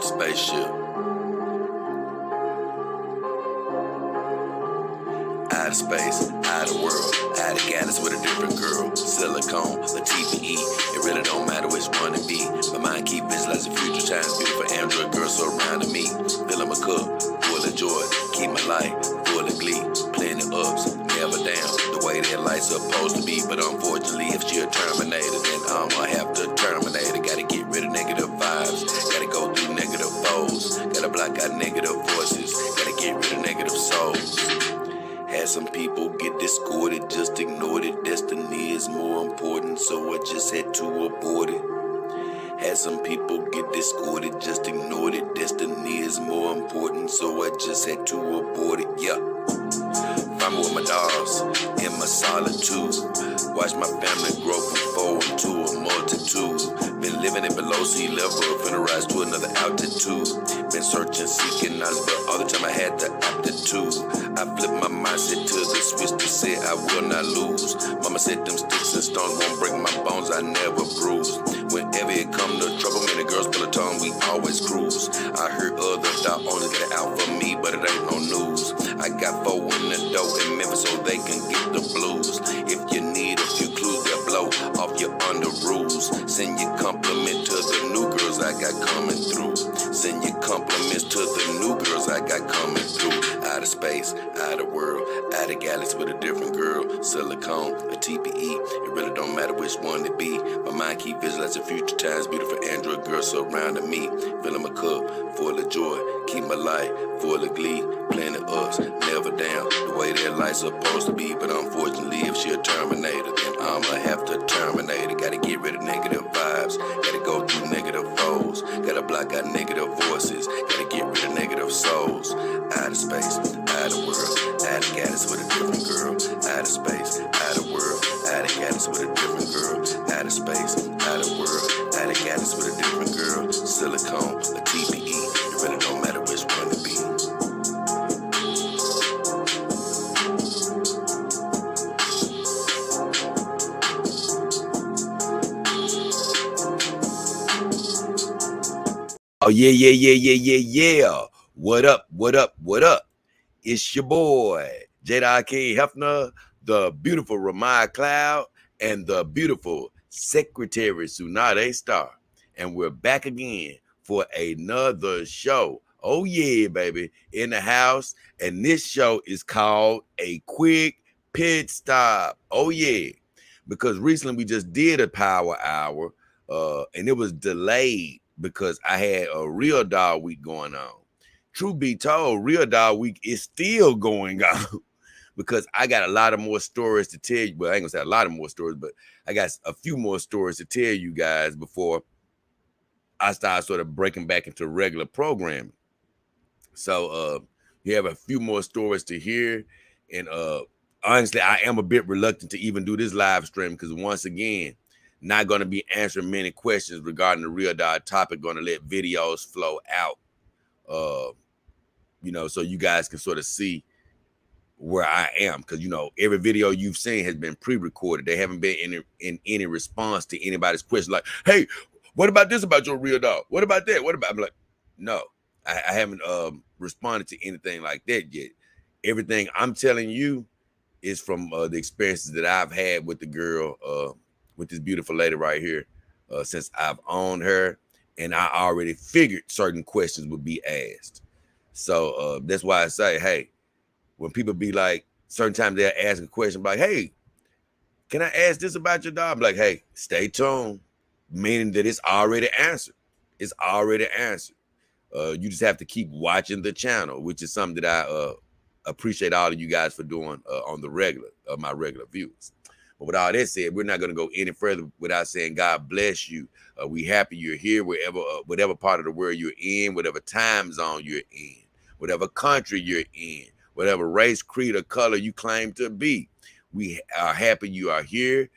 the spaceship. Out of space, out of world, out of galaxy with a different girl. Silicone, a TPE, it really don't matter which one it be. My mind keep visualizing future times, beautiful Android girls surrounding me. Filling my cup, full of joy, keep my life full of glee. Plenty ups, never down, the way that life's supposed to be. But unfortunately, if she a Terminator, then I'ma have to terminate it. Gotta get rid of negative vibes, gotta go through negative foes, gotta block out negative voices, gotta get rid of negative souls. Had some people get discorded, just ignored it. Destiny is more important, so I just had to abort it. Had some people get discorded, just ignored it. Destiny is more important, so I just had to abort it. Yeah. Find me with my dogs in my solitude. Watch my family grow from 4 into a multitude. Been living it below sea level, finna rise to another altitude. Been searching, seeking knowledge, but all the time I had the aptitude. I flipped my mindset to the switch to say I will not lose. Mama said them sticks and stones won't break my bones, I never bruise. Whenever it come to trouble, many girls pull a tongue, we always cruise. I heard other dog owners get it out for me, but it ain't no news. I got 4 in the dough in Memphis so they can get the blues. If you need a few clues, they'll blow off your under rules. Send your compliment to the new girls I got coming through. Send your compliments to the new girls I got coming through. Out of space, out of world, out of galaxy with a different girl. Silicone, a TPE, it really don't matter which one it be. My mind keep visualizing future times, beautiful Android girls surrounding me. Filling my cup, full of joy, keep my life full of glee. Plenty ups, never down, the way that life's supposed to be. But unfortunately, if she a Terminator, then I'ma have to terminate it. Gotta get rid of negative vibes, gotta go through negative foes, gotta block out negative voices, gotta get rid of negative souls. Out of space, out of world, out of galaxy with a different girl. Out of space, out of world, out of galaxy with a different girl. Out of space, out of world, out of galaxy with a different girl. Silicone, a TPE, it really don't matter which one it be. Oh, yeah. What up? It's your boy, JayDollKingHefner, the beautiful Ramai Cloud, and the beautiful Secretary Tsunade Star. And we're back again for another show. Oh, yeah, baby, in the house. And this show is called A Quick Pit Stop. Oh, yeah, because recently we just did a power hour, and it was delayed because I had a Real Dog Week going on. Truth be told, Real Dog Week is still going on because I got a lot of more stories to tell you. Well, I ain't gonna say a lot of more stories, but I got a few more stories to tell you guys before I start sort of breaking back into regular programming. So you have a few more stories to hear. And honestly, I am a bit reluctant to even do this live stream because once again, not going to be answering many questions regarding the Real Dog topic. Going to let videos flow out, so you guys can sort of see where I am. Because, every video you've seen has been pre-recorded. They haven't been in any response to anybody's question. Like, hey, what about this about your Real Dog? What about that? I'm like, no, I haven't responded to anything like that yet. Everything I'm telling you is from the experiences that I've had with the girl, with this beautiful lady right here, since I've owned her, and I already figured certain questions would be asked. So that's why I say, hey, when people be like, certain times they'll ask a question like, hey, can I ask this about your dog? I'm like, hey, stay tuned, meaning that it's already answered. It's already answered. You just have to keep watching the channel, which is something that I appreciate all of you guys for doing on the regular, my regular viewers. But with all that said, we're not going to go any further without saying God bless you. We happy you're here, whatever part of the world you're in, whatever time zone you're in, whatever country you're in, whatever race, creed, or color you claim to be. We are happy you are here.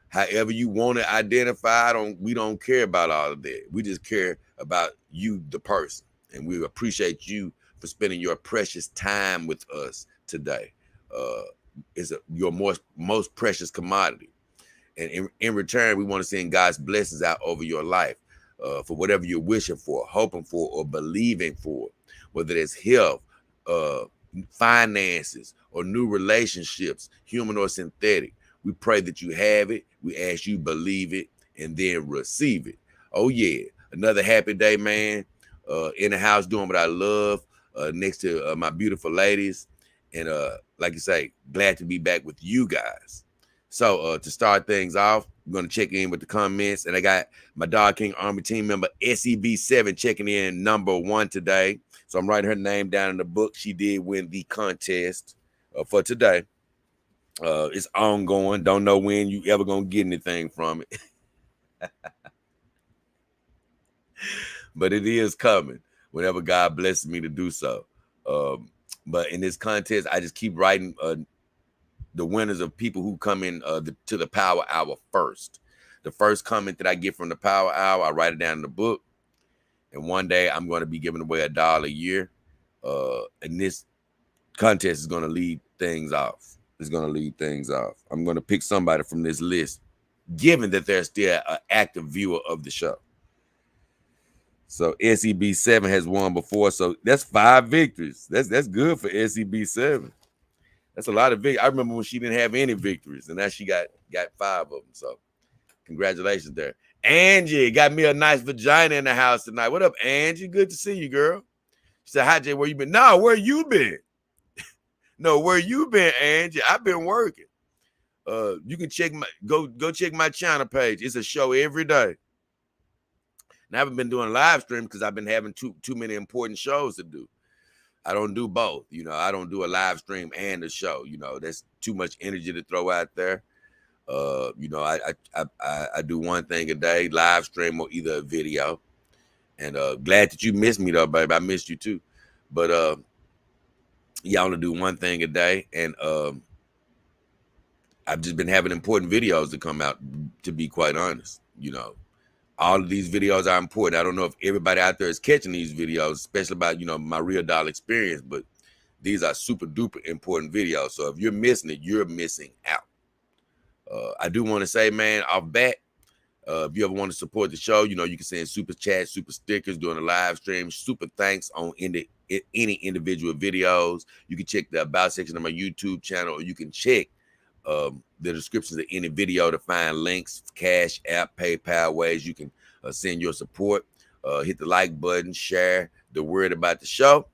However you want to identify, we don't care about all of that. We just care about you, the person. And we appreciate you for spending your precious time with us today. Is your most precious commodity. And in return, we want to send God's blessings out over your life. for whatever you're wishing for, hoping for, or believing for, whether it's health, uh, finances, or new relationships, human or synthetic. We pray that you have it. We ask you believe it and then receive it. Oh yeah, another happy day, man. In the house doing what I love, next to my beautiful ladies, and like you say, glad to be back with you guys. So to start things off, I'm gonna check in with the comments, and I got my Dog King Army team member SEB7 checking in #1 today. So I'm writing her name down in the book. She did win the contest for today. It's ongoing. Don't know when you ever gonna get anything from it. But it is coming whenever God blesses me to do so. But in this contest, I just keep writing the winners of people who come in to the Power Hour first. The first comment that I get from the Power Hour, I write it down in the book. And one day I'm going to be giving away $1 a year. And this contest is going to lead things off. It's going to lead things off. I'm going to pick somebody from this list, given that they're still an active viewer of the show. So SEB7 has won before, so that's 5 victories. That's good for SEB7. That's a lot of victories. I remember when she didn't have any victories, and now she got 5 of them. So congratulations there. Angie got me a nice vagina in the house tonight. What up, Angie? Good to see you, girl. She said, hi, Jay, where you been? No, where you been? No, where you been, Angie? I've been working. You can check go check my channel page. It's a show every day. And I haven't been doing live stream because I've been having too many important shows to do. I don't do both. I don't do a live stream and a show. That's too much energy to throw out there. I do one thing a day, live stream or either a video. And glad that you missed me though, baby. I missed you too. But I only do one thing a day, and I've just been having important videos to come out, to be quite honest. All of these videos are important. I don't know if everybody out there is catching these videos, especially about, my real doll experience, but these are super duper important videos. So if you're missing it, you're missing out. I do want to say, man, off bat, if you ever want to support the show, you can send super chats, super stickers during the live stream, super thanks on any individual videos. You can check the about section of my YouTube channel, or you can check the descriptions of any video to find links, Cash App, PayPal ways you can send your support. Hit the like button, share the word about the show,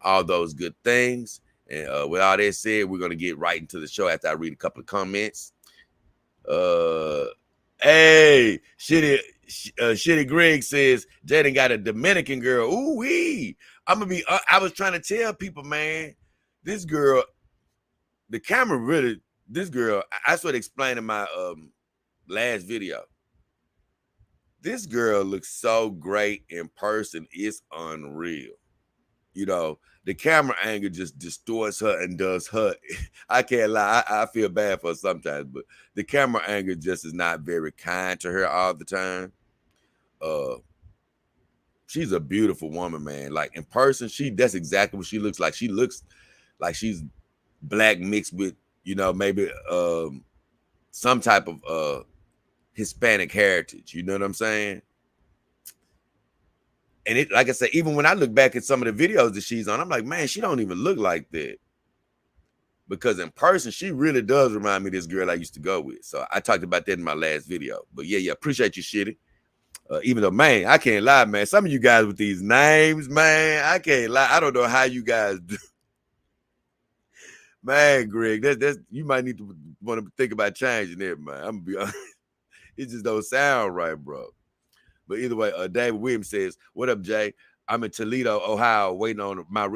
all those good things. And with all that said, we're going to get right into the show after I read a couple of comments. Hey, Shitty Greg says, Jaden got a Dominican girl. Ooh-wee. I was trying to tell people, man, this girl, the camera really, this girl, I sort of explained in my last video. This girl looks so great in person. It's unreal. The camera angle just distorts her and does her. I can't lie. I feel bad for her sometimes, but the camera angle just is not very kind to her all the time. She's a beautiful woman, man. Like in person, that's exactly what she looks like. She looks like she's black mixed with, maybe some type of Hispanic heritage. You know what I'm saying? And it, like I said, even when I look back at some of the videos that she's on, I'm like, man, she don't even look like that. Because in person, she really does remind me of this girl I used to go with. So I talked about that in my last video. But yeah, appreciate you, Shitty. Even though, man, I can't lie, man. Some of you guys with these names, man, I can't lie. I don't know how you guys do. Man, Greg, that's you might need to want to think about changing it, man. I'm gonna be honest. It just don't sound right, bro. But either way, David Williams says, what up, Jay? I'm in Toledo, Ohio, waiting on my...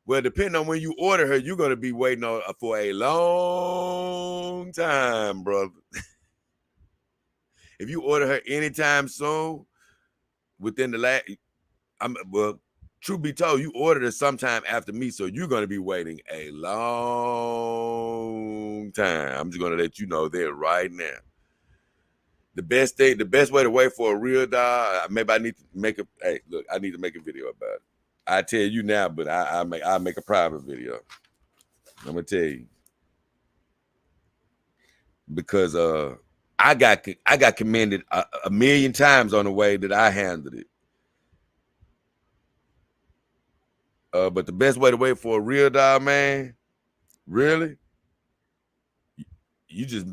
well, depending on when you order her, you're going to be waiting on for a long time, brother. If you order her anytime soon, within the last... truth be told, you ordered her sometime after me, so you're going to be waiting a long time. I'm just going to let you know that right now. The best way to wait for a real dog, maybe I need to make I need to make a video about it. I tell you now, but I'll make a private video. I'm gonna tell you. Because I got commended a million times on the way that I handled it. But the best way to wait for a real dog, man, really, you just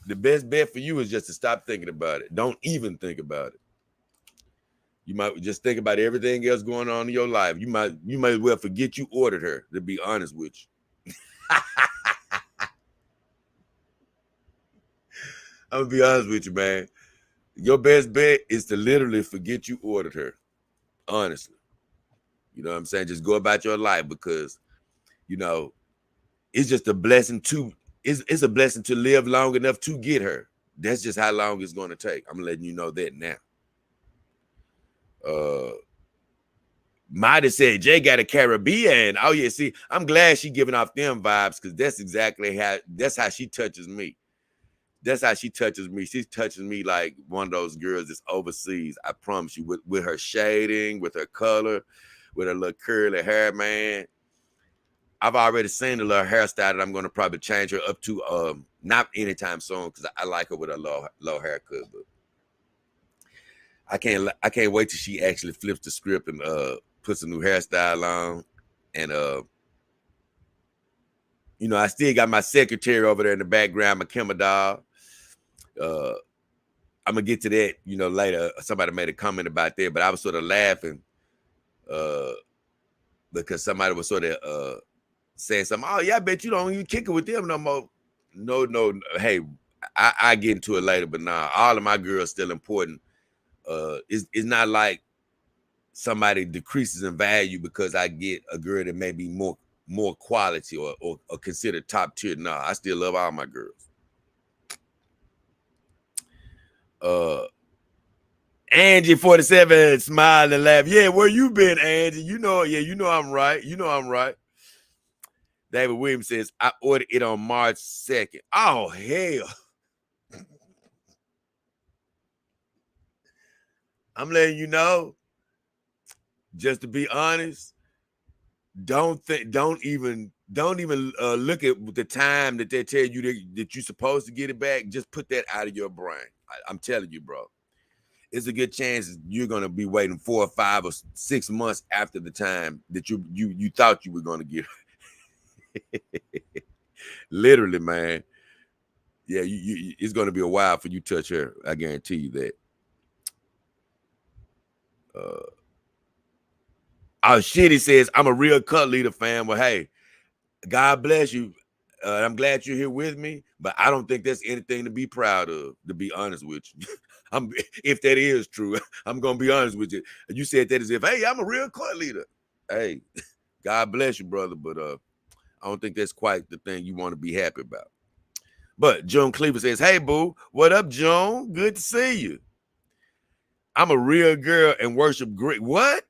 the best bet for you is just to stop thinking about it. Don't even think about it. You might just think about everything else going on in your life. You might as well forget you ordered her, to be honest with you. I'm gonna be honest with you, man. Your best bet is to literally forget you ordered her. Honestly. You know what I'm saying? Just go about your life because, you know, it's just a blessing to it's a blessing to live long enough to get her. That's just how long it's going to take. I'm letting you know that now. Might have said Jay got a Caribbean. Oh yeah, see, I'm glad she giving off them vibes because that's how she touches me. That's how she touches me. She touches me like one of those girls that's overseas. I promise you, with her shading, with her color, with her little curly hair, man. I've already seen the little hairstyle that I'm going to probably change her up to. Not anytime soon because I like her with a low haircut, but I can't wait till she actually flips the script and puts a new hairstyle on. And you know, I still got my secretary over there in the background, my Kimma doll. I'm gonna get to that, you know, later. Somebody made a comment about that, but I was sort of laughing because somebody was sort of saying something. Oh yeah, I bet you don't even kick it with them no more. No. Hey, I get into it later, but nah, all of my girls still important. It's not like somebody decreases in value because I get a girl that may be more quality or considered top tier. Nah, I still love all my girls. Angie 47 smile and laugh. Yeah, where you been, Angie? You know I'm right. You know I'm right. David Williams says, I ordered it on March 2nd. Oh, hell. I'm letting you know, just to be honest, don't even look at the time that they tell you that you're supposed to get it back. Just put that out of your brain. I'm telling you, bro. It's a good chance you're gonna be waiting 4 or 5 or 6 months after the time that you thought you were gonna get it. Literally, man. Yeah, it's gonna be a while for you to touch her. I guarantee you that. Oh shit, he says, I'm a real cut leader fan. Well, hey, God bless you. I'm glad you're here with me, but I don't think that's anything to be proud of, to be honest with you. If that is true, I'm gonna be honest with you. You said that as if, hey, I'm a real cut leader. Hey, God bless you, brother, but I don't think that's quite the thing you want to be happy about. But Joan Cleaver says, hey, boo, what up, Joan? Good to see you. I'm a real girl and worship great. What?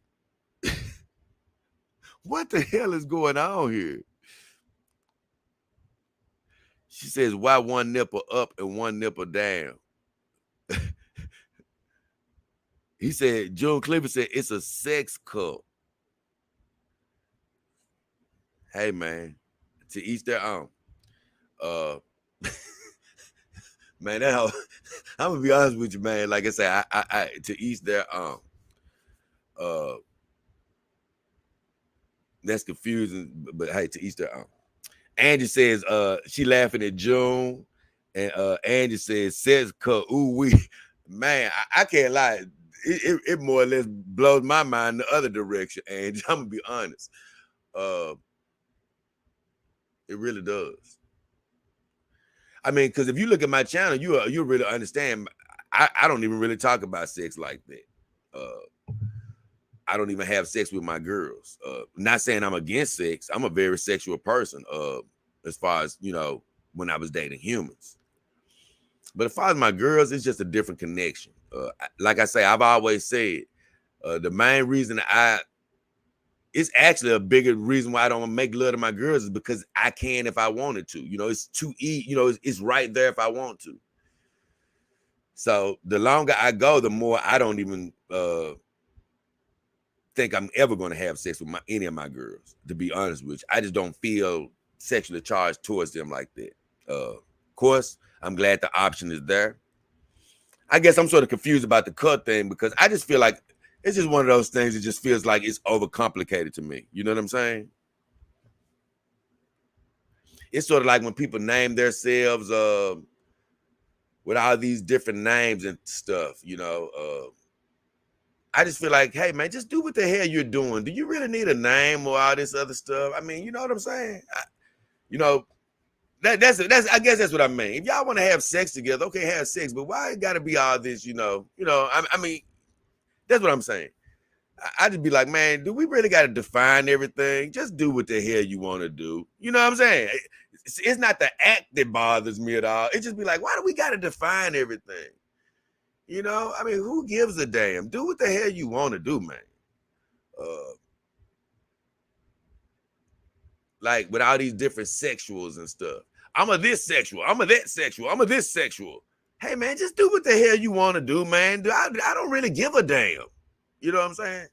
What the hell is going on here? She says, why one nipple up and one nipple down? He said, Joan Cleaver said, it's a sex cult. Hey, man, to each their own. Man, I'm gonna be honest with you, man. Like I said, I to each their own. That's confusing, but hey, to each their own. Angie says, she laughing at June, and Angie says, says, ooh wee, man, I can't lie. It more or less blows my mind the other direction, Angie. I'm gonna be honest. It really does. I mean, because if you look at my channel, you really understand. I don't even really talk about sex like that. I don't even have sex with my girls. Not saying I'm against sex. I'm a very sexual person. As far as, you know, when I was dating humans. But as far as my girls, it's just a different connection. Like I say, I've always said, the main reason it's actually a bigger reason why I don't make love to my girls is because I can if I wanted to. You know, it's too easy. You know, it's right there if I want to. So the longer I go, the more I don't even think I'm ever going to have sex with any of my girls. To be honest with you, I just don't feel sexually charged towards them like that. Of course, I'm glad the option is there. I guess I'm sort of confused about the cut thing because I just feel like it's just one of those things that just feels like it's overcomplicated to me. You know what I'm saying? It's sort of like when people name themselves with all these different names and stuff, you know. I just feel like, hey man, just do what the hell you're doing. Do you really need a name or all this other stuff? I mean, you know what I'm saying? You know, that's I guess that's what I mean. If y'all want to have sex together, okay, have sex, but why it got to be all this? I mean, that's what I'm saying. I just be like, man, do we really got to define everything? Just do what the hell you want to do. You know what I'm saying? It's not the act that bothers me at all. It just be like, why do we got to define everything? You know, I mean, who gives a damn? Do what the hell you want to do, man. Uh, like with all these different sexuals and stuff. I'm a this sexual. I'm a that sexual. I'm a this sexual. Hey, man, just do what the hell you want to do, man. I don't really give a damn. You know what I'm saying?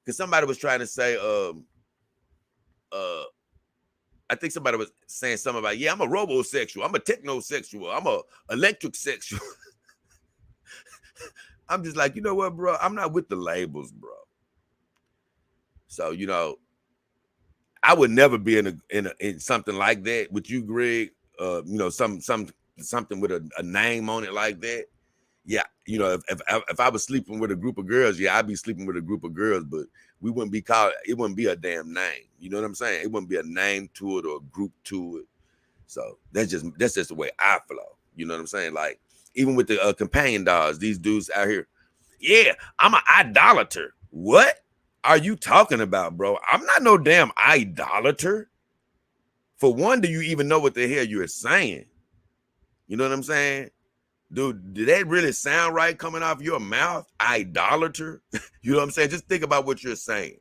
Because somebody was trying to say, I think somebody was saying something about, yeah, I'm a robosexual. I'm a technosexual. I'm a electric sexual. I'm just like, you know what, bro? I'm not with the labels, bro. So, you know, I would never be in something like that with you, Greg. You know, something with a name on it like that. Yeah, you know, if I was sleeping with a group of girls, yeah, I'd be sleeping with a group of girls, but we wouldn't be called. It wouldn't be a damn name. You know what I'm saying? It wouldn't be a name to it or a group to it. So that's just the way I flow. You know what I'm saying? Like even with the companion dogs, these dudes out here. Yeah, I'm an idolater. What are you talking about, bro? I'm not no damn idolater. For one, do you even know what the hell you're saying? You know what I'm saying? Dude, did that really sound right coming off your mouth? Idolater? You know what I'm saying? Just think about what you're saying.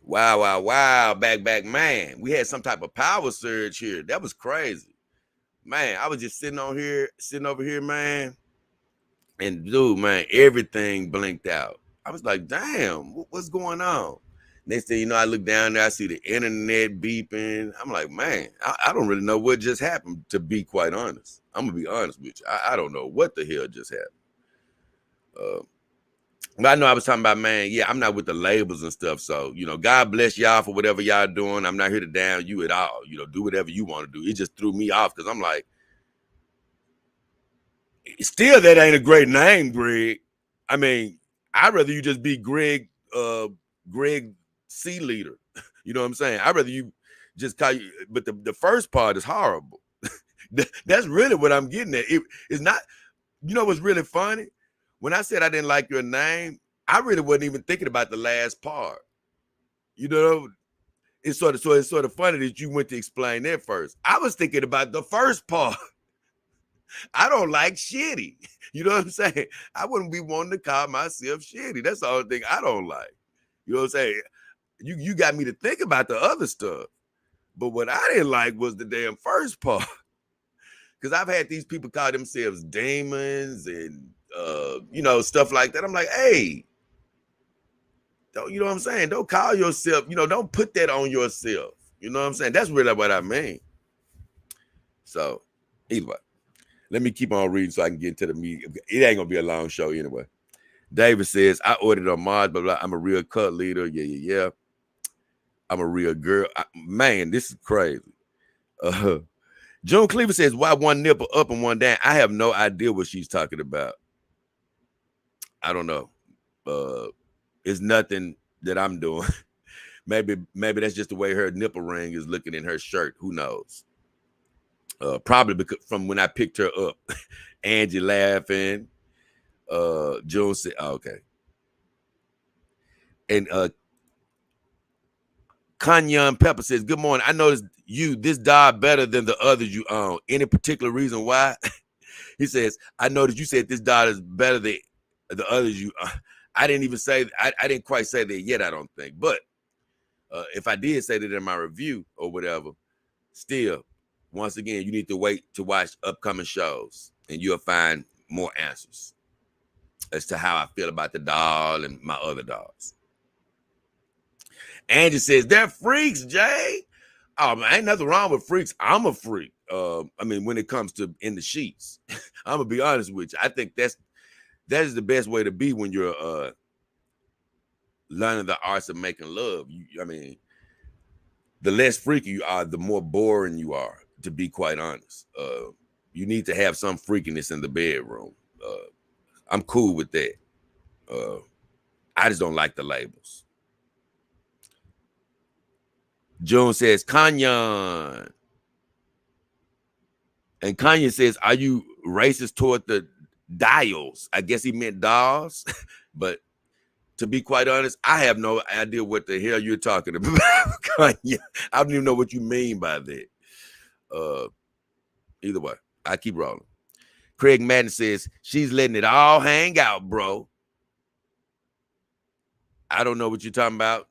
Wow, wow, wow. Back, man. We had some type of power surge here. That was crazy. man, I was just sitting over here, man. And dude, man, everything blinked out. I was like, damn, what's going on? Next thing you know, I look down there, I see the internet beeping. I'm like, man, I don't really know what just happened, to be quite honest. I'm going to be honest with you. I don't know what the hell just happened. But I know I was talking about, man, yeah, I'm not with the labels and stuff. So, God bless y'all for whatever y'all doing. I'm not here to down you at all. Do whatever you want to do. It just threw me off because I'm like, still, that ain't a great name, Greg. I mean, I'd rather you just be Greg C Leader. You know what I'm saying? I'd rather you just call you, but the first part is horrible. That's really what I'm getting at. It's not, what's really funny? When I said I didn't like your name, I really wasn't even thinking about the last part. It's sort of funny that you went to explain that first. I was thinking about the first part. I don't like shitty. You know what I'm saying? I wouldn't be wanting to call myself shitty. That's the only thing I don't like. You know what I'm saying? You got me to think about the other stuff. But what I didn't like was the damn first part. Because I've had these people call themselves demons and, stuff like that. I'm like, hey, don't, you know what I'm saying? Don't call yourself, don't put that on yourself. You know what I'm saying? That's really what I mean. So, either way. Let me keep on reading so I can get into the media. It ain't going to be a long show anyway. David says, I ordered on Mars, but I'm a real cult leader. Yeah. I'm a real girl. Man, this is crazy. June Cleaver says, why one nipple up and one down? I have no idea what she's talking about. I don't know. It's nothing that I'm doing. Maybe that's just the way her nipple ring is looking in her shirt. Who knows? Probably because from when I picked her up. Angie laughing. June said, oh, okay. And Kanyan Pepper says, good morning. I noticed this dog better than the others you own. Any particular reason why? He says, I noticed you said this dog is better than the others you I didn't even say, I didn't quite say that yet, I don't think. But if I did say that in my review or whatever, still, once again, you need to wait to watch upcoming shows and you'll find more answers as to how I feel about the doll and my other dolls. Angie says, they're freaks, Jay. Oh, man, ain't nothing wrong with freaks. I'm a freak. When it comes to in the sheets, I'm going to be honest with you. I think that is the best way to be when you're learning the arts of making love. The less freaky you are, the more boring you are, to be quite honest. You need to have some freakiness in the bedroom. I'm cool with that. I just don't like the labels. June says, Kanyan. And Kanye says, are you racist toward the dials? I guess he meant dolls. But to be quite honest, I have no idea what the hell you're talking about. Kanye. I don't even know what you mean by that. Either way, I keep rolling. Craig Madden says, she's letting it all hang out, bro. I don't know what you're talking about.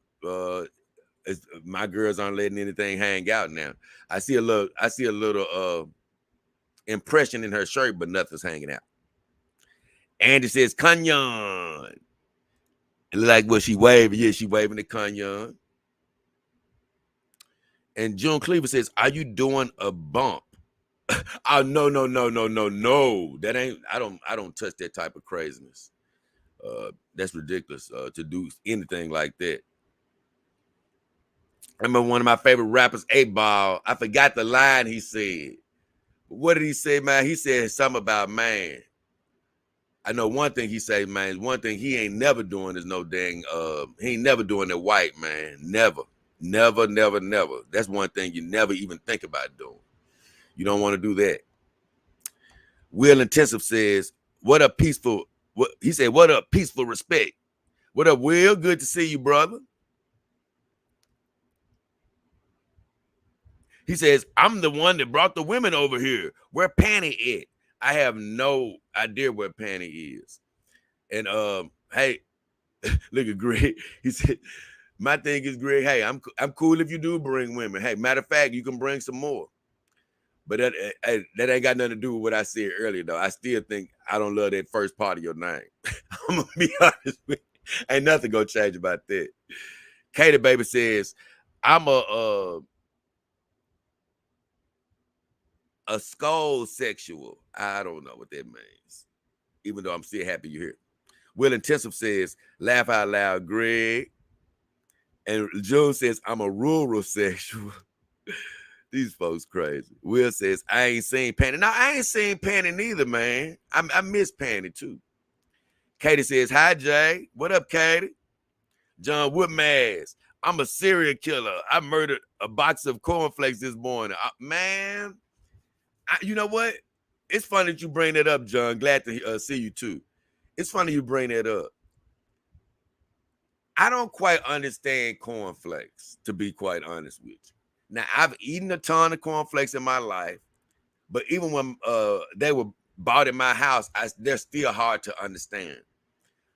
My girls aren't letting anything hang out now. I see a little impression in her shirt, but nothing's hanging out. Andy says, Kanyan. It look like what she waving. Yeah, she waving the Kanyan. And June Cleaver says, are you doing a bump? Oh, no. That ain't, I don't touch that type of craziness. That's ridiculous to do anything like that. I remember one of my favorite rappers, 8Ball. I forgot the line he said. What did he say, man? He said something about, man. I know one thing he say, man. One thing he ain't never doing is no dang, he ain't never doing the white, man. Never. That's one thing you never even think about doing. You don't want to do that. Will Intensive says, what up, peaceful? He said, what up, peaceful respect? What up, Will? Good to see you, brother. He says, I'm the one that brought the women over here. Where Panty at? I have no idea where Panty is. And hey, look at Greg. He said, my thing is, Greg, hey, I'm cool if you do bring women. Hey, matter of fact, you can bring some more. But that ain't got nothing to do with what I said earlier, though. I still think I don't love that first part of your name. I'm gonna be honest with you. Ain't nothing gonna change about that. Katie Baby says, I'm a skull sexual. I don't know what that means, even though I'm still happy you're here. Will Intensive says, laugh out loud, Greg. And June says, I'm a rural sexual. These folks crazy. Will says, I ain't seen Panty. No, I ain't seen Panty neither, man. I miss Panty too. Katie says, hi, Jay. What up, Katie? John Woodmass. I'm a serial killer. I murdered a box of cornflakes this morning. Man, you know what? It's funny that you bring that up, John. Glad to see you too. It's funny you bring that up. I don't quite understand cornflakes, to be quite honest with you. Now, I've eaten a ton of cornflakes in my life, but even when they were bought in my house, they're still hard to understand.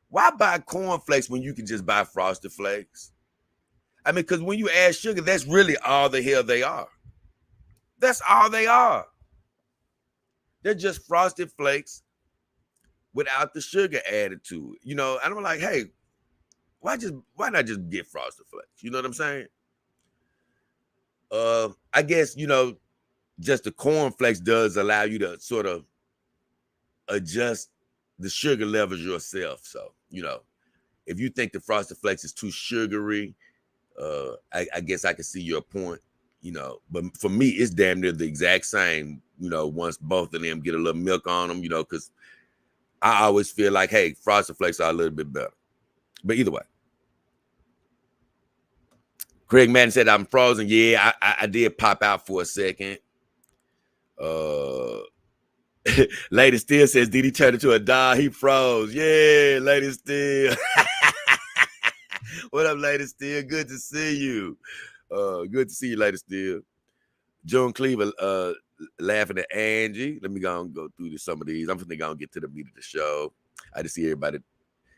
Why buy cornflakes when you can just buy Frosted Flakes? I mean, because when you add sugar, that's really all the hell they are. That's all they are. They're just Frosted Flakes without the sugar added to it. You know, and I'm like, hey, why not just get Frosted Flakes? You know what I'm saying? I guess, you know, just the cornflakes does allow you to sort of adjust the sugar levels yourself. So, you know, if you think the Frosted Flakes is too sugary, I guess I can see your point, you know. But for me, it's damn near the exact same, you know, once both of them get a little milk on them, you know, because I always feel like, hey, Frosted Flakes are a little bit better. But either way. Craig Madden said, I'm frozen. Yeah, I did pop out for a second. Lady Still says, did he turn into a dog? He froze. Yeah, Lady Still. What up, Lady Still? Good to see you. Good to see you, Lady Still. Joan Cleaver laughing at Angie. Let me go through some of these. I'm going to get to the meat of the show. I just see everybody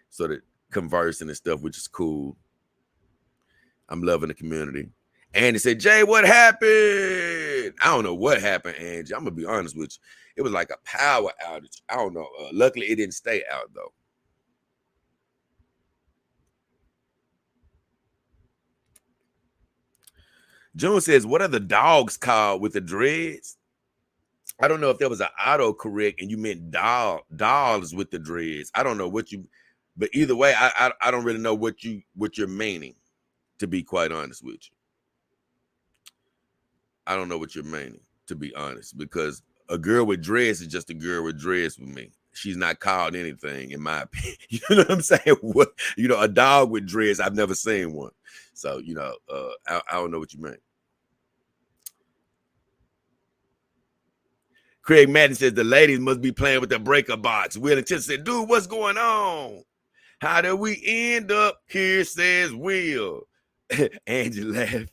sort of conversing and stuff, which is cool. I'm loving the community. Andy said, Jay, what happened? I don't know what happened, Angie. I'm going to be honest with you. It was like a power outage. I don't know. Luckily, it didn't stay out, though. June says, what are the dogs called with the dreads? I don't know if there was an autocorrect and you meant dolls with the dreads. I don't know what you, but either way, I don't really know what you're meaning, to be quite honest with you. I don't know what you're meaning, to be honest, because a girl with dreads is just a girl with dreads with me. She's not called anything, in my opinion. You know what I'm saying? What, you know, a dog with dreads, I've never seen one. So, you know, I don't know what you mean. Craig Madden says the ladies must be playing with the breaker box. Will and Tiff said, dude, what's going on? How did we end up here, says Will. Angie laughing.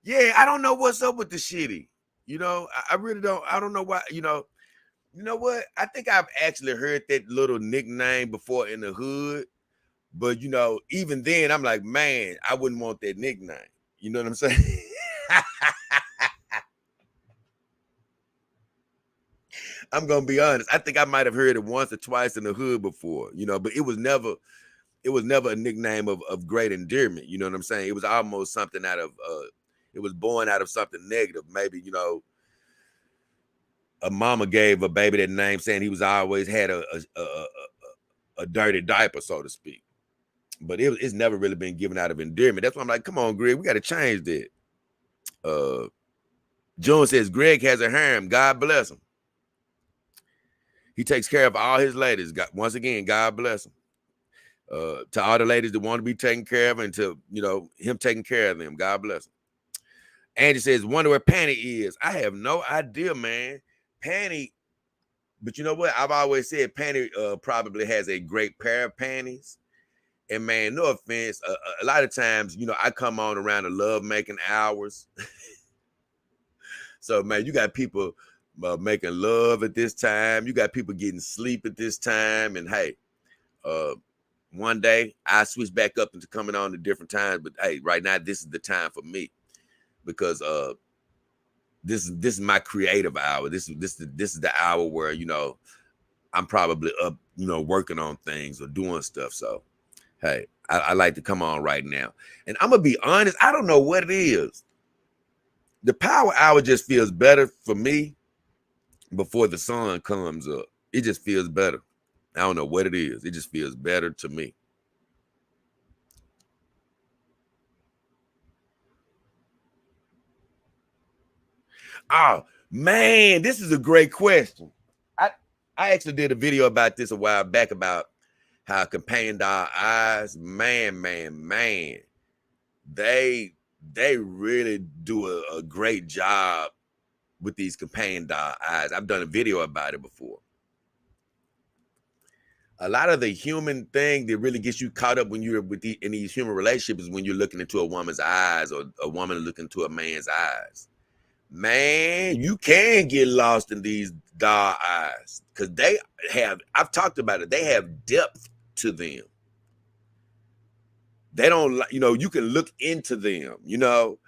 Yeah, I don't know what's up with the shitty. You know, I really don't. I don't know why, you know what? I think I've actually heard that little nickname before in the hood. But, you know, even then, I'm like, man, I wouldn't want that nickname. You know what I'm saying? I'm gonna be honest. I think I might have heard it once or twice in the hood before, you know, but it was never a nickname of great endearment. You know what I'm saying? It was almost something out of it was born out of something negative. Maybe, you know, a mama gave a baby that name saying he was always had a dirty diaper, so to speak. But it's never really been given out of endearment. That's why I'm like, come on, Greg, we got to change that. June says Greg has a harem. God bless him. He takes care of all his ladies. Once again, God bless him. To all the ladies that want to be taken care of, and to, you know, him taking care of them. God bless him. Angie says, wonder where Panty is. I have no idea, man. Panty, but you know what? I've always said Panty probably has a great pair of panties. And man, no offense, a lot of times, you know, I come on around the love-making hours. So, man, you got people making love at this time. You got people getting sleep at this time. And, hey, one day I switch back up into coming on at different times. But, hey, right now, this is the time for me. Because this is my creative hour. This is the hour where, you know, I'm probably up, you know, working on things or doing stuff. So hey, I like to come on right now. And I'm gonna be honest, I don't know what it is. The power hour just feels better for me before the sun comes up. It just feels better. I don't know what it is. It just feels better to me. Oh man, this is a great question. I I actually did a video about this a while back about how companion dog eyes, man, they they really do a great job with these companion dog eyes. I've done a video about it before. A lot of the human thing that really gets you caught up when you're in these human relationships is when you're looking into a woman's eyes or a woman looking into a man's eyes. Man, you can get lost in these dog eyes because they have, I've talked about it, they have depth to them. They don't, you know, you can look into them, you know,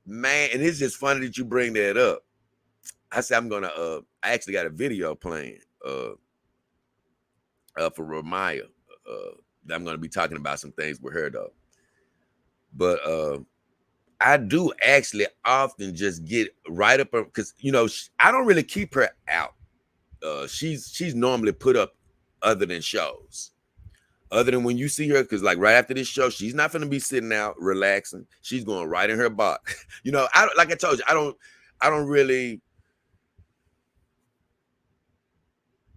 man. And it's just funny that you bring that up. I said, I actually got a video playing for Ramaya. I'm gonna be talking about some things with her though. But I do actually often just get right up because, you know, I don't really keep her out. She's normally put up other than shows. Other than when you see her, because like right after this show, she's not gonna be sitting out relaxing. She's going right in her box. You know, like I told you, I don't really.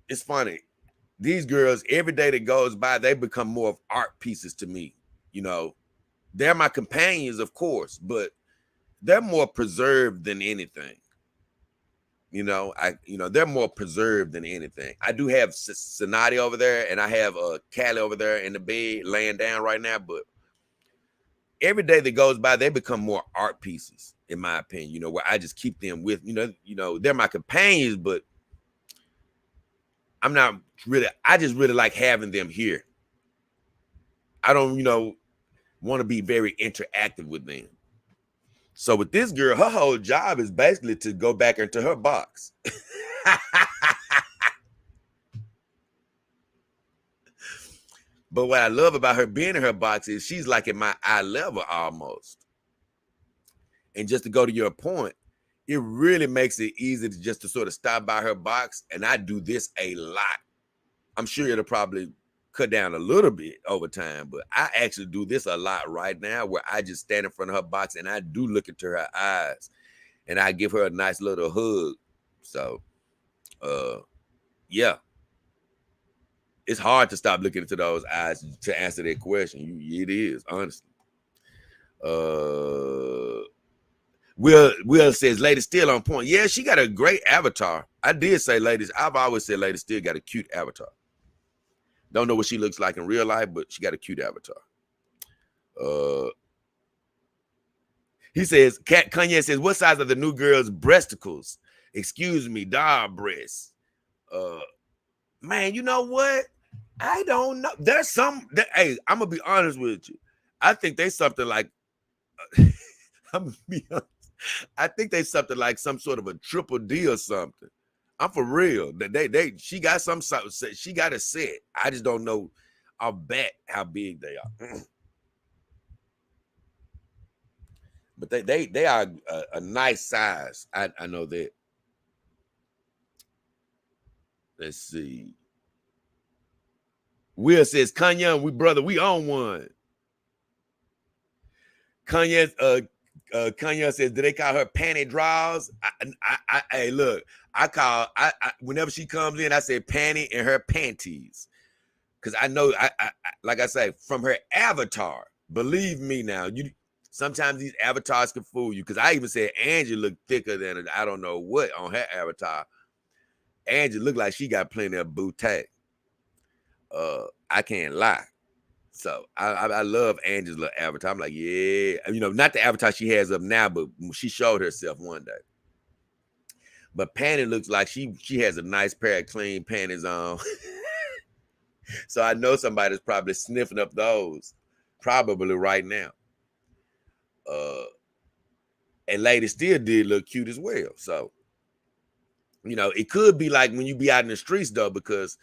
It's funny. These girls, every day that goes by, they become more of art pieces to me. You know, they're my companions, of course, but they're more preserved than anything. You know, they're more preserved than anything. I do have Sonati over there, and I have Callie over there in the bed laying down right now. But every day that goes by, they become more art pieces, in my opinion. You know, where I just keep them with, you know, they're my companions, but I'm not really. I just really like having them here. I don't, you know, want to be very interactive with them. So with this girl, her whole job is basically to go back into her box. But what I love about her being in her box is she's like at my eye level almost. And just to go to your point, it really makes it easy to just to sort of stop by her box. And I do this a lot. I'm sure it'll probably cut down a little bit over time, but I actually do this a lot right now where I just stand in front of her box and I do look into her eyes and I give her a nice little hug. So, yeah, it's hard to stop looking into those eyes to answer that question. It is, honestly. Will says Lady Still on point. Yeah, she got a great avatar. I did say ladies. I've always said Lady Still got a cute avatar. Don't know what she looks like in real life, but she got a cute avatar. He says, Kanye says, what size are the new girl's breasticles? Excuse me, doll breasts. Man, you know what? I don't know. There's hey, I'm gonna be honest with you. I think they something like I'm gonna be honest. I think they something like some sort of a triple D or something. I'm for real. She got she got a set. I just don't know. I'll bet how big they are. But they are a nice size. I know that. Let's see. Will says, Kanye, we own one. Kanye says, do they call her panty draws? Hey, look, whenever she comes in, I say panty and her panties. Because I know, like I say, from her avatar, believe me now, sometimes these avatars can fool you. Because I even said Angie looked thicker than I don't know what on her avatar. Angie looked like she got plenty of booty. I can't lie. So I love Angie's little avatar. I'm like, yeah, you know, not the avatar she has up now, but she showed herself one day. But Panty looks like she has a nice pair of clean panties on. So I know somebody's probably sniffing up those, probably right now. And lady still did look cute as well. So, it could be like when you be out in the streets though, because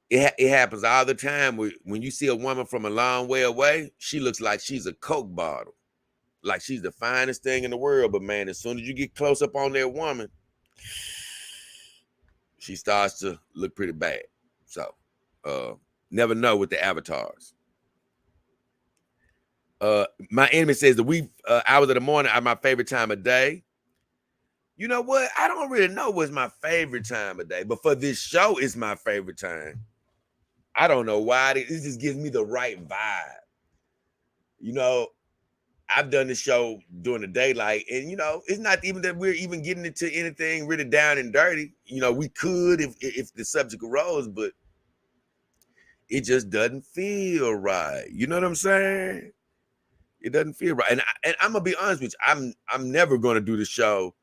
it happens all the time. When you see a woman from a long way away, she looks like she's a Coke bottle, like she's the finest thing in the world. But man, as soon as you get close up on that woman, she starts to look pretty bad. So, never know with the avatars. My enemy says the wee hours of the morning are my favorite time of day. You know what? I don't really know what's my favorite time of day, but for this show, it's my favorite time. I don't know why. It just gives me the right vibe. I've done the show during the daylight, and it's not even that we're even getting into anything really down and dirty. We could if the subject arose, but it just doesn't feel right. You know what I'm saying? It doesn't feel right. And I'm gonna be honest with you. I'm never gonna do the show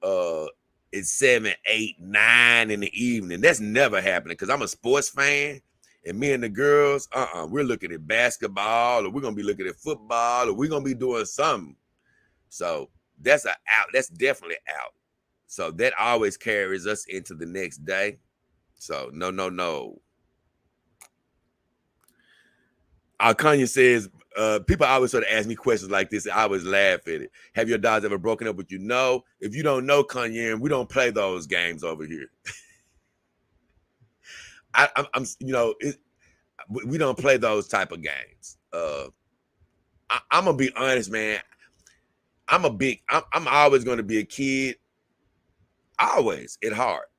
at 7, 8, 9 in the evening. That's never happening because I'm a sports fan. And me and the girls, we're looking at basketball, or we're gonna be looking at football, or we're gonna be doing something. So that's out. That's definitely out. So that always carries us into the next day. So no. Kanye says, people always sort of ask me questions like this. I always laugh at it. Have your dogs ever broken up with you? No. If you don't know, Kanye, we don't play those games over here. We don't play those type of games. I'm gonna be honest, man. I'm always gonna be a kid, always at heart.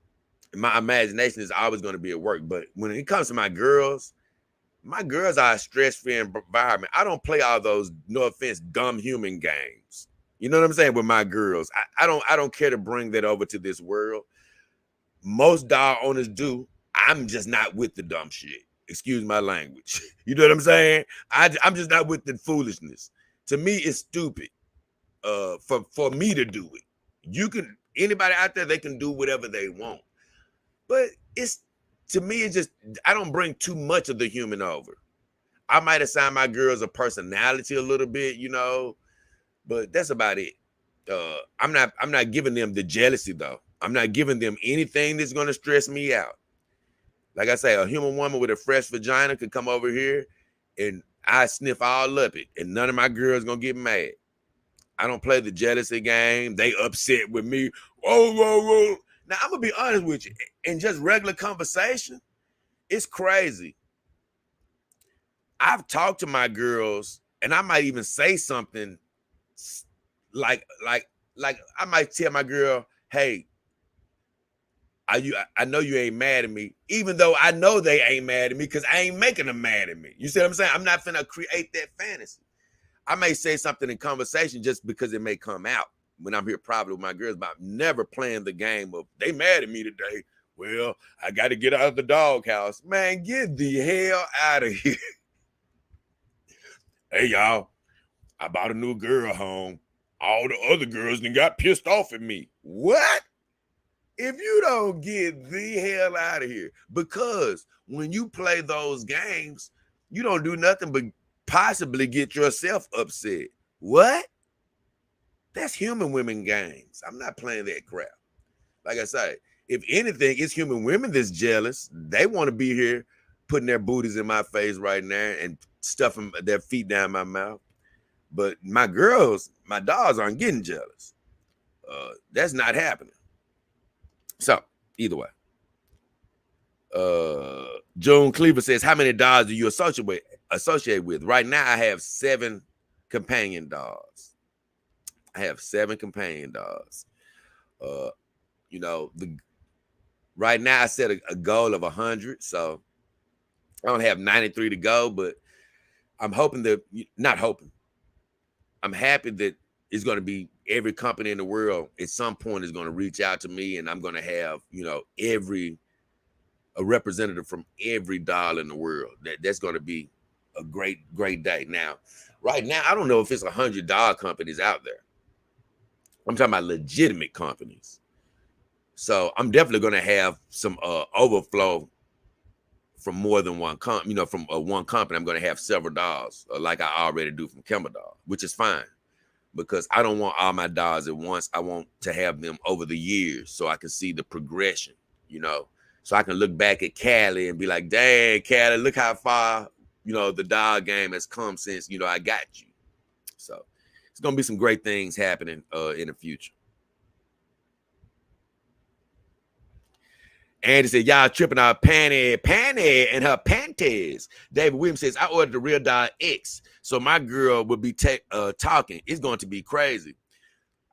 My imagination is always gonna be at work. But when it comes to my girls are a stress-free environment. I don't play all those, no offense, dumb human games. You know what I'm saying? With my girls, I don't care to bring that over to this world. Most dog owners do. I'm just not with the dumb shit. Excuse my language. You know what I'm saying? I'm just not with the foolishness. To me, it's stupid. For me to do it. Anybody out there, they can do whatever they want. But to me, it's just, I don't bring too much of the human over. I might assign my girls a personality a little bit, but that's about it. I'm not giving them the jealousy though. I'm not giving them anything that's gonna stress me out. Like I say, a human woman with a fresh vagina could come over here and I sniff all up it, and none of my girls gonna get mad. I don't play the jealousy game. They upset with me. Whoa. Now, I'm going to be honest with you. In just regular conversation, it's crazy. I've talked to my girls, and I might even say something like I might tell my girl, hey, I know you ain't mad at me, even though I know they ain't mad at me because I ain't making them mad at me. You see what I'm saying? I'm not finna create that fantasy. I may say something in conversation just because it may come out when I'm here privately with my girls, but I'm never playing the game of they mad at me today. Well, I got to get out of the doghouse. Man, get the hell out of here. Hey, y'all, I bought a new girl home. All the other girls then got pissed off at me. What? If you don't get the hell out of here, because when you play those games, you don't do nothing but possibly get yourself upset. What? That's human women games. I'm not playing that crap. Like I say, if anything, it's human women that's jealous. They want to be here putting their booties in my face right now and stuffing their feet down my mouth. But my girls, my dogs aren't getting jealous. That's not happening. So, either way. Joan Cleaver says, how many dogs do you associate with? Right now, I have 7 companion dogs. Right now I set a goal of 100, so I don't have 93 to go, but I'm hoping I'm happy that it's going to be every company in the world at some point is going to reach out to me, and I'm going to have, a representative from every dog in the world. That's going to be a great day. Now, right now, I don't know if it's 100 dog companies out there. I'm talking about legitimate companies. So I'm definitely going to have some overflow from more than one company. From one company, I'm going to have several dogs, like I already do from Kemba Dog, which is fine. because I don't want all my dolls at once. I want to have them over the years so I can see the progression, you know. So I can look back at Cali and be like, dang, Cali, look how far, you know, the doll game has come since, you know, I got you. So it's going to be some great things happening in the future. Andy said, y'all tripping out Panty and her panties. David Williams says, I ordered the Real Doll X, so my girl will be talking. It's going to be crazy.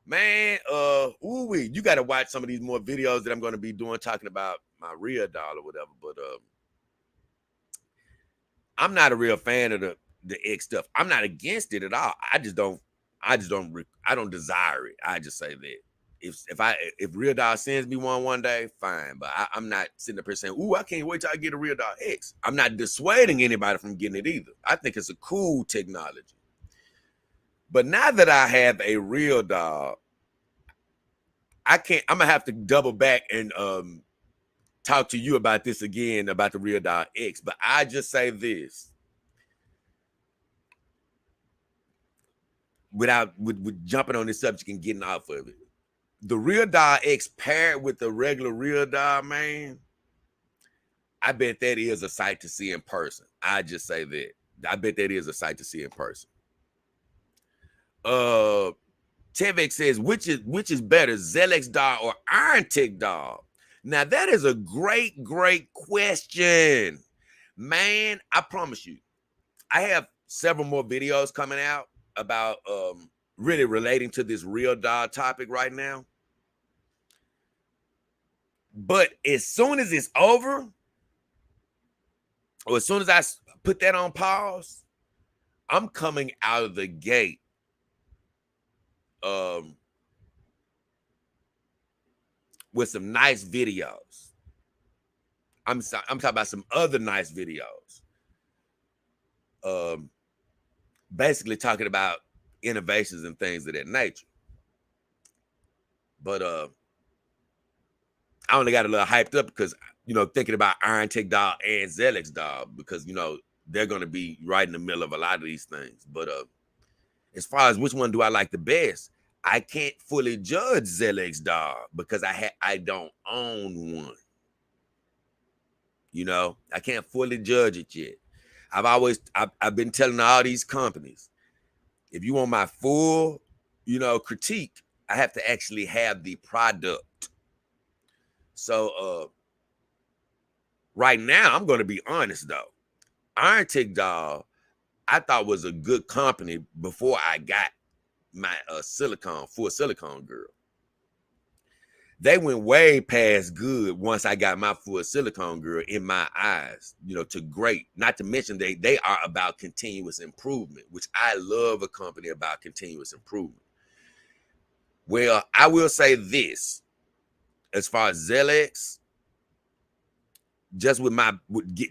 Man, you got to watch some of these more videos that I'm going to be doing talking about my real doll or whatever. But I'm not a real fan of the X stuff. I'm not against it at all. I don't desire it. I just say that. If Real Doll sends me one day, fine. But I'm not sitting up here saying, "Ooh, I can't wait till I get a Real Doll X." I'm not dissuading anybody from getting it either. I think it's a cool technology. But now that I have a Real Doll, I'm gonna have to double back and talk to you about this again about the Real Doll X. But I just say this with jumping on this subject and getting off of it. The Real Doll X paired with the regular Real Doll, man, I bet that is a sight to see in person. I just say that. I bet that is a sight to see in person. Tevek says, which is better, Zelex doll or Iron Tick doll? Now that is a great question. Man, I promise you, I have several more videos coming out about really relating to this Real Doll topic right now. But as soon as it's over, or as soon as I put that on pause, I'm coming out of the gate with some nice videos. I'm talking about some other nice videos. Basically talking about innovations and things of that nature. But I only got a little hyped up because, you know, thinking about Iron Tick doll and Zelex doll, because, you know, they're going to be right in the middle of a lot of these things. But as far as which one do I like the best, I can't fully judge Zelex doll because I don't own one. You know, I can't fully judge it yet. I've been telling all these companies, if you want my full, you know, critique, I have to actually have the product. So right now, I'm going to be honest though. Iron Tick doll, I thought was a good company before I got my full silicone girl. They went way past good once I got my full silicone girl in my eyes, you know, to great. Not to mention they are about continuous improvement, which I love a company about continuous improvement. Well, I will say this, as far as Zelex, just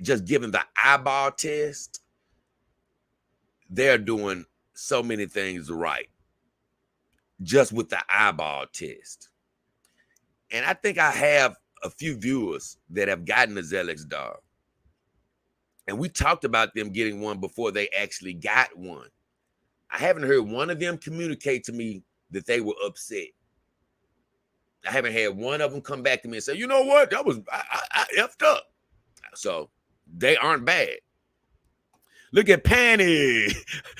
just giving the eyeball test, they're doing so many things right. Just with the eyeball test. And I think I have a few viewers that have gotten a Zelex doll. And we talked about them getting one before they actually got one. I haven't heard one of them communicate to me that they were upset. I haven't had one of them come back to me and say, you know what, that was, I effed up. So they aren't bad. Look at Penny.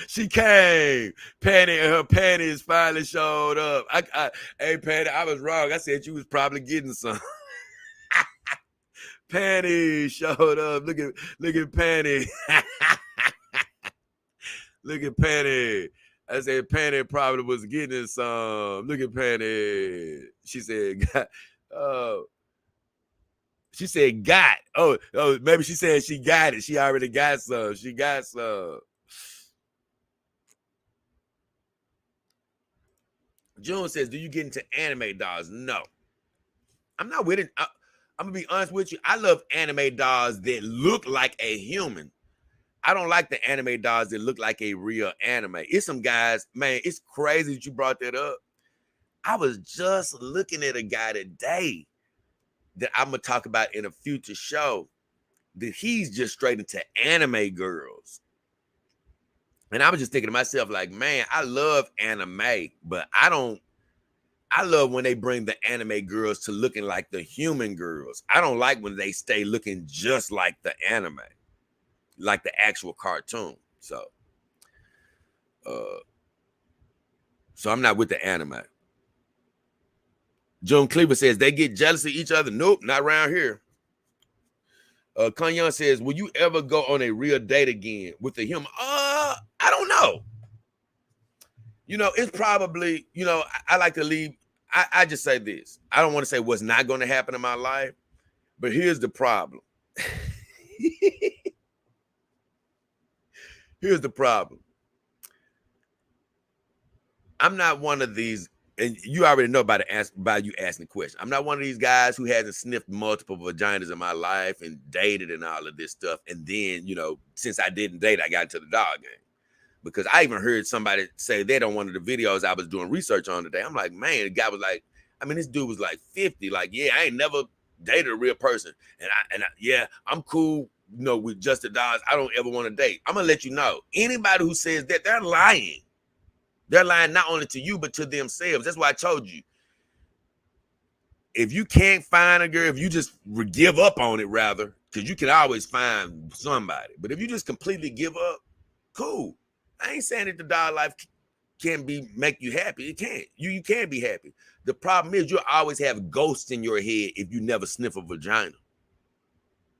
She came. Penny and her panties finally showed up. Hey, Penny, I was wrong. I said you was probably getting some. Penny showed up. Look at Penny. Look at Penny. I said Penny probably was getting some. Look at Penny. She said, she said got. Oh, maybe she said she got it. She already got some. She got some. June says, do you get into anime dolls? No. I'm not with it. I'm going to be honest with you. I love anime dolls that look like a human. I don't like the anime dolls that look like a real anime. It's some guys, man, it's crazy that you brought that up. I was just looking at a guy today that I'm going to talk about in a future show, that he's just straight into anime girls. And I was just thinking to myself, like, man, I love anime, but I love when they bring the anime girls to looking like the human girls. I don't like when they stay looking just like the anime, like the actual cartoon. Uh, so I'm not with the anime. Joan Cleaver says they get jealous of each other. Nope, not around here. Kanyon says, will you ever go on a real date again with a human? I don't know. You know, it's probably, you know, I like to leave. I just say this. I don't want to say what's not going to happen in my life, but here's the problem. Here's the problem. I'm not one of these, and you already know by you asking the question. I'm not one of these guys who hasn't sniffed multiple vaginas in my life and dated and all of this stuff. And then, you know, since I didn't date, I got into the dog game. Because I even heard somebody say that on one of the videos I was doing research on today. I'm like, man, the guy was like, I mean, this dude was like 50. Like, yeah, I ain't never dated a real person. And yeah, I'm cool, you know, with just the dogs. I don't ever want to date. I'm going to let you know. Anybody who says that, they're lying. They're lying not only to you, but to themselves. That's why I told you. If you can't find a girl, if you just give up on it, rather, because you can always find somebody. But if you just completely give up, cool. I ain't saying that the dog life can make you happy. It can't. You can be happy. The problem is you'll always have ghosts in your head if you never sniff a vagina.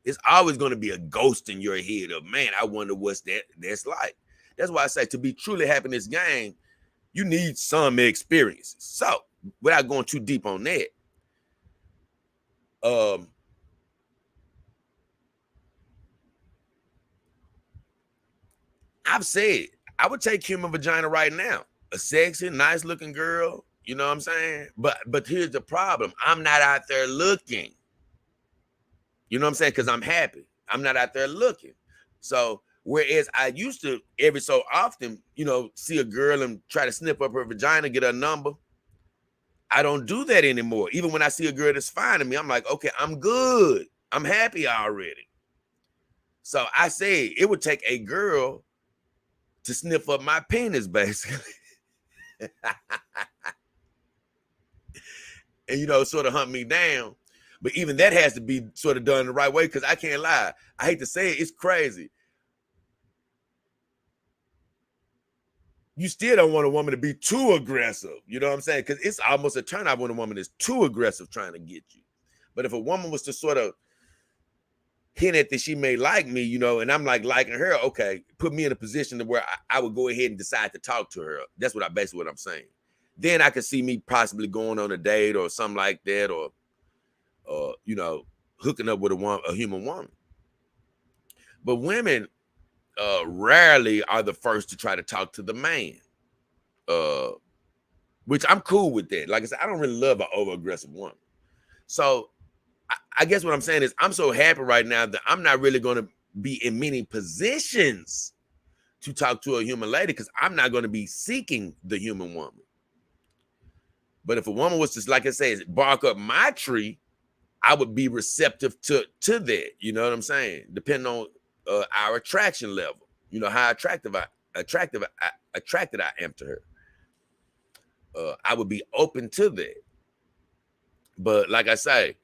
It's always going to be a ghost in your head of, man, I wonder what's that's like. That's why I say to be truly happy in this game, you need some experiences. So, without going too deep on that, I've said I would take human vagina right now. A sexy, nice looking girl. You know what I'm saying? But here's the problem. I'm not out there looking. You know what I'm saying? Because I'm happy. I'm not out there looking. So whereas I used to every so often, you know, see a girl and try to snip up her vagina, get her number. I don't do that anymore. Even when I see a girl that's fine to me, I'm like, okay, I'm good. I'm happy already. So I say it would take a girl to sniff up my penis, basically. And, you know, sort of hunt me down. But even that has to be sort of done the right way, because I can't lie. I hate to say it, it's crazy. You still don't want a woman to be too aggressive. You know what I'm saying? Because it's almost a turnoff when a woman is too aggressive trying to get you. But if a woman was to sort of hint at that she may like me, you know, and I'm like liking her, okay, put me in a position to where I would go ahead and decide to talk to her. That's basically what I'm saying. Then I could see me possibly going on a date or something like that, or you know, hooking up with a human woman. But women rarely are the first to try to talk to the man, which I'm cool with that. Like I said, I don't really love an over aggressive woman. So I guess what I'm saying is I'm so happy right now that I'm not really going to be in many positions to talk to a human lady, because I'm not going to be seeking the human woman. But if a woman was to, like I say, bark up my tree, I would be receptive to that. You know what I'm saying? Depending on our attraction level. You know, how attracted I am to her. I would be open to that. But like I say,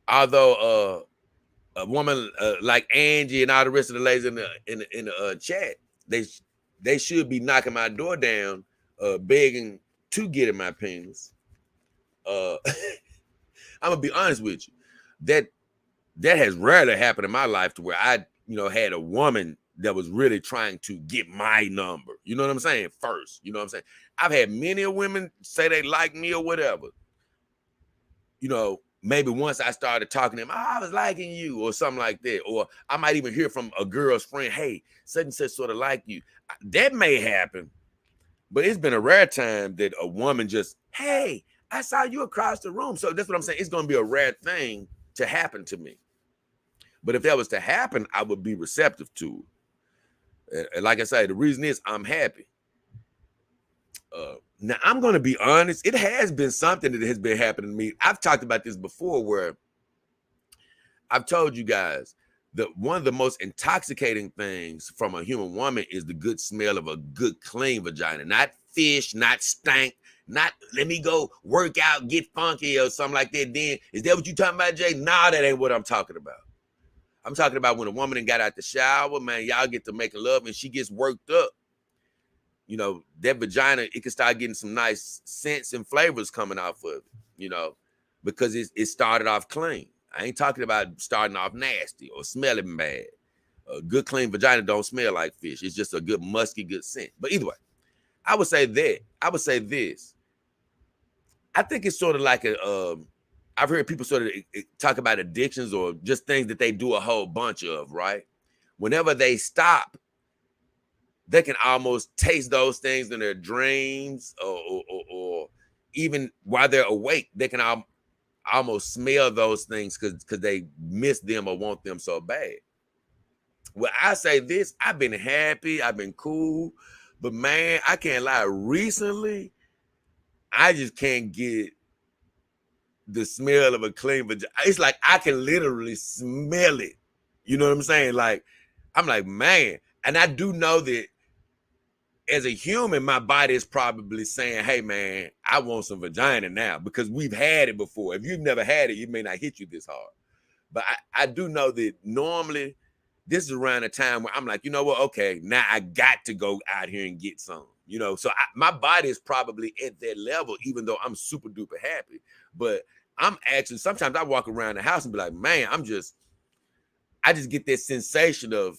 although a woman like Angie and all the rest of the ladies in the chat, they should be knocking my door down, begging to get in my penis. I'm gonna be honest with you, that has rarely happened in my life to where I, you know, had a woman that was really trying to get my number. You know what I'm saying? First, you know what I'm saying? I've had many women say they like me or whatever. You know, maybe once I started talking to them, I was liking you or something like that. Or I might even hear from a girl's friend, hey, such and such sort of like you. That may happen, but it's been a rare time that a woman just, hey, I saw you across the room. So that's what I'm saying. It's going to be a rare thing to happen to me. But if that was to happen, I would be receptive to it. And like I say, the reason is I'm happy. Now, I'm going to be honest. It has been something that has been happening to me. I've talked about this before, where I've told you guys one of the most intoxicating things from a human woman is the good smell of a good clean vagina, not fish, not stank, not let me go work out, get funky or something like that. Then is that what you talking about, Jay? Nah, that ain't what I'm talking about. I'm talking about when a woman got out the shower, man, y'all get to making love and she gets worked up. You know, that vagina, it can start getting some nice scents and flavors coming off of it, you know, because it started off clean. I ain't talking about starting off nasty or smelling bad. A good clean vagina don't smell like fish. It's just a good musky, good scent. But either way, I would say that. I would say this. I think it's sort of like I've heard people sort of talk about addictions or just things that they do a whole bunch of, right? Whenever they stop, they can almost taste those things in their dreams or even while they're awake, they can almost smell those things because they miss them or want them so bad. Well, I say this, I've been happy, I've been cool, but man, I can't lie. Recently, I just can't get the smell of a clean vagina. It's like I can literally smell it. You know what I'm saying? Like, I'm like, man. And I do know that as a human, my body is probably saying, hey, man, I want some vagina now because we've had it before. If you've never had it, it may not hit you this hard. But I do know that normally this is around a time where I'm like, you know what? Okay, now I got to go out here and get some, you know? So my body is probably at that level, even though I'm super duper happy. But I'm actually, sometimes I walk around the house and be like, man, I just get that sensation of,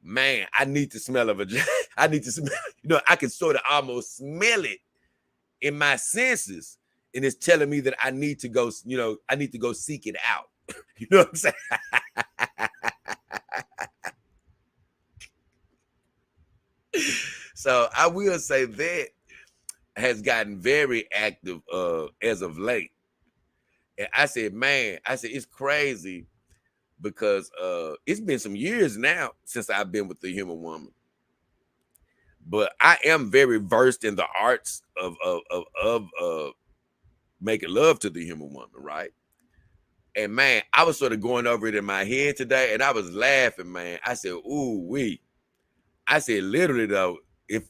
man, I need to smell a vagina. I need to smell, you know, I can sort of almost smell it in my senses. And it's telling me that I need to go, you know, I need to go seek it out. You know what I'm saying? So I will say that has gotten very active as of late. And I said, man, it's crazy because it's been some years now since I've been with the human woman. But I am very versed in the arts of making love to the human woman, right? And man, I was sort of going over it in my head today, and I was laughing, man. I said, "Ooh, wee." I said, literally though, if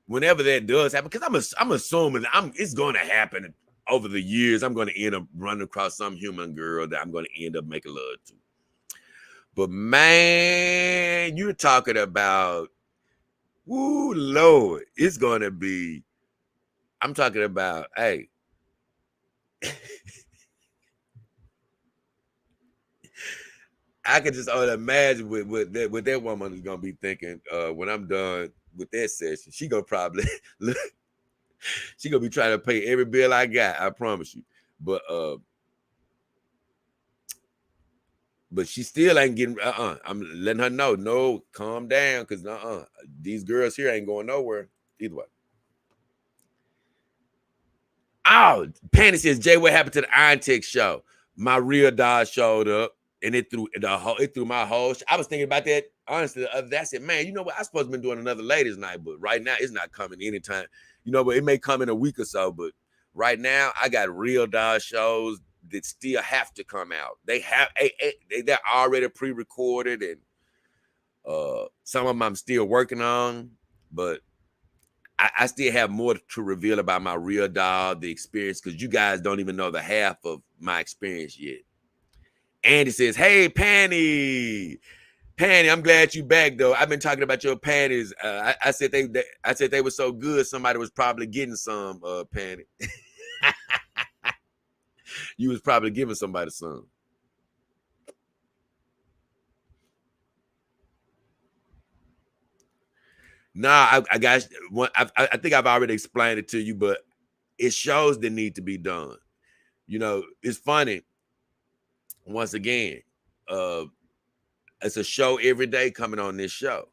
whenever that does happen, because I'm assuming it's going to happen over the years. I'm going to end up running across some human girl that I'm going to end up making love to. But man, you're talking about, woo, Lord, it's going to be. I'm talking about, hey. I can just only imagine what that woman is gonna be thinking when I'm done with that session. She gonna probably she gonna be trying to pay every bill I got. I promise you. But she still ain't getting. I'm letting her know. No, calm down, because these girls here ain't going nowhere. Either way. Oh, Panny says, Jay, what happened to the Iron Tech show? My real dog showed up and it threw my whole I was thinking about that honestly. That's it, man. You know what? I supposed to been doing another ladies' night, but right now it's not coming anytime. You know, but it may come in a week or so. But right now I got real dog shows that still have to come out. They're already pre-recorded, and some of them I'm still working on, but I still have more to reveal about my real dog, the experience, because you guys don't even know the half of my experience yet. Andy says, hey, Panny, I'm glad you back though. I've been talking about your panties. I said they were so good. Somebody was probably getting some, Panny. You was probably giving somebody some. Nah, I think I've already explained it to you, but it shows the need to be done. You know, it's funny. Once again, uh, it's a show every day coming on this show,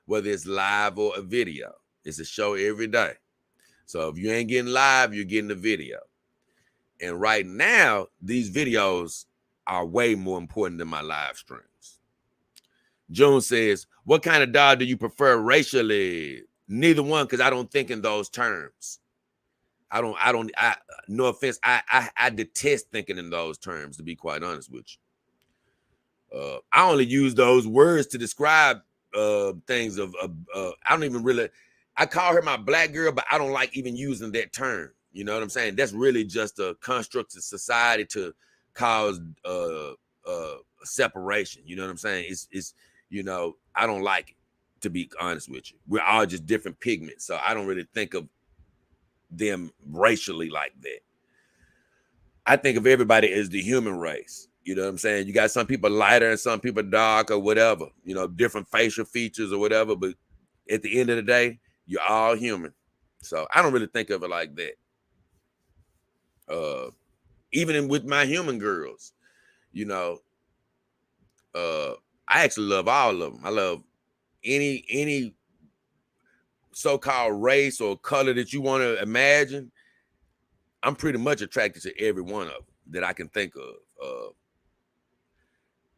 whether it's live or a video. It's a show every day. So if you ain't getting live, you're getting the video. And right now, these videos are way more important than my live streams. June says, what kind of dog do you prefer racially? Neither one, because I don't think in those terms. No offense, I detest thinking in those terms, to be quite honest with you. I only use those words to describe things of I don't even really, I call her my black girl, but I don't like even using that term. You know what I'm saying? That's really just a construct of society to cause separation. You know what I'm saying? It's I don't like it, to be honest with you. We're all just different pigments, so I don't really think of them racially like that. I think of everybody as the human race. You know what I'm saying? You got some people lighter and some people dark or whatever, different facial features or whatever. But at the end of the day, you're all human. So I don't really think of it like that. Even with my human girls, I actually love all of them. I love any so-called race or color that you want to imagine. I'm pretty much attracted to every one of them that I can think of.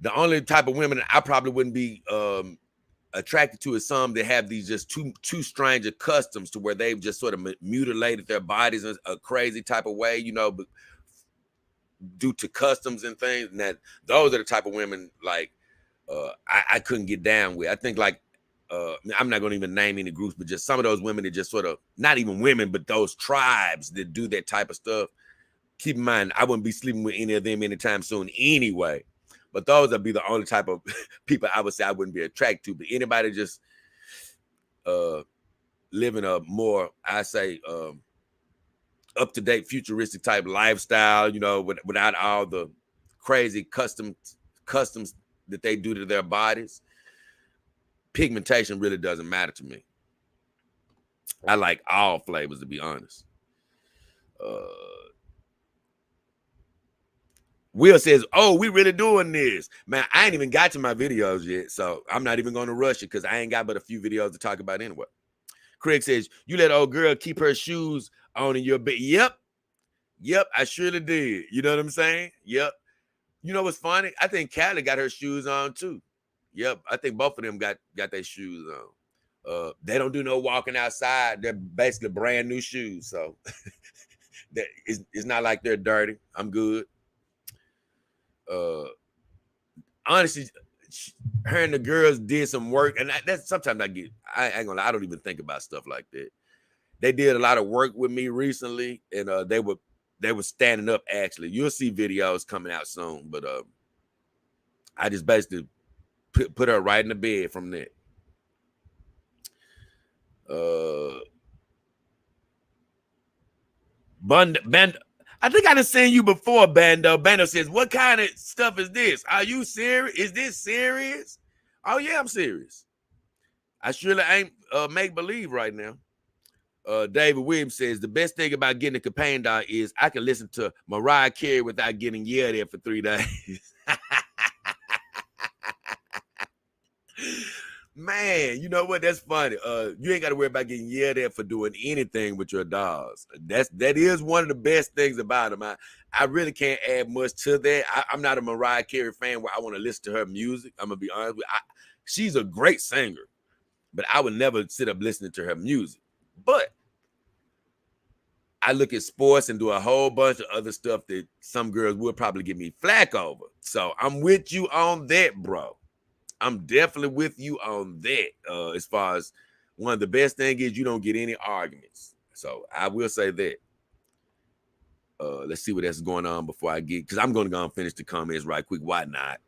The only type of women I probably wouldn't be attracted to is some that have these just too strange of customs to where they've just sort of mutilated their bodies in a crazy type of way, but due to customs and things. And that those are the type of women like I couldn't get down with. I think like I'm not going to even name any groups, but just some of those women that just sort of, not even women, but those tribes that do that type of stuff. Keep in mind, I wouldn't be sleeping with any of them anytime soon anyway. But those would be the only type of people I would say I wouldn't be attracted to. But anybody just living a more, I say, up-to-date, futuristic type lifestyle, without all the crazy customs that they do to their bodies, pigmentation really doesn't matter to me. I like all flavors, to be honest. Will says, "Oh, we really doing this, man." I ain't even got to my videos yet, so I'm not even going to rush it because I ain't got but a few videos to talk about anyway. Craig says, "You let old girl keep her shoes on in your bed." Yep, I surely did. You know what I'm saying? Yep. You know what's funny? I think Callie got her shoes on too. Yep, I think both of them got their shoes on. They don't do no walking outside. They're basically brand new shoes, so it's not like they're dirty. I'm good. Honestly, her and the girls did some work, and that's sometimes I ain't gonna lie, I don't even think about stuff like that. They did a lot of work with me recently, and they were standing up. Actually, you'll see videos coming out soon, but I just basically put her right in the bed from there. Band, I think I done seen you before, Bando. Bando says, "What kind of stuff is this? Are you serious? Is this serious?" Oh yeah, I'm serious. I surely ain't make believe right now. David Williams says, "The best thing about getting a companion dog is I can listen to Mariah Carey without getting yelled at for 3 days." Man, you know what? That's funny. You ain't got to worry about getting yelled at for doing anything with your dogs. That is one of the best things about them. I really can't add much to that. I'm not a Mariah Carey fan where I want to listen to her music. I'm gonna be honest with you. She's a great singer, but I would never sit up listening to her music. But I look at sports and do a whole bunch of other stuff that some girls will probably give me flack over. So I'm with you on that, bro. I'm definitely with you on that. As far as one of the best things is you don't get any arguments. So I will say that. Let's see what else is going on before I get, because I'm going to go and finish the comments right quick. Why not?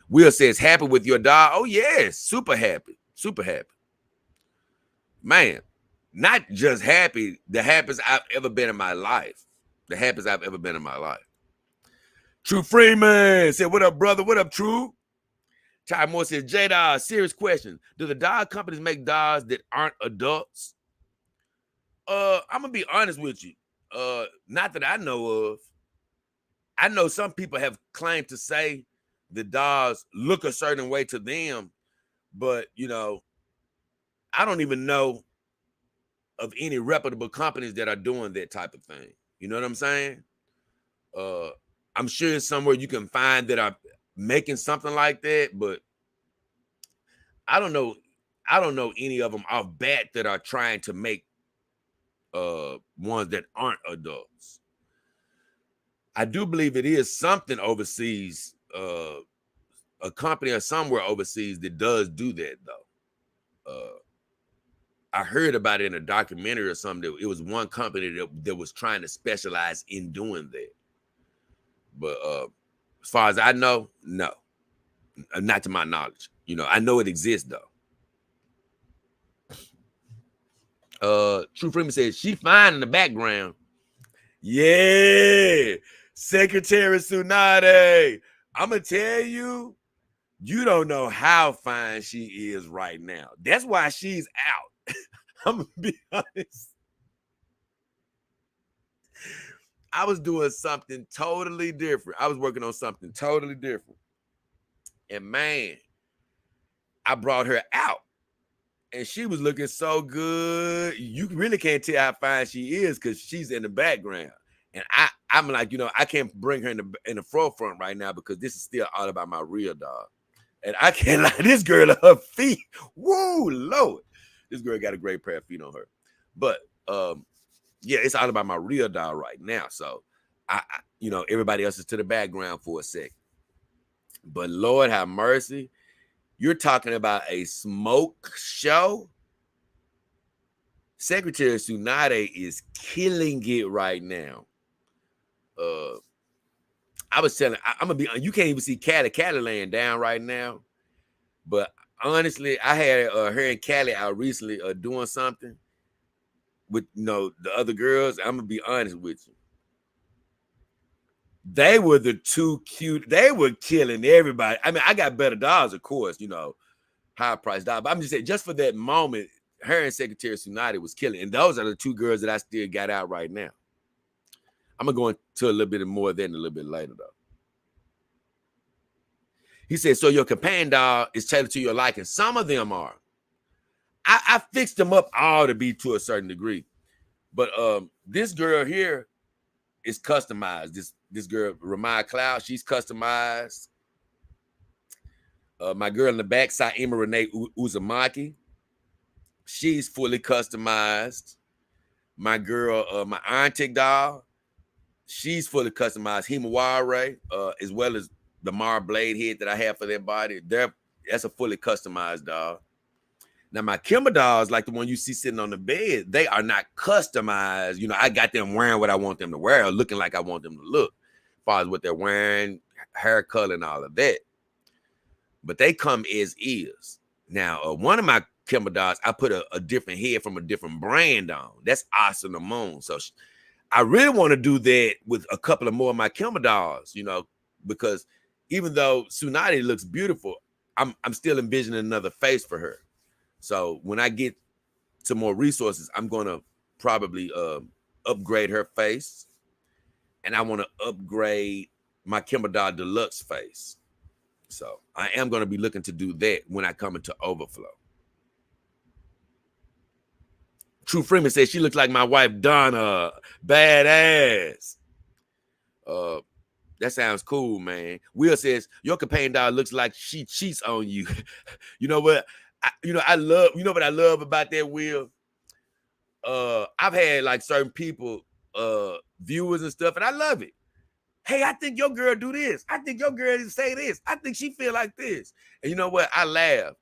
Will says, "Happy with your dog?" Oh, yes. Super happy. Super happy. Man, not just happy, the happiest I've ever been in my life. The happiest I've ever been in my life. True Freeman said, "What up, brother? What up, True?" Ty Moore says, "J-Dog, serious question. Do the dog companies make dogs that aren't adults?" I'm gonna be honest with you. Not that I know of. I know some people have claimed to say the dogs look a certain way to them, but I don't even know of any reputable companies that are doing that type of thing. You know what I'm saying? I'm sure it's somewhere you can find that are making something like that, but I don't know any of them off bat that are trying to make ones that aren't adults. I do believe it is something overseas a company or somewhere overseas that does do that though. I heard about it in a documentary or something. It was one company that was trying to specialize in doing that. But as far as I know, no, not to my knowledge. You know, I know it exists though. True Freeman says she fine in the background. Yeah, Secretary Tsunade. I'm gonna tell you, you don't know how fine she is right now. That's why she's out. I'm gonna be honest. I was doing something totally different. I was working on something totally different. And man, I brought her out. And she was looking so good. You really can't tell how fine she is because she's in the background. And I'm like, you know, I can't bring her in the forefront right now because this is still all about my real dog. And I can't lie, this girl, her feet, woo, Lord. This girl got a great pair of feet on her. But yeah, it's all about my real dog right now. So I you know, everybody else is to the background for a sec. But Lord have mercy. You're talking about a smoke show. Secretary Tsunade is killing it right now. I was telling, I'm gonna be, you can't even see Cali laying down right now. But honestly, I had her and Cali out recently doing something with, you know, the other girls. I'm gonna be honest with you. They were the two cute. They were killing everybody. I mean, I got better dogs, of course, you know, high priced dogs. But I'm just saying, just for that moment, her and Secretary Tsunade was killing. And those are the two girls that I still got out right now. I'm gonna go into a little bit more of that a little bit later, though. He said, so your companion dog is tailored to your liking. Some of them are. I fixed them up all to be to a certain degree. But this girl here is customized. This girl, Ramai Cloud, she's customized. My girl in the back, Saima Renee Uzumaki, she's fully customized. My girl, my Iron Tick doll, she's fully customized. Himawari, as well as the Mar Blade head that I have for their body. That's a fully customized doll. Now, my Kimber dolls, like the one you see sitting on the bed, they are not customized. You know, I got them wearing what I want them to wear, or looking like I want them to look, as far as what they're wearing, hair color, and all of that. But they come as is. Now, one of my Kimber dolls, I put a different head from a different brand on. That's Awesome the Moon. So I really want to do that with a couple of more of my Kimber dolls, you know, because even though Tsunade looks beautiful, I'm still envisioning another face for her. So when I get to more resources, I'm going to probably upgrade her face. And I want to upgrade my Kimber Doll Deluxe face. So I am going to be looking to do that when I come into Overflow. True Freeman says she looks like my wife, Donna. Badass. That sounds cool, man. Will says, your companion dog looks like she cheats on you. You know what? I love, you know what I love about that, Will? I've had like certain people, viewers and stuff, and I love it. Hey, I think your girl do this. I think your girl say this. I think she feel like this. And you know what? I laugh.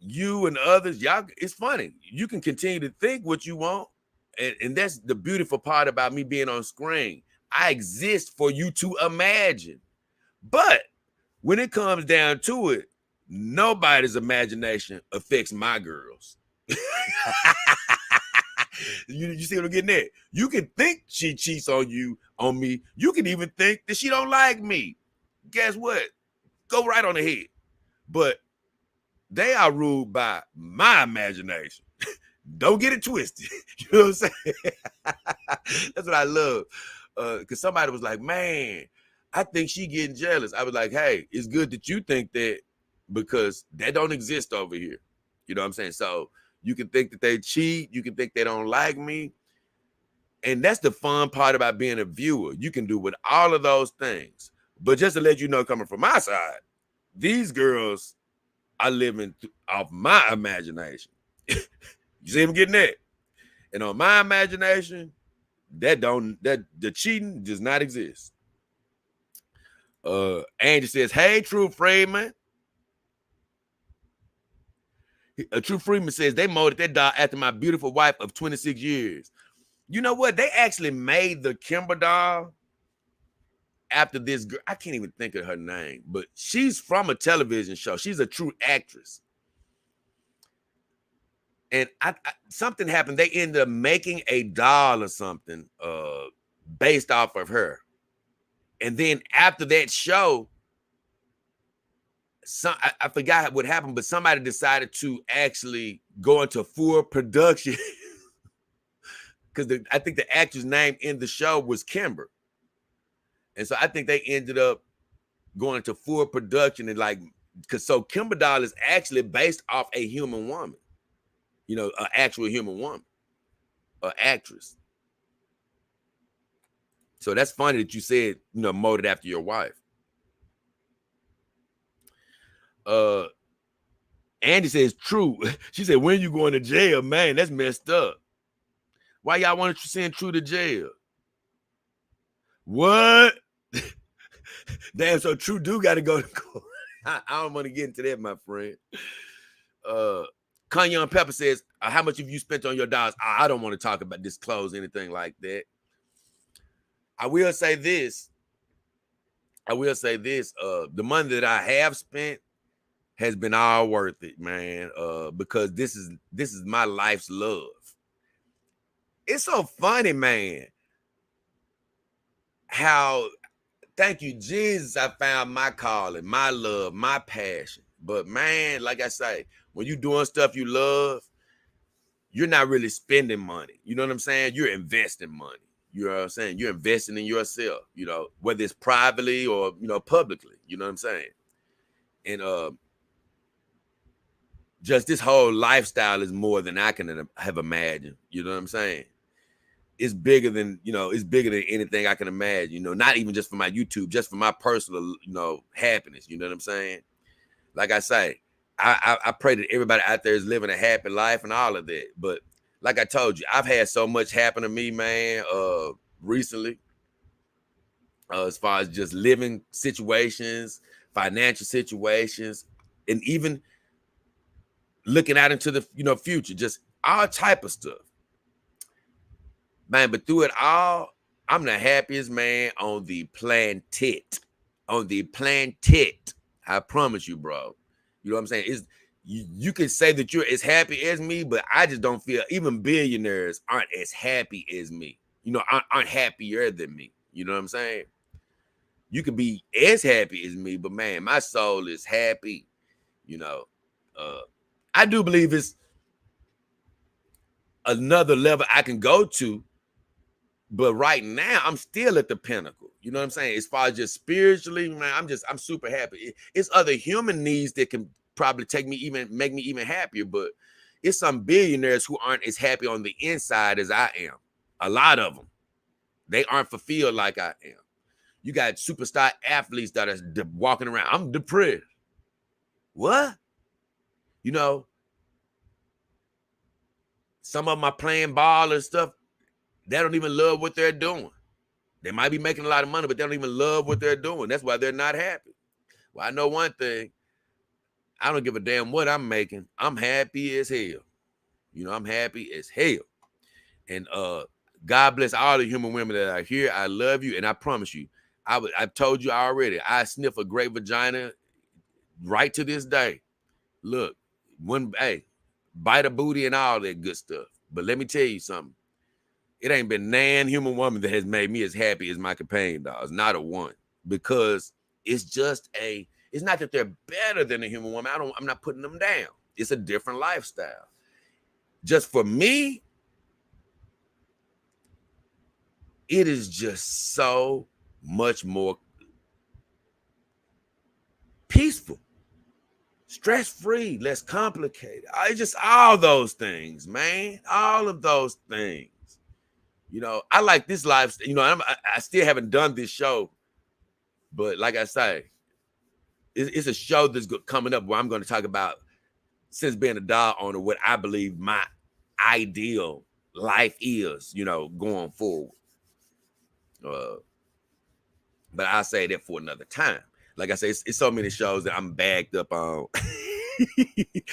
You and others, y'all, it's funny. You can continue to think what you want. And that's the beautiful part about me being on screen. I exist for you to imagine. But when it comes down to it, nobody's imagination affects my girls. You see what I'm getting at? You can think she cheats on me. You can even think that she don't like me. Guess what? Go right on ahead. But they are ruled by my imagination. Don't get it twisted. You know what I'm saying? That's what I love. Because somebody was like, man, I think she getting jealous. I was like, hey, it's good that you think that, because that don't exist over here. You know what I'm saying? So you can think that they cheat. You can think they don't like me. And that's the fun part about being a viewer. You can do with all of those things. But just to let you know, coming from my side, these girls are living off my imagination. You see them getting that? And on my imagination, the cheating does not exist. Angie says, hey, True Freeman. A True Freeman says they molded that doll after my beautiful wife of 26 years. You know what? They actually made the Kimber doll after this girl. I can't even think of her name, but she's from a television show. She's a true actress. And something happened. They ended up making a doll or something based off of her. And then after that show, I forgot what happened, but somebody decided to actually go into full production because I think the actress name in the show was Kimber. And so I think they ended up going into full production and like, because so Kimber doll is actually based off a human woman, you know, an actual human woman, an actress. So that's funny that you said, you know, molded after your wife. Andy says, true. She said, when you going to jail, man, that's messed up. Why y'all want to send True to jail? What? Damn, so True do got to go to court. I don't want to get into that, my friend. Kanye and Pepper says, how much have you spent on your dolls? I don't want to talk about disclose anything like that. I will say this. The money that I have spent has been all worth it, man. Because this is my life's love. It's so funny, man. How, thank you, Jesus, I found my calling, my love, my passion. But man, like I say, when you're doing stuff you love, you're not really spending money. You know what I'm saying? You're investing money. You know what I'm saying? You're investing in yourself, you know, whether it's privately or, you know, publicly. You know what I'm saying? And just this whole lifestyle is more than I can have imagined. You know what I'm saying? It's bigger than, you know, it's bigger than anything I can imagine, you know, not even just for my YouTube, just for my personal, you know, happiness. You know what I'm saying? Like I say, I pray that everybody out there is living a happy life and all of that. But like I told you, I've had so much happen to me, man, recently, as far as just living situations, financial situations, and even looking out into the, you know, future, just all type of stuff. Man, but through it all, I'm the happiest man on the planet. On the planet. I promise you, bro. You know what I'm saying? It's, you can say that you're as happy as me, but I just don't feel, even billionaires aren't as happy as me. You know, aren't happier than me. You know what I'm saying? You can be as happy as me, but man, my soul is happy. You know, I do believe it's another level I can go to, but right now I'm still at the pinnacle. You know what I'm saying? As far as just spiritually, man, I'm super happy. It's other human needs that can probably make me even happier, but it's some billionaires who aren't as happy on the inside as I am. A lot of them, they aren't fulfilled like I am. You got superstar athletes that are walking around, I'm depressed. What? You know, some of them are playing ball and stuff. They don't even love what they're doing. They might be making a lot of money, but they don't even love what they're doing. That's why they're not happy. Well, I know one thing. I don't give a damn what I'm making. I'm happy as hell. You know, I'm happy as hell. And God bless all the human women that are here. I love you. And I promise you, I've told you already, I sniff a great vagina right to this day. Look, hey, bite a booty and all that good stuff. But let me tell you something. It ain't been nan human woman that has made me as happy as my companion dolls. Not a one. Because it's just it's not that they're better than a human woman. I'm not putting them down. It's a different lifestyle. Just for me, it is just so much more peaceful, stress-free, less complicated. I just all those things, man. All of those things. You know, I like this lifestyle. You know, I still haven't done this show, but like I say, it's a show that's coming up where I'm going to talk about, since being a dog owner, what I believe my ideal life is, you know, going forward. But I'll say that for another time. Like I say, it's so many shows that I'm bagged up on,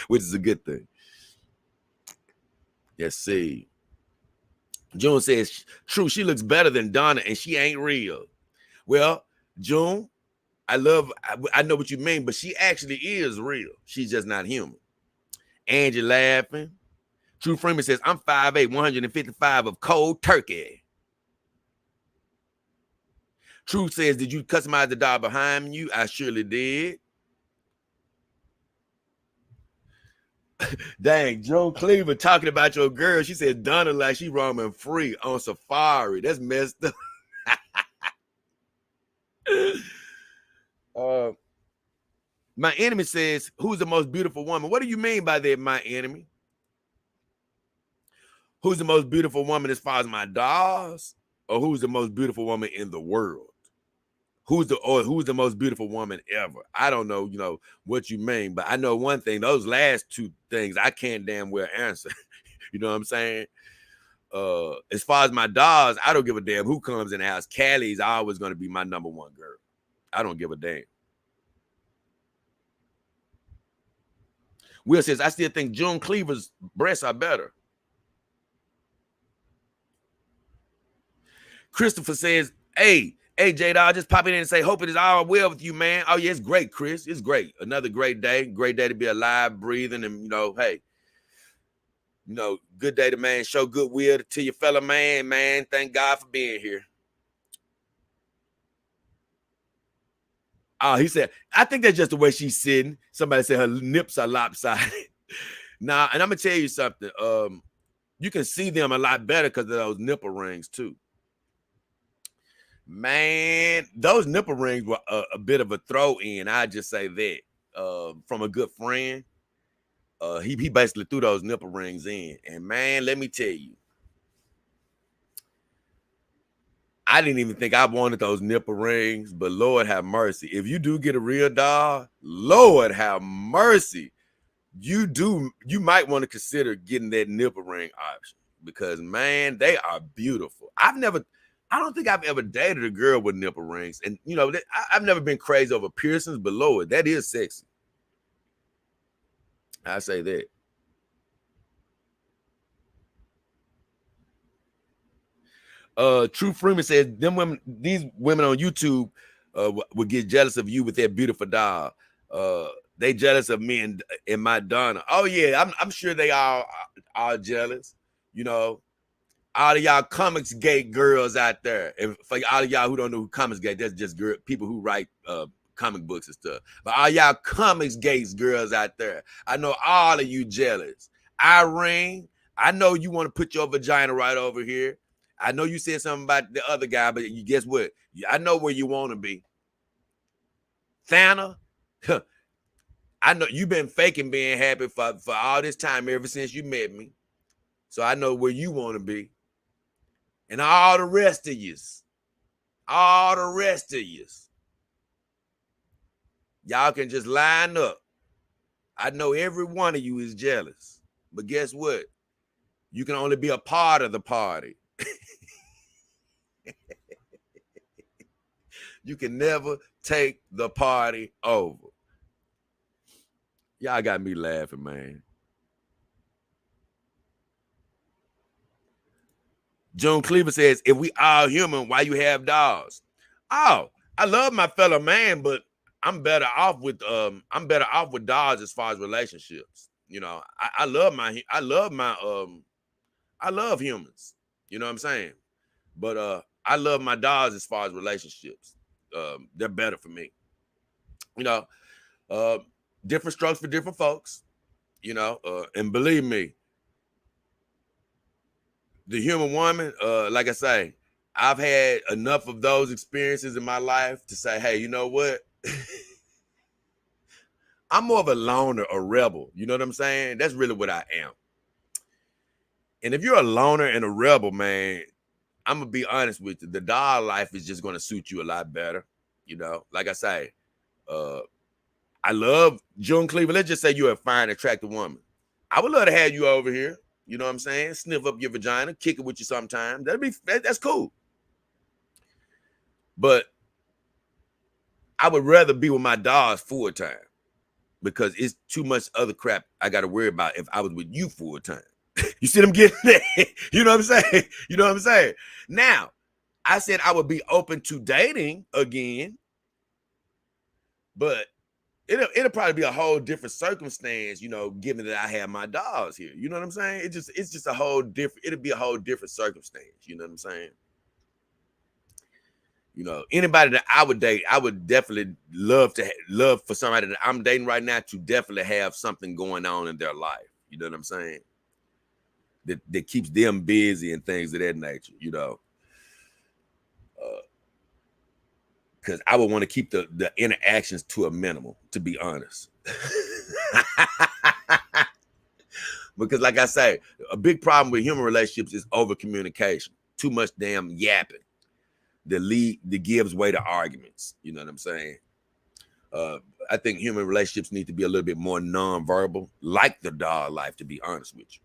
which is a good thing. Let's see. June says, true, she looks better than Donna and she ain't real. Well, June, I know what you mean, but she actually is real. She's just not human. Angie laughing. True Freeman says, I'm 5'8", 155 of cold turkey. True says, did you customize the dog behind you? I surely did. Dang, Joan Cleaver talking about your girl. She said Donna like she roaming free on safari. That's messed up. My enemy says, who's the most beautiful woman? What do you mean by that, my enemy? Who's the most beautiful woman as far as my dolls? Or who's the most beautiful woman in the world? Who's the most beautiful woman ever? I don't know, what you mean, but I know one thing. Those last two things I can't damn well answer. You know what I'm saying? As far as my dolls, I don't give a damn who comes in the house. Callie's always going to be my number one girl. I don't give a damn. Will says, I still think June Cleaver's breasts are better. Christopher says, hey, J-Doll, just pop in and say, hope it is all well with you, man. Oh, yeah, it's great, Chris. It's great. Another great day. Great day to be alive, breathing, and, hey, good day to, man, show goodwill to your fellow man. Thank God for being here. Oh, he said, I think that's just the way she's sitting. Somebody said her nips are lopsided. Nah, and I'm going to tell you something. You can see them a lot better because of those nipple rings, too. Man, those nipple rings were a bit of a throw-in. I just say that from a good friend. He basically threw those nipple rings in. And, man, let me tell you, I didn't even think I wanted those nipple rings, but Lord have mercy. If you do get a real doll, Lord have mercy. You might want to consider getting that nipple ring option because, man, they are beautiful. I don't think I've ever dated a girl with nipple rings. And, I've never been crazy over piercings, but Lord, that is sexy. I say that. True Freeman says, these women on YouTube would get jealous of you with their beautiful doll. They jealous of me and my Donna. Oh, yeah, I'm sure they are jealous, all of y'all Comics Gate girls out there. And for all of y'all who don't know who Comics Gate, that's just people who write comic books and stuff. But all y'all Comics Gates girls out there, I know all of you jealous. Irene, I know you want to put your vagina right over here. I know you said something about the other guy, but you guess what? I know where you want to be. Thana, I know you've been faking being happy for all this time ever since you met me. So I know where you want to be. And all the rest of yous, y'all can just line up. I know every one of you is jealous. But guess what? You can only be a part of the party. You can never take the party over. Y'all got me laughing, man. Joan Cleaver says, if we all human, why you have dolls? Oh, I love my fellow man, but I'm better off with dolls as far as relationships. I love humans. You know what I'm saying? But I love my dolls as far as relationships. They're better for me. Different strokes for different folks. And believe me, the human woman, like I say, I've had enough of those experiences in my life to say, hey, you know what? I'm more of a loner, a rebel. You know what I'm saying? That's really what I am. And if you're a loner and a rebel, man, I'm going to be honest with you. The doll life is just going to suit you a lot better. Like I say, I love June Cleaver. Let's just say you're a fine, attractive woman. I would love to have you over here. You know what I'm saying? Sniff up your vagina, kick it with you sometime. That's cool. But I would rather be with my dogs full time because it's too much other crap I got to worry about if I was with you full time. You see them getting there? You know what I'm saying? You know what I'm saying? Now, I said I would be open to dating again, but it'll probably be a whole different circumstance, you know, given that I have my dogs here. You know what I'm saying? It's just a whole different, it'll be a whole different circumstance. You know what I'm saying? You know, anybody that I would date, I would definitely love for somebody that I'm dating right now to definitely have something going on in their life. You know what I'm saying? That keeps them busy and things of that nature, you know. Because I would want to keep the interactions to a minimum, to be honest. Because like I say, a big problem with human relationships is over communication. Too much damn yapping that gives way to arguments. You know what I'm saying? I think human relationships need to be a little bit more non-verbal, like the dog life, to be honest with you.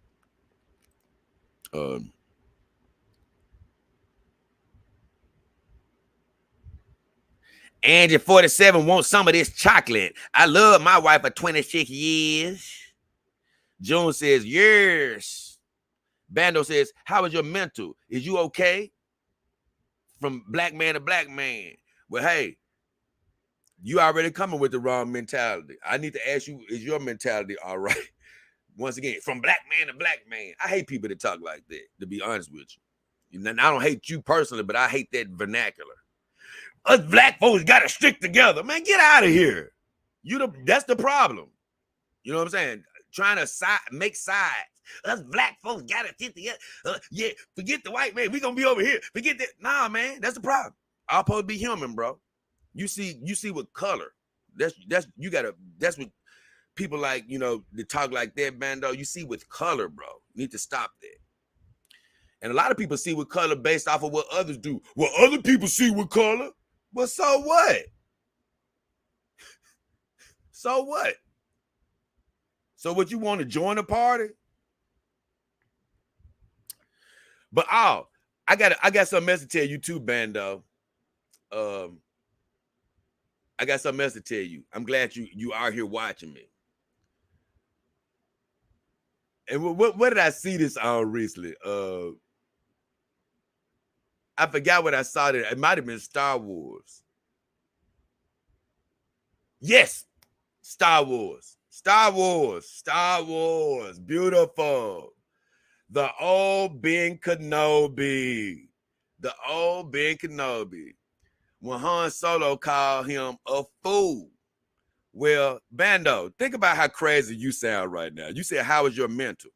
Angie 47 wants some of this chocolate. I love my wife for 26 years. June says, yes. Bando says, how is your mental? Is you okay? From black man to black man. Well, hey, you already coming with the wrong mentality. I need to ask you, is your mentality all right? Once again, from black man to black man. I hate people that talk like that, to be honest with you. And I don't hate you personally, but I hate that vernacular. Us black folks got to stick together. Man, get out of here. That's the problem. You know what I'm saying? Trying to make sides. Us black folks got to stick together. Yeah, forget the white man. We going to be over here. Forget that. Nah, man, that's the problem. I'm supposed to be human, bro. You see with color. That's what people like, you know, that talk like that, Bando. You see with color, bro. You need to stop that. And a lot of people see with color based off of what others do. Well, other people see with color. Well, so what? So what? So what, you want to join the party? But I got something else to tell you too, Bando. I got something else to tell you. I'm glad you are here watching me. And what did I see this on recently? I forgot what I saw there. It might have been Star Wars. Yes, Star Wars. Star Wars. Star Wars. Beautiful. The old Ben Kenobi. The old Ben Kenobi. When Han Solo called him a fool. Well, Bando, think about how crazy you sound right now. You said, how is your mental?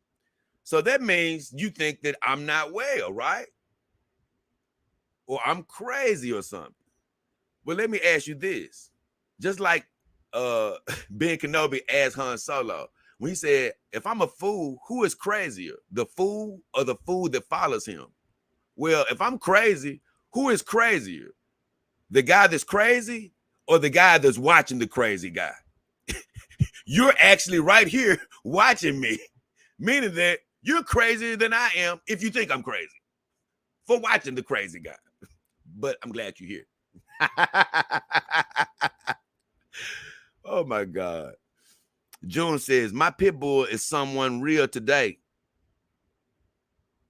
So that means you think that I'm not well, right? Or I'm crazy or something. Well, let me ask you this. Just like Ben Kenobi asked Han Solo, when he said, if I'm a fool, who is crazier? The fool or the fool that follows him? Well, if I'm crazy, who is crazier? The guy that's crazy or the guy that's watching the crazy guy? You're actually right here watching me, meaning that you're crazier than I am if you think I'm crazy for watching the crazy guy. But I'm glad you're here. Oh, my God. June says, my pit bull is someone real today.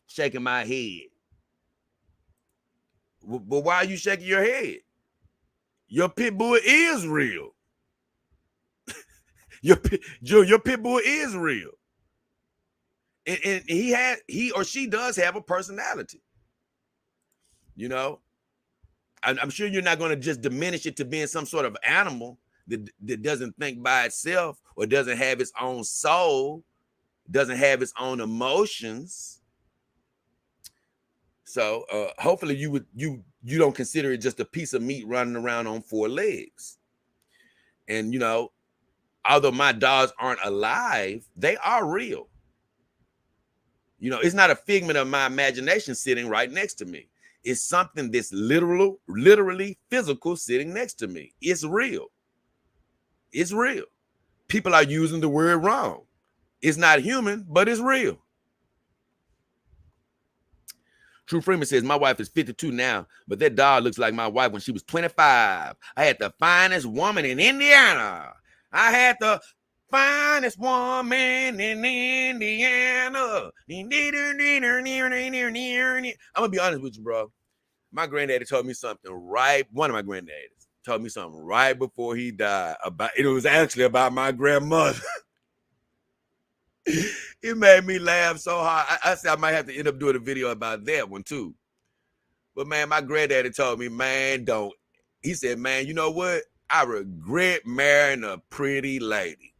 Shaking my head. But why are you shaking your head? Your pit bull is real. Your pit bull is real. And he or she does have a personality. You know, I'm sure you're not going to just diminish it to being some sort of animal that doesn't think by itself or doesn't have its own soul, doesn't have its own emotions. So hopefully you don't consider it just a piece of meat running around on four legs. And, you know, although my dogs aren't alive, they are real. You know, it's not a figment of my imagination sitting right next to me. It's something that's literally physical sitting next to me. It's real. It's real. People are using the word wrong. It's not human, but it's real. True Freeman says, my wife is 52 now, but that dog looks like my wife when she was 25. I had the finest woman in Indiana. I had the finest woman in Indiana. I'm gonna be honest with you, bro. My granddaddy told me something right. One of my granddaddies told me something right before he died about. It was actually about my grandmother. It made me laugh so hard. I said I might have to end up doing a video about that one too. But man, my granddaddy told me, man, don't. He said, man, you know what? I regret marrying a pretty lady.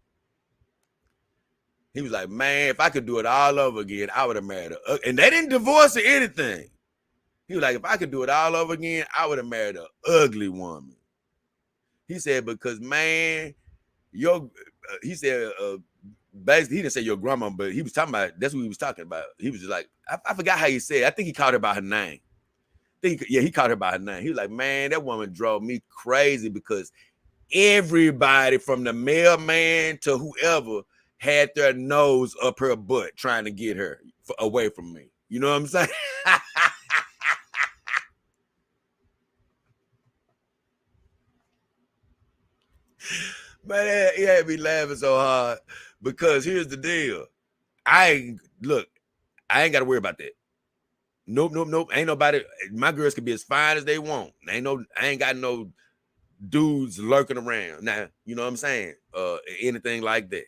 He was like, man, if I could do it all over again, I would have married her. And they didn't divorce or anything. He was like, if I could do it all over again, I would have married an ugly woman. He said, because man, he said, basically, he didn't say your grandma, but he was talking about, that's what he was talking about. He was just like, I forgot how he said it. I think he called her by her name. He called her by her name. He was like, man, that woman drove me crazy because everybody from the mailman to whoever had their nose up her butt trying to get her away from me. You know what I'm saying? Man, he had me laughing so hard because here's the deal. I ain't got to worry about that. Nope. Ain't nobody. My girls can be as fine as they want. I ain't got no dudes lurking around. Now, you know what I'm saying? Anything like that.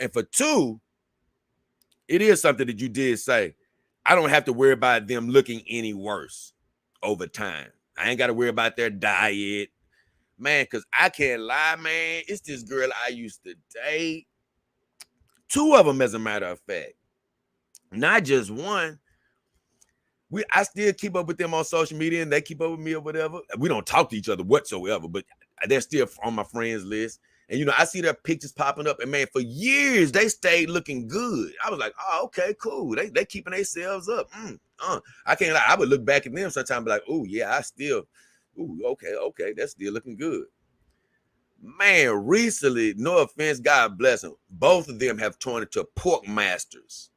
And for two, it is something that you did say. I don't have to worry about them looking any worse over time. I ain't got to worry about their diet. Man, because I can't lie, man. It's this girl I used to date. Two of them, as a matter of fact. Not just one. I still keep up with them on social media and they keep up with me or whatever. We don't talk to each other whatsoever, but they're still on my friends list. And, you know, I see their pictures popping up. And, man, for years, they stayed looking good. I was like, oh, okay, cool. They keeping themselves up. I can't lie. I would look back at them sometimes and be like, oh, yeah, okay, that's still looking good. Man, recently, no offense, God bless them, both of them have turned into pork masters.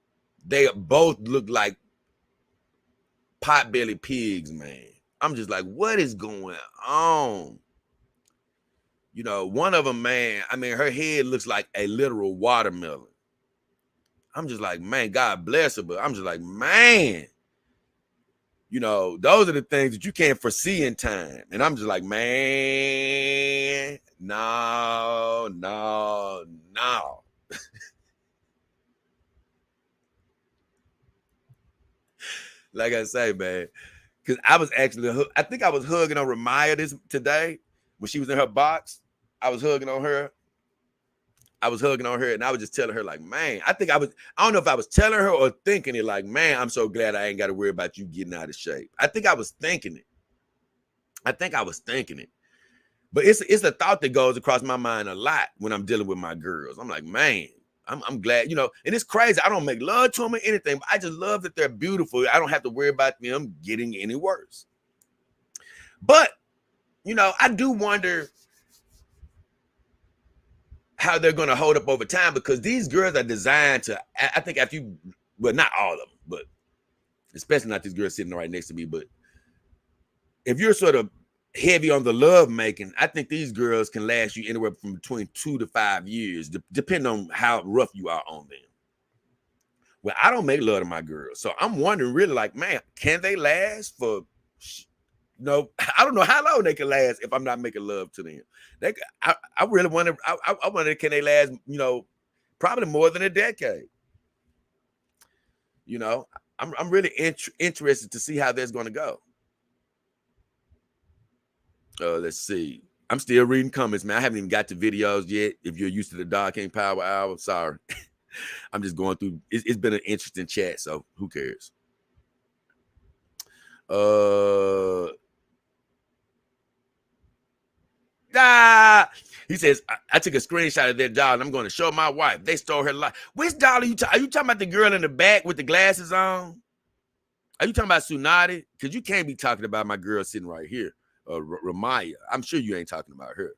They both look like potbelly pigs, man. I'm just like, what is going on? You know, one of them, man, I mean, her head looks like a literal watermelon. I'm just like, man, God bless her. But I'm just like, man, you know, those are the things that you can't foresee in time. And I'm just like, man, no. Like I say, man, because I was actually, I think I was hugging on Ramaya today when she was in her box. I was hugging on her, and I was just telling her, like, man, I don't know if I was telling her or thinking it, like, man, I'm so glad I ain't got to worry about you getting out of shape. I think I was thinking it. But it's a thought that goes across my mind a lot when I'm dealing with my girls. I'm like, man, I'm glad, you know, and it's crazy. I don't make love to them or anything, but I just love that they're beautiful. I don't have to worry about them getting any worse. But, you know, I do wonder how they're going to hold up over time, because these girls are designed to, I think after you, well, not all of them, but especially not these girls sitting right next to me, but if you're sort of heavy on the love making, I think these girls can last you anywhere from between 2 to 5 years, depending on how rough you are on them. Well, I don't make love to my girls, so I'm wondering really, like, man, can they last for, no, I don't know how long they can last if I'm not making love to them. I really wonder, I wonder, can they last, you know, probably more than a decade. You know, I'm really interested to see how that's going to go. Let's see. I'm still reading comments, man. I haven't even got to videos yet. If you're used to the Dog King Power Hour, sorry. I'm just going through. It's been an interesting chat, so who cares? He says, I took a screenshot of that doll and I'm going to show my wife. They stole her life. Which doll are you talking about? The girl in the back with the glasses on? Are you talking about Tsunade? Because you can't be talking about my girl sitting right here, Ramaya. I'm sure you ain't talking about her.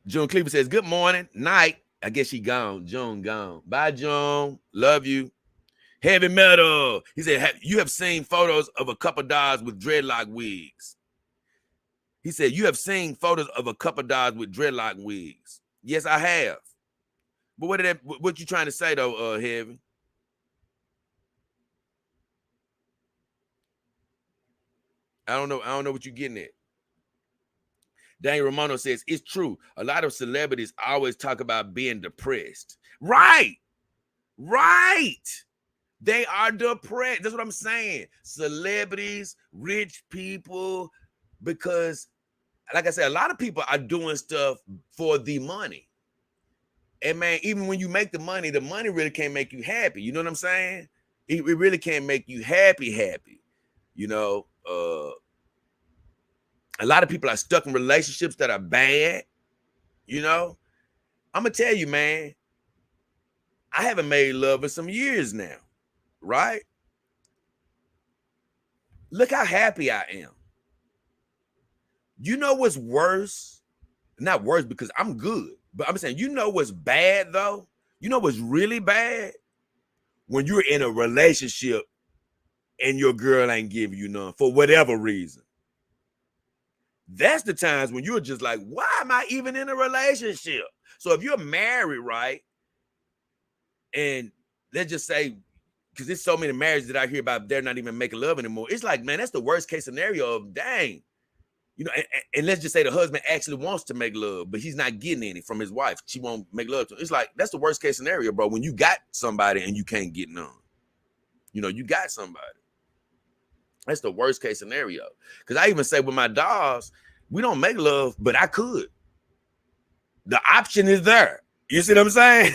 June Cleaver says, good morning, night. I guess she gone. June gone. Bye, June. Love you. Heavy Metal. He said, you have seen photos of a couple dolls with dreadlock wigs. He said, you have seen photos of a couple dogs with dreadlock wigs. Yes, I have. But what you trying to say though, Heavy? I don't know what you're getting at. Daniel Romano says, it's true. A lot of celebrities always talk about being depressed. Right. They are depressed. That's what I'm saying. Celebrities, rich people, because like I said, a lot of people are doing stuff for the money. And man, even when you make the money really can't make you happy. You know what I'm saying? It really can't make you happy. You know, a lot of people are stuck in relationships that are bad. You know, I'm gonna tell you, man, I haven't made love in some years now, right? Look how happy I am. You know what's worse? Not worse because I'm good, but I'm saying, you know what's bad though? You know what's really bad? When you're in a relationship and your girl ain't giving you none for whatever reason. That's the times when you're just like, why am I even in a relationship? So if you're married, right? And let's just say, because there's so many marriages that I hear about, they're not even making love anymore. It's like, man, that's the worst case scenario of dang. You know, and let's just say the husband actually wants to make love, but he's not getting any from his wife. She won't make love to him. It's like, that's the worst case scenario, bro. When you got somebody and you can't get none. You know, you got somebody. That's the worst case scenario. Because I even say with my dogs, we don't make love, but I could. The option is there. You see what I'm saying?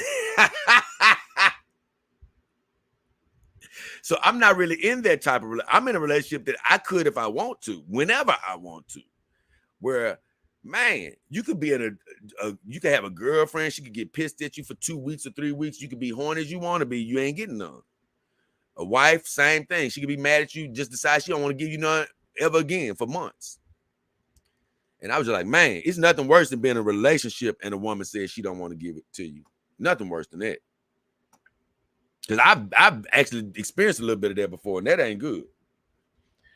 So I'm not really in that type of relationship. I'm in a relationship that I could if I want to, whenever I want to. Where, man, you could be in you could have a girlfriend. She could get pissed at you for 2 weeks or 3 weeks. You could be horny as you want to be. You ain't getting none. A wife, same thing. She could be mad at you, just decide she don't want to give you none ever again for months. And I was just like, man, it's nothing worse than being in a relationship and a woman says she don't want to give it to you. Nothing worse than that. Because I've actually experienced a little bit of that before, and that ain't good.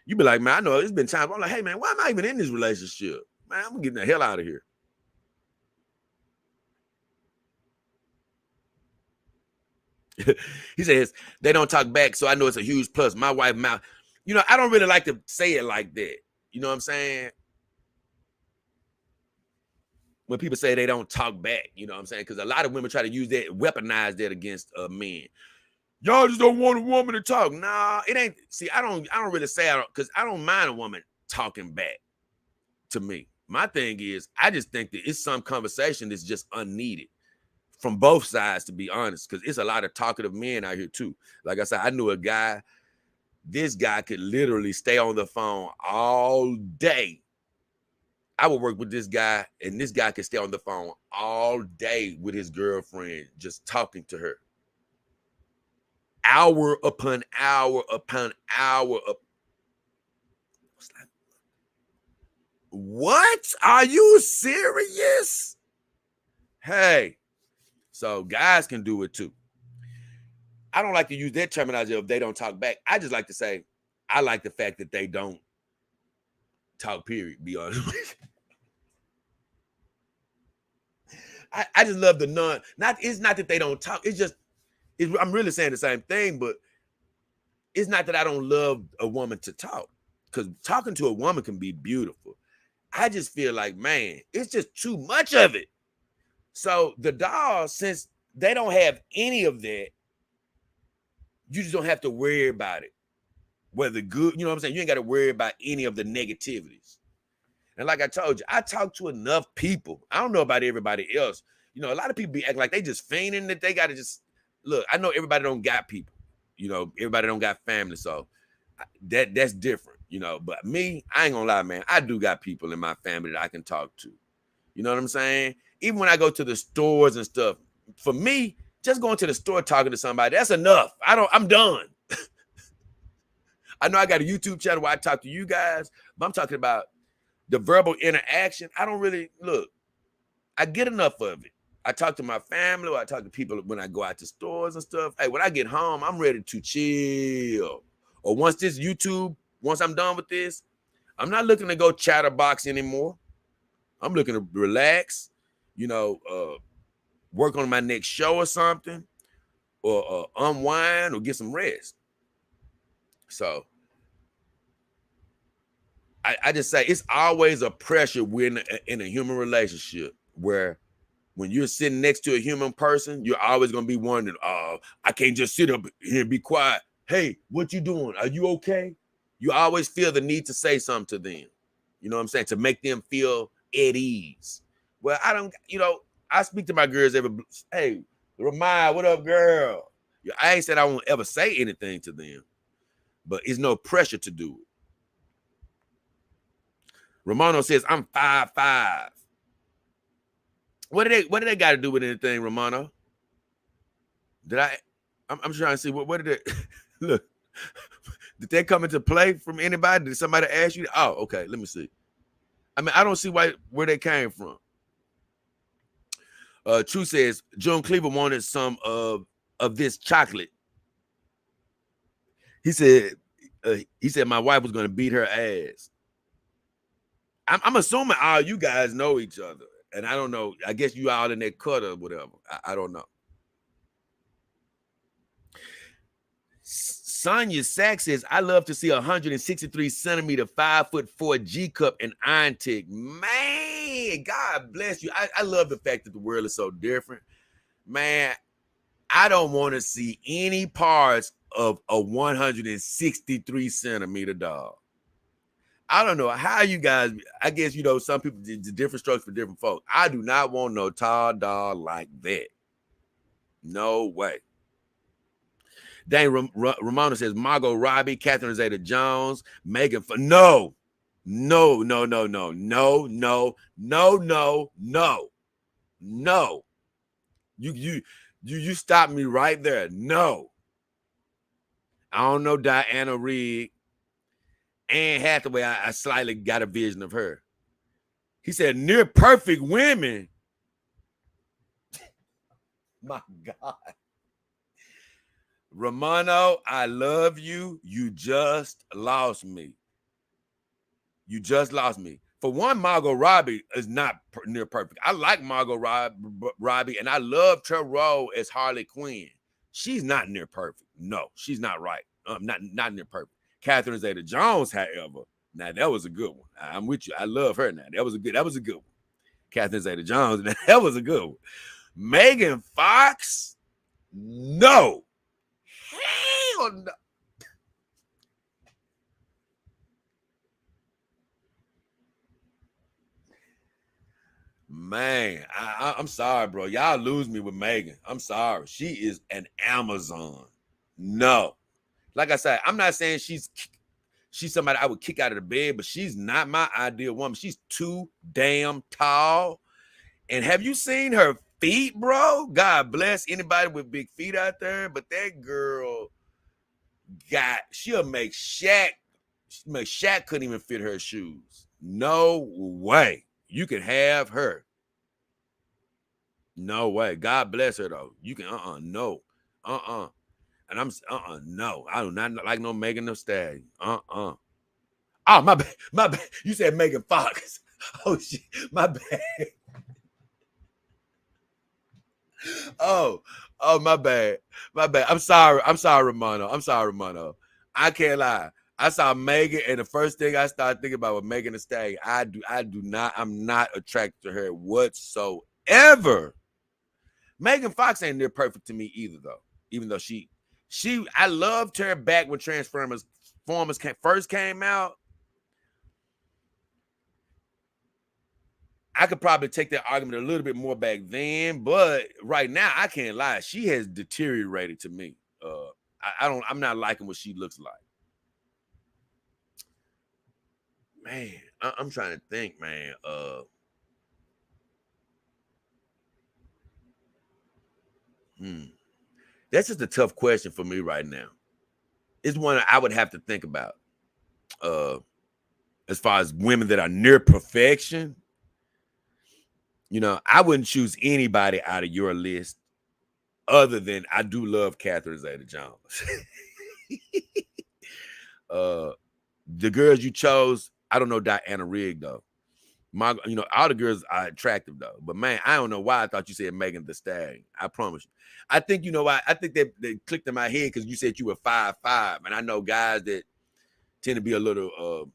You be like, man, I know it's been times I'm like, hey, man, why am I even in this relationship? Man, I'm getting the hell out of here. He says, they don't talk back, so I know it's a huge plus. My wife mouth. You know, I don't really like to say it like that. You know what I'm saying? When people say they don't talk back, you know what I'm saying? Because a lot of women try to use that, weaponize that against men. Y'all just don't want a woman to talk. Nah, it ain't. See, I don't really say because I don't mind a woman talking back to me. My thing is, I just think that it's some conversation that's just unneeded from both sides, to be honest, because it's a lot of talkative men out here too. Like I said, I knew a guy, this guy could literally stay on the phone all day. I would work with this guy, and this guy could stay on the phone all day with his girlfriend, just talking to her. Hour upon hour upon hour. What? Are you serious? Hey, so guys can do it too. I don't like to use that terminology of they don't talk back. I just like to say, I like the fact that they don't talk, period, be honest with you. I just love the it's not that they don't talk. It's just, I'm really saying the same thing, but it's not that I don't love a woman to talk, because talking to a woman can be beautiful. I just feel like, man, it's just too much of it. So the dolls, since they don't have any of that, you just don't have to worry about it. Whether good, you know what I'm saying? You ain't got to worry about any of the negativities. And like I told you, I talk to enough people. I don't know about everybody else. You know, a lot of people be acting like they just feigning that they got to just, look, I know everybody don't got people. You know, everybody don't got family. So that's different, you know. But me, I ain't gonna lie, man. I do got people in my family that I can talk to. You know what I'm saying? Even when I go to the stores and stuff, for me, just going to the store talking to somebody, that's enough. I'm done. I know I got a YouTube channel where I talk to you guys, but I'm talking about the verbal interaction. I don't really, look, I get enough of it. I talk to my family, or I talk to people when I go out to stores and stuff. Hey, when I get home, I'm ready to chill. Or once I'm done with this, I'm not looking to go chatterbox anymore. I'm looking to relax, work on my next show or something, or unwind or get some rest. So I just say it's always a pressure when in a human relationship where when you're sitting next to a human person, you're always gonna be wondering, I can't just sit up here and be quiet. Hey, what you doing? Are you okay? You always feel the need to say something to them. You know what I'm saying? To make them feel at ease. Well, I don't, I speak to my girls hey, Ramai, what up, girl? I ain't said I won't ever say anything to them, but it's no pressure to do it. Romano says, I'm 5'5". What do they got to do with anything, Romano? I'm trying to see what did they look? Did they come into play from anybody? Did somebody ask you? Oh, okay. Let me see. I mean, I don't see where they came from. True says John Cleaver wanted some of this chocolate. He said my wife was going to beat her ass. I'm assuming all you guys know each other, and I don't know. I guess you all in that cut or whatever. I don't know. Sonya Sachs says, I love to see 163 centimeter, 5'4" G cup and iron tick. Man, God bless you. I love the fact that the world is so different. Man, I don't want to see any parts of a 163 centimeter dog. I don't know how you guys, I guess, some people did different strokes for different folks. I do not want no tall dog like that. No way. Dang, Ramona says Margot Robbie, Catherine Zeta-Jones, Megan. No. You stopped me right there. No. I don't know Diana Rigg. Anne Hathaway, I slightly got a vision of her. He said near perfect women. My God. Romano, I love you. You just lost me. You just lost me. For one, Margot Robbie is not near perfect. I like Margot Robbie, and I loved her role as Harley Quinn. She's not near perfect. No, she's not right. Not near perfect. Catherine Zeta-Jones, however, now that was a good one. I'm with you. I love her now. That was a good one. Catherine Zeta-Jones, that was a good one. Megan Fox, no. Hell no. Man, I'm sorry, bro. Y'all lose me with Megan. I'm sorry. She is an Amazon. No. Like I said, I'm not saying she's somebody I would kick out of the bed, but she's not my ideal woman. She's too damn tall. And have you seen her feet, bro? God bless anybody with big feet out there, but that girl she'll make Shaq couldn't even fit her shoes. No way. You can have her. No way. God bless her though. You can no. And I'm no. I do not like no Megan Thee Stallion. Oh, my bad. You said Megan Fox. Oh shit, my bad. Oh, my bad. I'm sorry, Romano. I can't lie. I saw Megan, and the first thing I started thinking about was Megan Thee Stallion. I'm not attracted to her whatsoever. Megan Fox ain't near perfect to me either, though. Even though I loved her back when Transformers first came out. I could probably take that argument a little bit more back then, but right now I can't lie. She has deteriorated to me. I'm not liking what she looks like. Man, I'm trying to think, man. That's just a tough question for me right now. It's one I would have to think about. As far as women that are near perfection, I wouldn't choose anybody out of your list other than I do love Catherine Zeta-Jones. The girls you chose, I don't know Diana Rigg though. All the girls are attractive though. But man, I don't know why I thought you said Megan Thee Stallion. I promise you. I think you know why. I think they clicked in my head because you said you were 5'5", and I know guys that tend to be a little.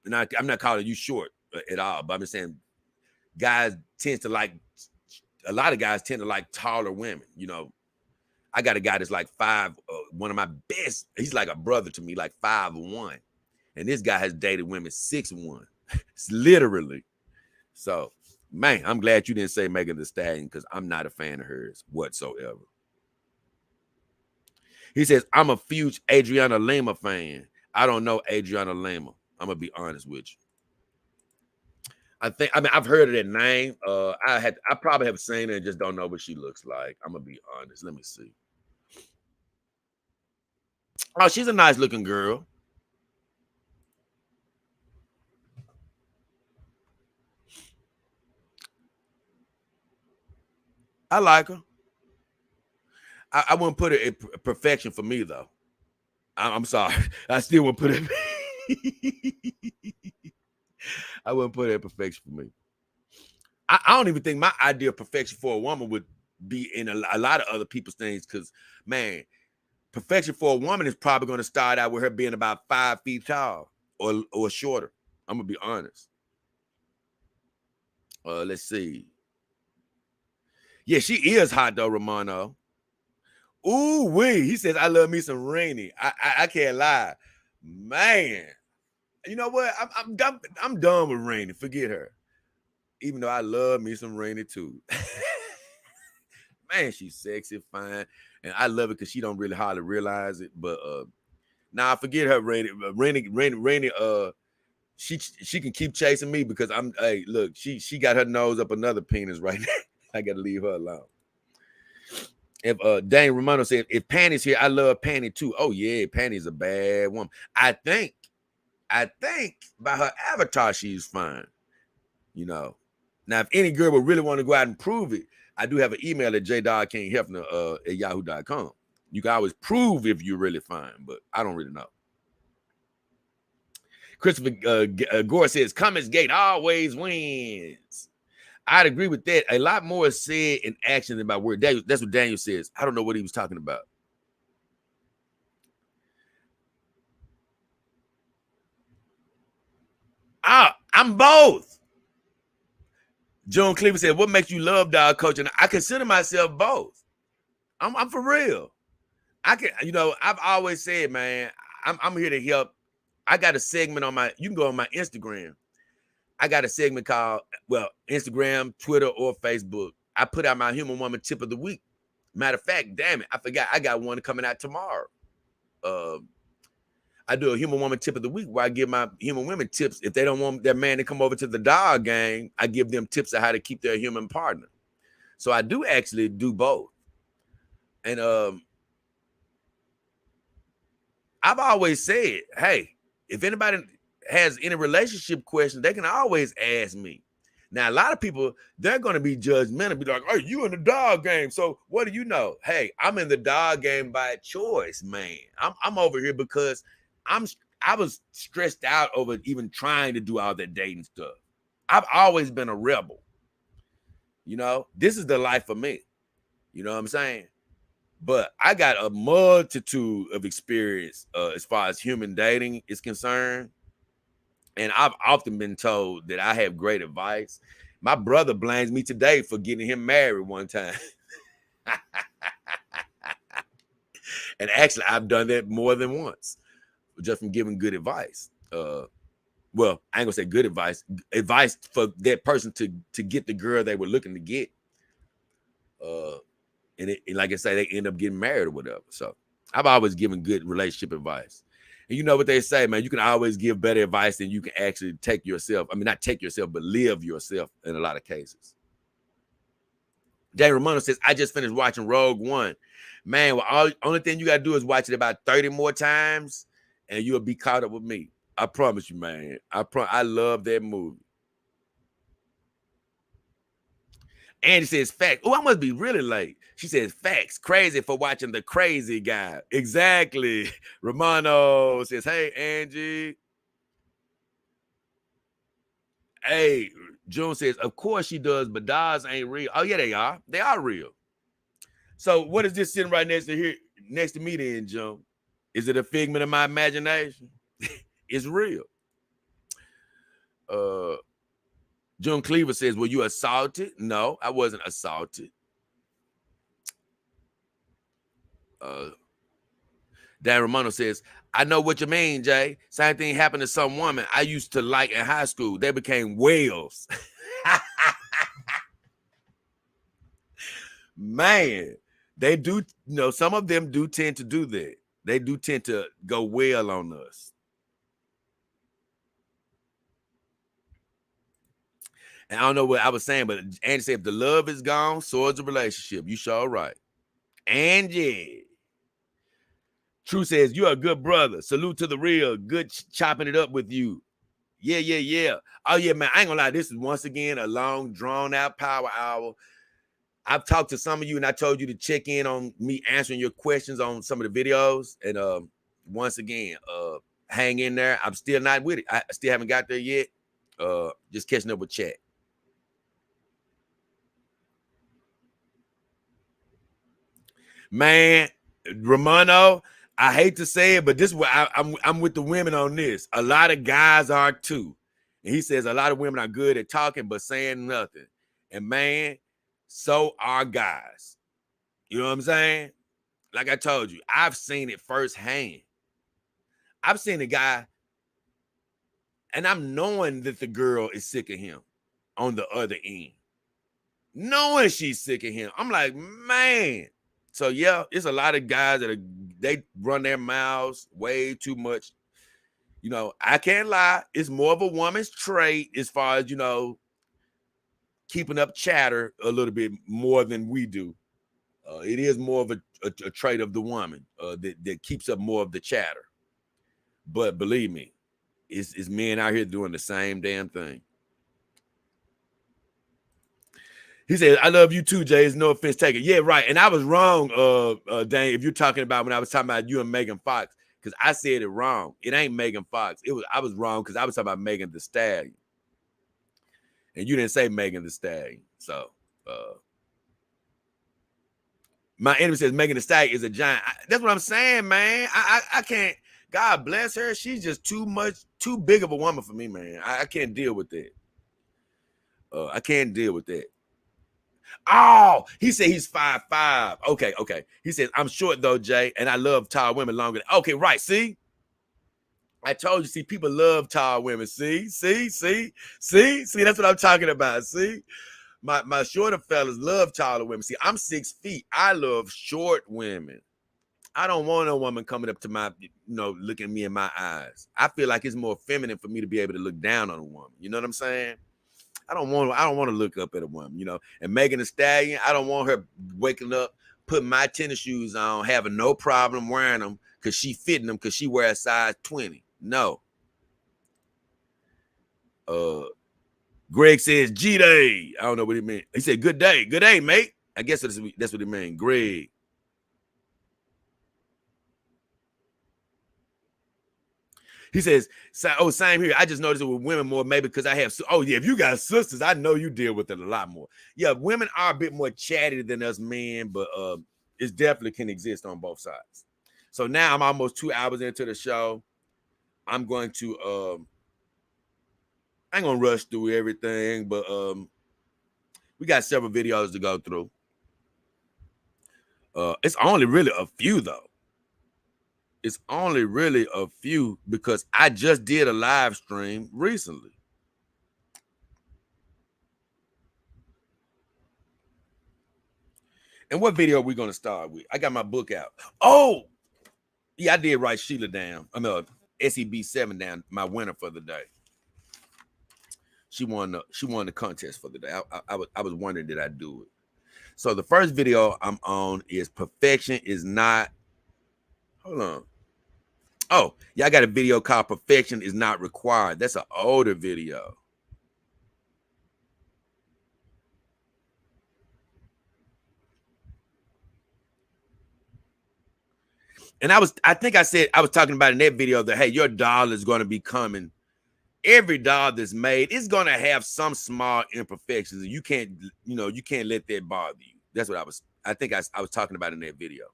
And I'm not calling you short at all, but I'm just saying guys tend to like. A lot of guys tend to like taller women. I got a guy that's like one of my best. He's like a brother to me, like 5'1", and this guy has dated women 6'1". It's literally. So, man, I'm glad you didn't say Megan Thee Stallion because I'm not a fan of hers whatsoever. He says, I'm a huge Adriana Lima fan. I don't know Adriana Lima. I'm going to be honest with you. I've heard of that name. I probably have seen her and just don't know what she looks like. I'm going to be honest. Let me see. Oh, she's a nice looking girl. I like her. I wouldn't put it in perfection for me, though. I'm sorry. I still wouldn't put it. I wouldn't put it in perfection for me. I don't even think my idea of perfection for a woman would be in a lot of other people's things because, man, perfection for a woman is probably going to start out with her being about 5 feet tall or shorter. I'm going to be honest. Let's see. Yeah, she is hot, though, Romano. Ooh, wee. He says, I love me some Rainy. I can't lie. Man. You know what? I'm done with Rainy. Forget her. Even though I love me some Rainy, too. Man, she's sexy, fine. And I love it because she don't really hardly realize it. But nah, forget her, Rainy. Rainy, she can keep chasing me because look, she got her nose up another penis right now. I gotta leave her alone. If Dane Romano said, if Panty's here, I love Panty too. Oh yeah, Panty's a bad woman. I think by her avatar, she's fine. Now if any girl would really want to go out and prove it, I do have an email at JayDollKingHefner at yahoo.com. You can always prove if you're really fine, but I don't really know. Christopher Gore says, Comments Gate always wins. I'd agree with that. A lot more is said in action than by word. That's what Daniel says. I don't know what he was talking about. I'm both. Joan Cleaver said, what makes you love dog coaching? I consider myself both. I'm for real. I've always said, man, I'm here to help. I got a segment on you can go on my Instagram. I got a segment called, Instagram, Twitter, or Facebook. I put out my Human Woman Tip of the Week. Matter of fact, damn it, I forgot. I got one coming out tomorrow. I do a Human Woman Tip of the Week where I give my human women tips. If they don't want their man to come over to the dog game, I give them tips on how to keep their human partner. So I do actually do both. And I've always said, hey, if anybody has any relationship questions, they can always ask me. Now, a lot of people, they're going to be judgmental, be like, oh, you in the dog game. So what do you know? Hey, I'm in the dog game by choice, man. I'm over here because I was stressed out over even trying to do all that dating stuff. I've always been a rebel. This is the life for me. You know what I'm saying? But I got a multitude of experience as far as human dating is concerned. And I've often been told that I have great advice. My brother blames me today for getting him married one time. And actually, I've done that more than once, just from giving good advice. I ain't gonna say good advice for that person to get the girl they were looking to get. And like I say, they end up getting married or whatever. So I've always given good relationship advice. And you know what they say, man, you can always give better advice than you can actually take yourself. I mean, not take yourself, but live yourself in a lot of cases. Jay Romano says, I just finished watching Rogue One. Man, only thing you got to do is watch it about 30 more times and you'll be caught up with me. I promise you, man. I love that movie. Andy says, facts. Oh, I must be really late. She says, facts. Crazy for watching The Crazy Guy. Exactly. Romano says, hey, Angie. Hey, June says, of course she does, but dolls ain't real. Oh, yeah, they are. They are real. So what is this sitting right next to me then, June? Is it a figment of my imagination? It's real. June Cleaver says, were you assaulted? No, I wasn't assaulted. Dan Romano says, I know what you mean, Jay. Same thing happened to some woman I used to like in high school. They became whales. Man, they do, some of them do tend to do that. They do tend to go well on us. And I don't know what I was saying, but Andy said, if the love is gone, so is the relationship. You sure right. Angie. True says, you're a good brother. Salute to the real. Good chopping it up with you. Yeah. Oh, yeah, man. I ain't gonna lie. This is once again a long, drawn-out power hour. I've talked to some of you, and I told you to check in on me answering your questions on some of the videos. And once again, hang in there. I'm still not with it. I still haven't got there yet. Just catching up with chat. Man, Romano, I hate to say it, but this is where I'm with the women on this. A lot of guys are too. And he says a lot of women are good at talking but saying nothing. And man, so are guys. You know what I'm saying? Like I told you, I've seen it firsthand. I've seen a guy, and I'm knowing that the girl is sick of him on the other end. Knowing she's sick of him. I'm like, man. So yeah, it's a lot of guys they run their mouths way too much. I can't lie. It's more of a woman's trait as far as, keeping up chatter a little bit more than we do. It is more of a trait of the woman that keeps up more of the chatter. But believe me, it's men out here doing the same damn thing. He said, I love you too, Jay. It's no offense taken. Yeah, right. And I was wrong, Dane, if you're talking about when I was talking about you and Megan Fox, because I said it wrong. It ain't Megan Fox. I was wrong because I was talking about Megan Thee Stallion. And you didn't say Megan Thee Stallion. So my enemy says Megan Thee Stallion is a giant. That's what I'm saying, man. I can't. God bless her. She's just too big of a woman for me, man. I can't deal with that. I can't deal with that. Oh, he said he's 5'5". Okay. He says, I'm short though, Jay, and I love tall women longer. Okay, right. See? I told you, see, people love tall women. See, that's what I'm talking about. See? My shorter fellas love taller women. See, I'm 6 feet. I love short women. I don't want a woman coming up to my, looking at me in my eyes. I feel like it's more feminine for me to be able to look down on a woman. You know what I'm saying? I don't want to look up at a woman, And Megan Thee Stallion, I don't want her waking up, putting my tennis shoes on, having no problem wearing them because she fitting them because she wears size 20. No. Greg says G-Day. I don't know what he meant. He said good day. Good day, mate. I guess that's what he meant. Greg. He says, oh, same here. I just noticed it with women more, maybe because I have, if you got sisters, I know you deal with it a lot more. Yeah, women are a bit more chatty than us men, but it definitely can exist on both sides. So now I'm almost 2 hours into the show. I'm going to, I ain't going to rush through everything, but we got several videos to go through. It's only really a few, though. It's only really a few because I just did a live stream recently. And what video are we going to start with? I got my book out. Oh, yeah, I did write Sheila down. SEB7 down, my winner for the day. She won the contest for the day. I was wondering, did I do it? So the first video I'm on is Perfection is Not. Hold on. Oh, yeah, I got a video called Perfection is Not Required. That's an older video. And I think I said I was talking about in that video that, hey, your doll is going to be coming every doll that's made, it's gonna have some small imperfections, and you can't, you can't let that bother you. That's what I think I was talking about in that video.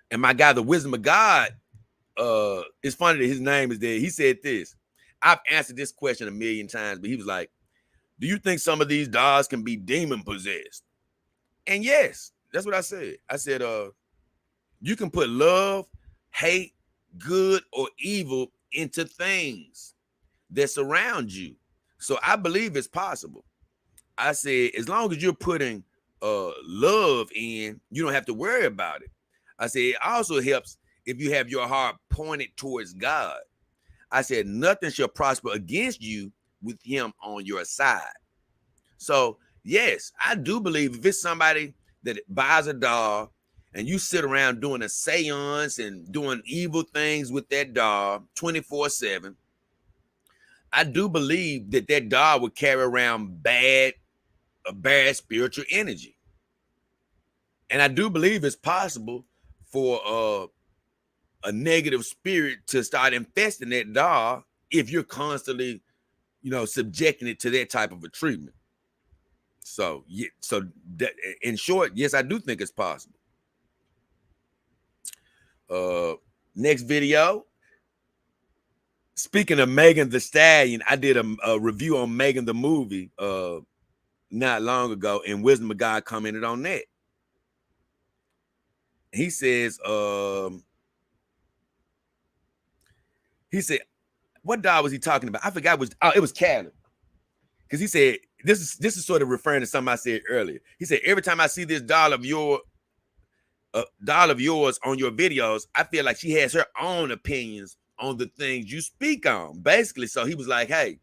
And my guy, the Wisdom of God, it's funny that his name is there. He said this. I've answered this question a million times, but he was like, do you think some of these dolls can be demon possessed? And yes, that's what I said. I said, you can put love, hate, good, or evil into things that surround you. So I believe it's possible. I said, as long as you're putting love in, you don't have to worry about it. I said, it also helps if you have your heart pointed towards God. I said, nothing shall prosper against you with him on your side. So, yes, I do believe if it's somebody that buys a doll and you sit around doing a seance and doing evil things with that doll 24/7, I do believe that that doll would carry around bad spiritual energy. And I do believe it's possible for a negative spirit to start infesting that doll if you're constantly, subjecting it to that type of a treatment. So, yeah, so that, in short, yes, I do think it's possible. Next video. Speaking of Megan Thee Stallion, I did a review on Megan the movie not long ago, and Wisdom of God commented on that. He says, what dog was he talking about? I forgot. It was Caleb, because he said this is sort of referring to something I said earlier. He said, every time I see this doll of yours on your videos, I feel like she has her own opinions on the things you speak on. Basically, so he was like, hey,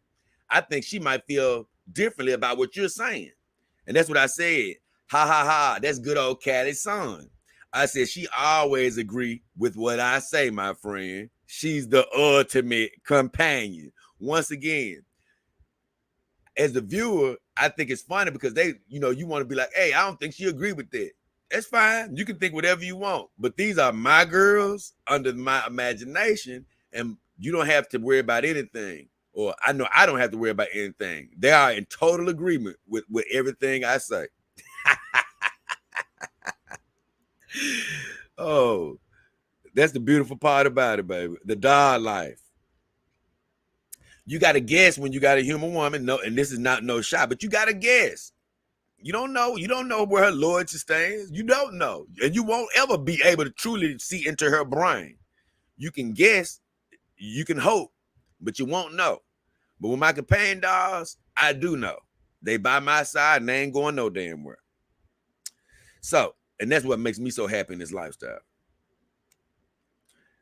I think she might feel differently about what you're saying. And that's what I said. Ha ha ha. That's good old Callie's son. I said, she always agree with what I say, my friend. She's the ultimate companion. Once again, as the viewer, I think it's funny because you want to be like, hey, I don't think she agree with that. That's fine. You can think whatever you want. But these are my girls under my imagination, and you don't have to worry about anything. Or I know I don't have to worry about anything. They are in total agreement with everything I say. Oh, that's the beautiful part about it, baby. The dog life. You got to guess when you got a human woman. No, and this is not no shot, but you got to guess. You don't know. You don't know where her loyalty stands. You don't know. And you won't ever be able to truly see into her brain. You can guess, you can hope, but you won't know. But with my companion dogs, I do know. They by my side and they ain't going no damn where. So, and that's what makes me so happy in this lifestyle.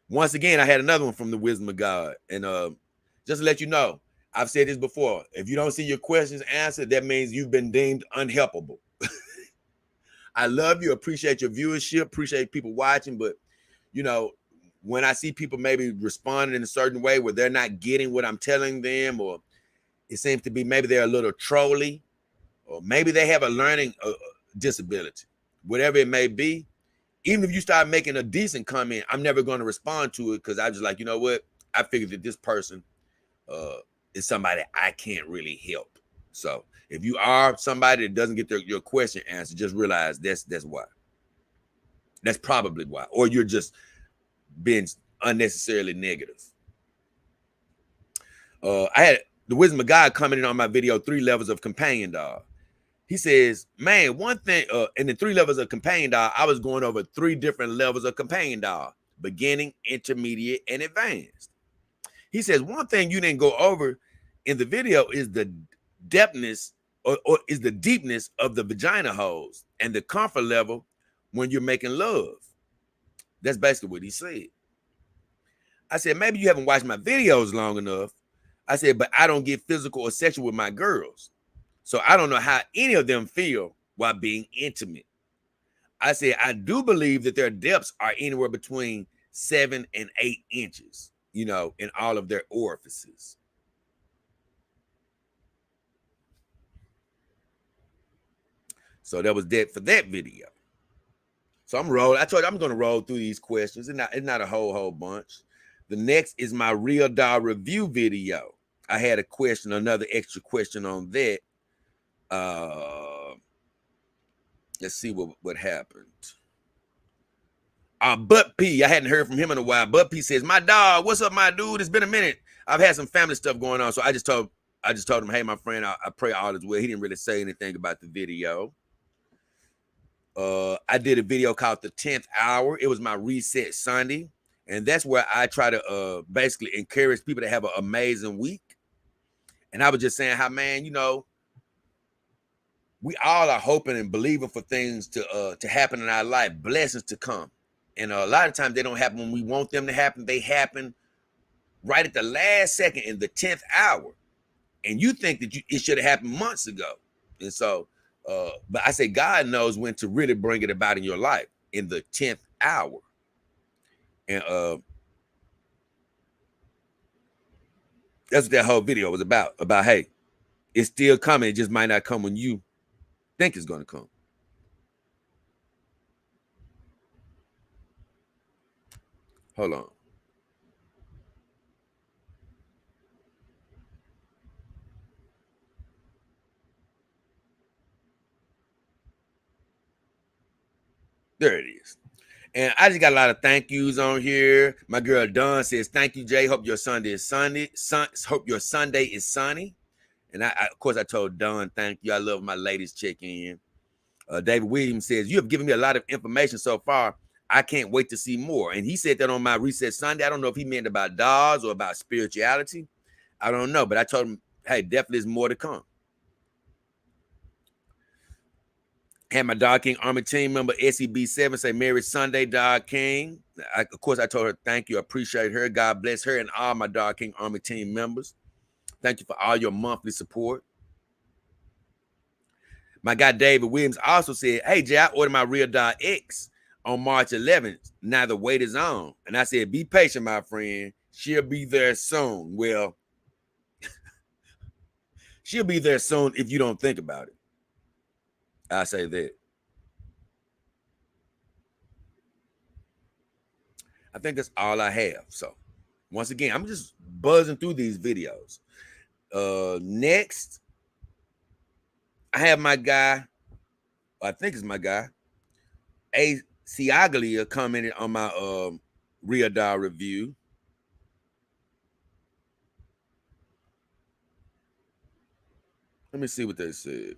Once again, I had another one from the Wisdom of God. And just to let you know, I've said this before. If you don't see your questions answered, that means you've been deemed unhelpable. I love you, appreciate your viewership, appreciate people watching, but when I see people maybe responding in a certain way where they're not getting what I'm telling them, or it seems to be maybe they're a little trolly, or maybe they have a learning disability, whatever it may be, even if you start making a decent comment, I'm never going to respond to it because I just like, you know what? I figured that this person is somebody I can't really help. So if you are somebody that doesn't get your question answered, just realize that's why. That's probably why. Or you're just being unnecessarily negative. I had the Wisdom of God commenting on my video, 3 levels of companion dog. He says, man, one thing, in the 3 levels of companion dog, I was going over 3 different levels of companion dog: beginning, intermediate, and advanced. He says, one thing you didn't go over in the video is the depthness or is the deepness of the vagina holes and the comfort level when you're making love. That's basically what he said. I said, maybe you haven't watched my videos long enough. I said, but I don't get physical or sexual with my girls. So I don't know how any of them feel while being intimate. I said, I do believe that their depths are anywhere between 7 and 8 inches, in all of their orifices. So that was that for that video. So I'm rolling. I told you I'm gonna roll through these questions. It's not a whole bunch. The next is my real doll review video. I had a question, another extra question on that. Let's see what happened. Butt P, I hadn't heard from him in a while. Butt P says, "My dog, what's up, my dude? It's been a minute. I've had some family stuff going on, so I just told him, hey, my friend, I pray all is well." He didn't really say anything about the video. I did a video called The 10th Hour. It was my reset Sunday, and that's where I try to basically encourage people to have an amazing week. And I was just saying how, man, we all are hoping and believing for things to happen in our life, blessings to come. And a lot of times they don't happen when we want them to happen. They happen right at the last second in the 10th hour. And you think that it should have happened months ago. And so, but I say God knows when to really bring it about in your life in the 10th hour. And that's what that whole video was about. About, hey, it's still coming. It just might not come when you think it's going to come. Hold on. There it is. And I just got a lot of thank yous on here. My girl Dawn says, "Thank you, Jay. Hope your Sunday is sunny. Hope your Sunday is sunny." And I of course, I told Dawn, "Thank you. I love my ladies check in." David Williams says, "You have given me a lot of information so far. I can't wait to see more." And he said that on my Reset Sunday. I don't know if he meant about dolls or about spirituality. I don't know, but I told him, "Hey, definitely is more to come." Had my Dog King Army team member SEB7 say, "Merry Sunday, Dog King." Of course, I told her, "Thank you. I appreciate her. God bless her and all my Dog King Army team members. Thank you for all your monthly support." My guy David Williams also said, "Hey, Jay, I ordered my Real Dog X on March 11th. Now the wait is on." And I said, "Be patient, my friend. She'll be there soon." Well, she'll be there soon if you don't think about it. I say that. I think that's all I have. So once again, I'm just buzzing through these videos. Next, I have my guy, I think it's my guy, A. Ciaglia commented on my Real Dog review. Let me see what they said.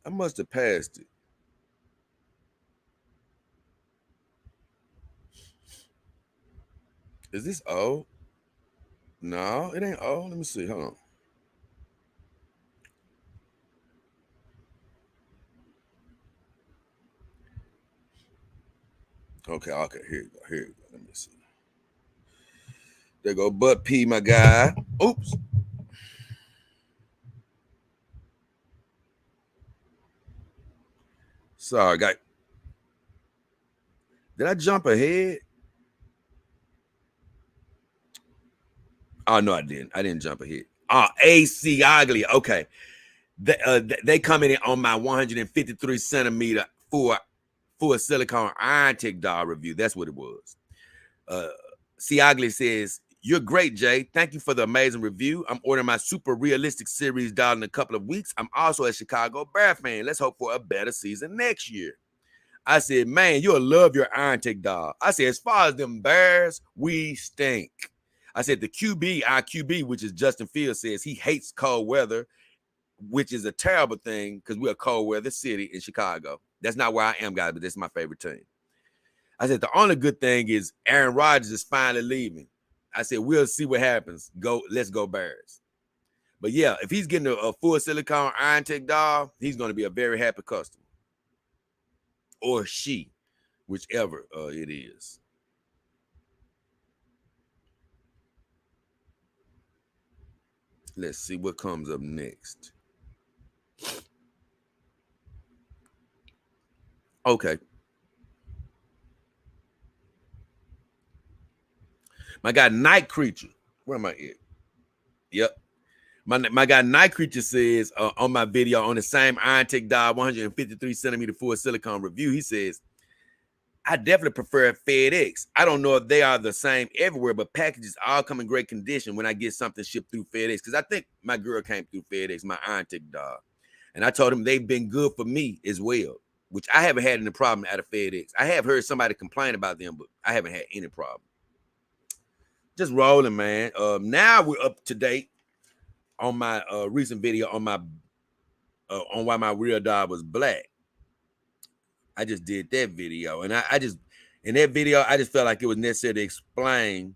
I must have passed it. Is this old? No, it ain't old. Let me see. Hold on. Okay, here you go. Here you go. Let me see. There go Butt P, my guy. Oops. Sorry, guy. Did I jump ahead? Oh, no, I didn't. I didn't jump ahead. AC Ugly. Okay. They commented on my 153 centimeter full silicone iron tick doll review. That's what it was. Ciagli says, "You're great, Jay. Thank you for the amazing review. I'm ordering my super realistic series doll in a couple of weeks. I'm also a Chicago Bear fan. Let's hope for a better season next year." I said, "Man, you'll love your iron tick doll." I said, "As far as them Bears, we stink." I said, our QB, which is Justin Fields, says he hates cold weather, which is a terrible thing because we're a cold weather city in Chicago. That's not where I am, guys, but this is my favorite team. I said, "The only good thing is Aaron Rodgers is finally leaving." I said, "We'll see what happens. Let's go Bears." But yeah, if he's getting a full silicone iron tech doll, he's going to be a very happy customer. Or she, whichever it is. Let's see what comes up next. Okay. My guy, Night Creature. Where am I at? Yep. My guy Night Creature says on my video on the same Iron Tech Dial 153 centimeter full silicone review, he says, I definitely prefer FedEx. I don't know if they are the same everywhere, but packages all come in great condition when I get something shipped through FedEx. Because I think my girl came through FedEx, my Iron Tech Dial. And I told him they've been good for me as well, which I haven't had any problem out of FedEx. I have heard somebody complain about them, but I haven't had any problem. Just rolling, man. Now we're up to date on my recent video on my on why my real dog was black. I just did that video, and I just in that video I just felt like it was necessary to explain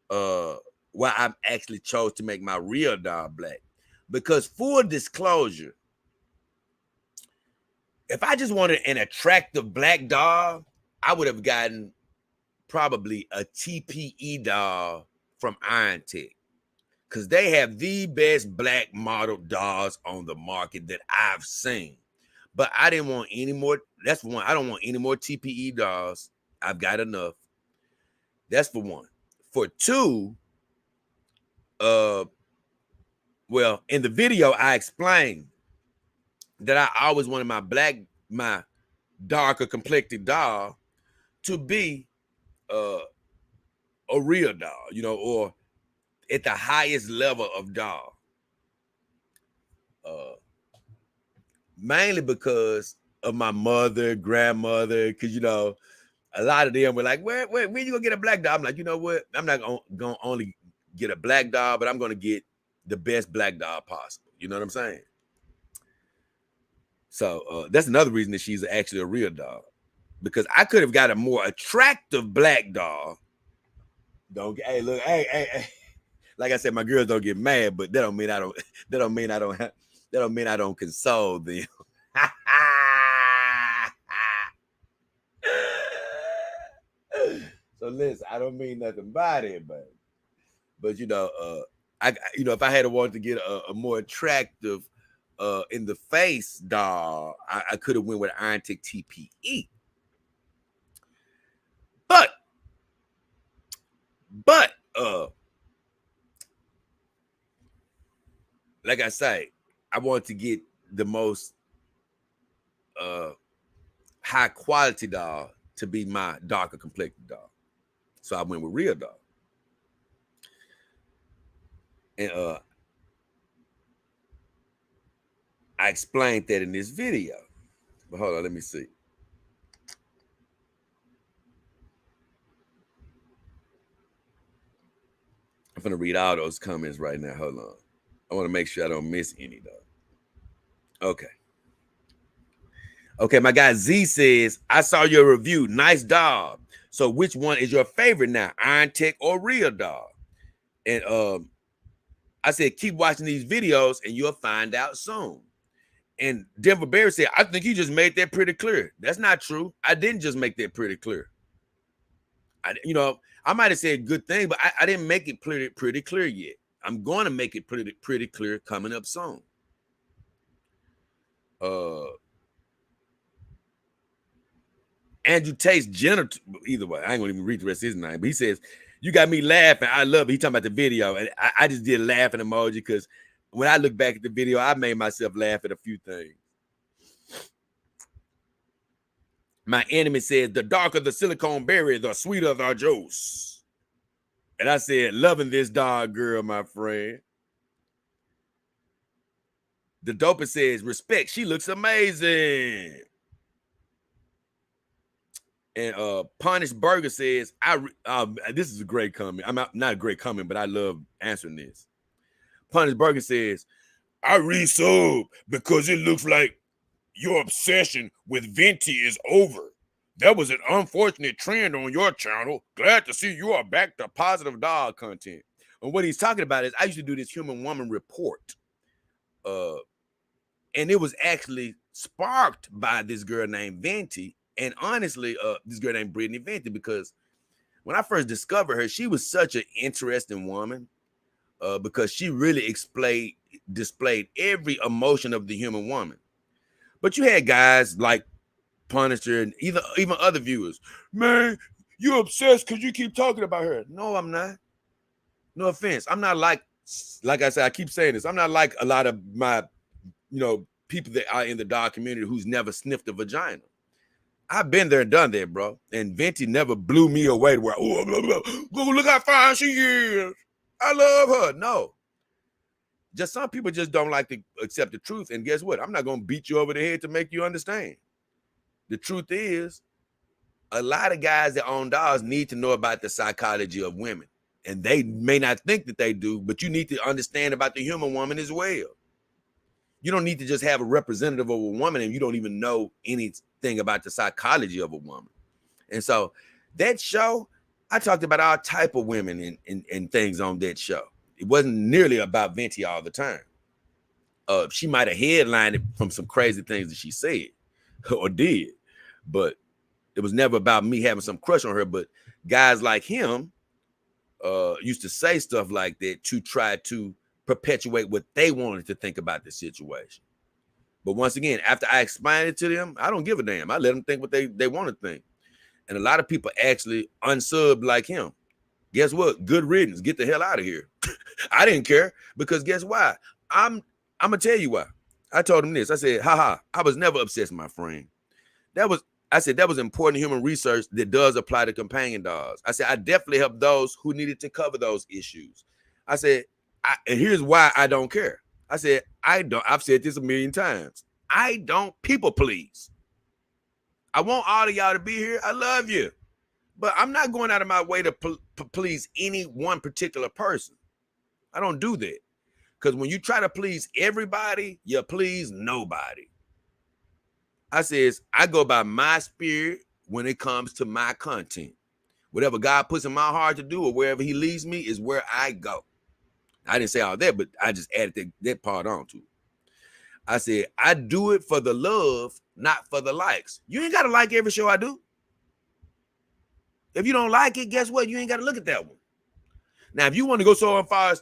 why I actually chose to make my real dog black. Because full disclosure, if I just wanted an attractive black dog, I would have gotten probably a TPE dog from Iron Tech, because they have the best black model dogs on the market that I've seen. But I didn't want any more. That's for one. I don't want any more TPE dogs. I've got enough. That's for one. For two, well, in the video, I explained that I always wanted my darker complected dog to be a real dog, or at the highest level of dog. Mainly because of my mother, grandmother, because a lot of them were like, where you gonna get a black dog? I'm like, you know what? I'm not gonna only get a black dog, but I'm gonna get the best black dog possible. You know what I'm saying? So that's another reason that she's actually a real dog, because I could have got a more attractive black dog. Hey, look, hey. Like I said, my girls don't get mad, but that don't mean I don't console them. So listen, I don't mean nothing by it, but if I had wanted to get a more attractive in the face dog, I could have went with Iron Tech TPE. But like I say, I want to get the most high quality dog to be my darker complected dog. So I went with real dog. And I explained that in this video. But hold on, let me see. I'm gonna read all those comments right now. Hold on. I want to make sure I don't miss any though. Okay, my guy Z says, I saw your review. Nice dog. So which one is your favorite now? Iron Tech or real dog? And I said, keep watching these videos and you'll find out soon. And Denver Bear said, I think you just made that pretty clear. That's not true. I didn't just make that pretty clear. I might have said good thing, but I didn't make it pretty clear yet. I'm going to make it pretty clear coming up soon. Andrew Tate's genital, either way, I ain't gonna even read the rest of his name, but he says, you got me laughing. I love it. He talking about the video, and I just did a laughing emoji because when I look back at the video, I made myself laugh at a few things. My enemy says, the darker the silicone berry, the sweeter the juice. And I said, loving this dog girl, my friend. The doper says, respect, she looks amazing. And Punish Burger says, this is a great comment. I'm not a great comment, but I love answering this. Punish Burger says, I resub because it looks like your obsession with Venti is over. That was an unfortunate trend on your channel. Glad to see you are back to positive dog content. And what he's talking about is I used to do this human woman report. And it was actually sparked by this girl named Venti. And honestly, this girl named Brittany Venti, because when I first discovered her, she was such an interesting woman because she really displayed every emotion of the human woman. But you had guys like Punisher and even other viewers. Man, you're obsessed because you keep talking about her. No, I'm not. No offense. I'm not like like I said, I keep saying this. I'm not like a lot of my, people that are in the dog community who's never sniffed a vagina. I've been there and done that, bro. And Venti never blew me away to where, oh, blah, blah, blah. Look how fine she is. I love her. No. Just some people just don't like to accept the truth. And guess what? I'm not going to beat you over the head to make you understand. The truth is, a lot of guys that own dogs need to know about the psychology of women. And they may not think that they do, but you need to understand about the human woman as well. You don't need to just have a representative of a woman and you don't even know anything about the psychology of a woman. And so that show, I talked about all type of women and things on that show. It wasn't nearly about Venti all the time. She might have headlined it from some crazy things that she said or did, but it was never about me having some crush on her. But guys like him used to say stuff like that to try to perpetuate what they wanted to think about the situation. But once again, after I explained it to them, I don't give a damn. I let them think what they want to think. And a lot of people actually unsubbed like him. Guess what? Good riddance. Get the hell out of here. I didn't care because guess why? I'm gonna tell you why. I told him this. I said, I was never obsessed with my friend. That was important human research that does apply to companion dogs. I said, I definitely helped those who needed to cover those issues. I said, and here's why I don't care. I said, I've said this a million times. I don't people please. I want all of y'all to be here. I love you. But I'm not going out of my way to please any one particular person. I don't do that. Because when you try to please everybody, you please nobody. I says, I go by my spirit when it comes to my content. Whatever God puts in my heart to do or wherever he leads me is where I go. I didn't say all that, but I just added that part on to it. I said, I do it for the love, not for the likes. You ain't got to like every show I do. If you don't like it, guess what? You ain't got to look at that one. Now, if you want to go so far,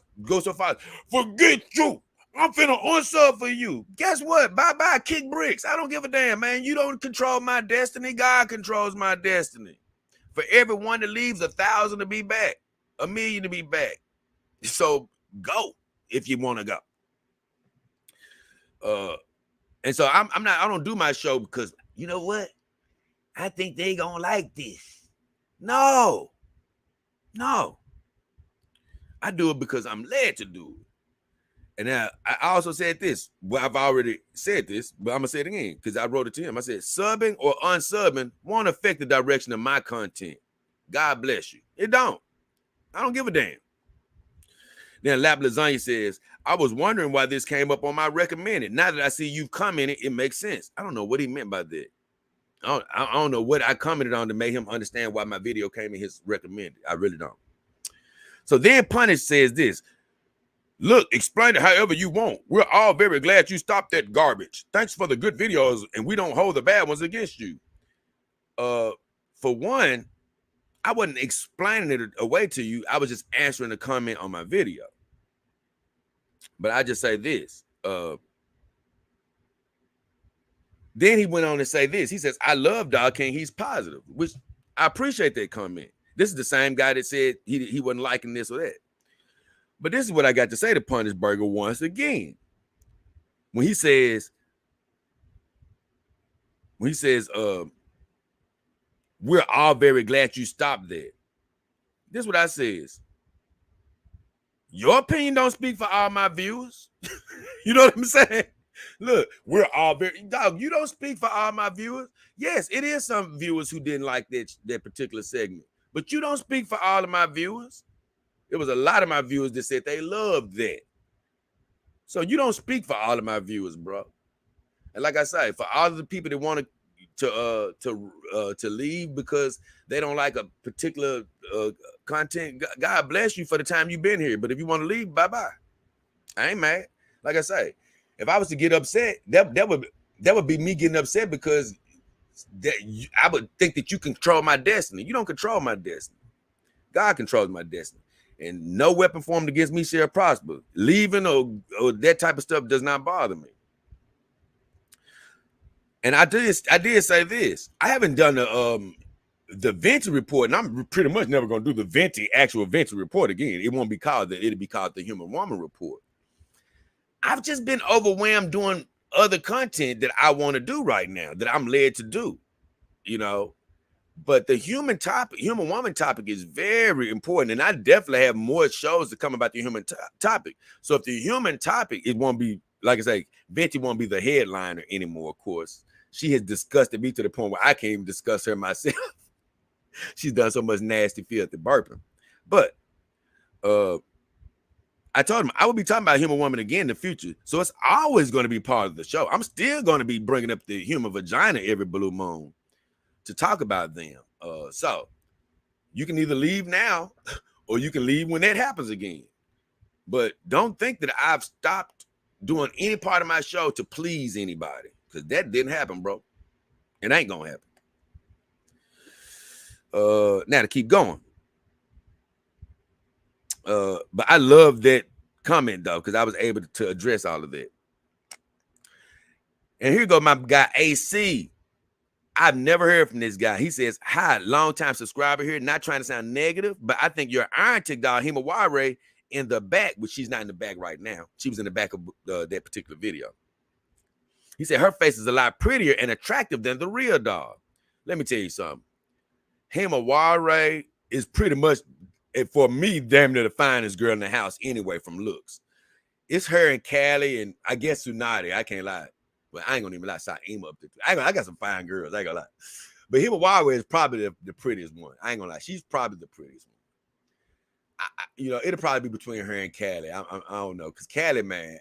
forget you. I'm finna unsub for you. Guess what? Bye-bye, kick bricks. I don't give a damn, man. You don't control my destiny. God controls my destiny. For everyone that leaves, 1,000 to be back, 1,000,000 to be back. So go if you want to go. And so I don't do my show because you know what? I think they gonna like this. No. I do it because I'm led to do it. And now I also said this. Well, I've already said this, but I'm gonna say it again because I wrote it to him. I said, subbing or unsubbing won't affect the direction of my content. God bless you. It don't. I don't give a damn. Then Lap Lasagna says, I was wondering why this came up on my recommended. Now that I see you commented, it makes sense. I don't know what he meant by that. I don't know what I commented on to make him understand why my video came in his recommended. I really don't. So then Punish says this. Look, explain it however you want. We're all very glad you stopped that garbage. Thanks for the good videos, and we don't hold the bad ones against you. For one, I wasn't explaining it away to you. I was just answering a comment on my video. But I just say this. Then he went on to say this. He says, I love Dog King. He's positive, which I appreciate that comment. This is the same guy that said he wasn't liking this or that. But this is what I got to say to Punish Burger once again. When he says, we're all very glad you stopped that. This is what I says. Your opinion don't speak for all my viewers. You know what I'm saying? Look, we're all very, dog, you don't speak for all my viewers. Yes, it is some viewers who didn't like that particular segment, but you don't speak for all of my viewers. It was a lot of my viewers that said they loved that. So you don't speak for all of my viewers, bro. And like I say, for all of the people that want to leave because they don't like a particular content, God bless you for the time you've been here. But if you want to leave, bye-bye. I ain't mad. Like I say, if I was to get upset, that would be me getting upset because I would think that you control my destiny. You don't control my destiny. God controls my destiny. And no weapon formed against me shall prosper. Leaving or that type of stuff does not bother me. And I did say this. I haven't done the Venti report, and I'm pretty much never going to do the actual Venti report again. It won't be called that. It'll be called the Human Woman Report. I've just been overwhelmed doing other content that I want to do right now, that I'm led to do, you know. But the human woman topic is very important. And I definitely have more shows to come about the human topic. So if the human topic, it won't be, like I say, Venti won't be the headliner anymore, of course. She has disgusted me to the point where I can't even discuss her myself. She's done so much nasty, filthy burping. But I told him I would be talking about human woman again in the future. So it's always going to be part of the show. I'm still going to be bringing up the human vagina every blue moon to talk about them. So you can either leave now or you can leave when that happens again. But don't think that I've stopped doing any part of my show to please anybody, because that didn't happen, bro. It ain't going to happen. Now to keep going. But I love that comment, though, because I was able to address all of that. And here go my guy, AC. I've never heard from this guy. He says, hi, long-time subscriber here. Not trying to sound negative, but I think your Iron Tick doll, Himawari, in the back, which she's not in the back right now. She was in the back of that particular video. He said her face is a lot prettier and attractive than the real doll. Let me tell you something. Himawari is pretty much, for me, damn near the finest girl in the house anyway from looks. It's her and Callie and I guess Tsunade. I can't lie. But I ain't gonna even lie. I got some fine girls. I ain't gonna lie. But Himawari is probably the prettiest one. I ain't gonna lie. She's probably the prettiest one. It'll probably be between her and Callie. I don't know. Because Callie, man,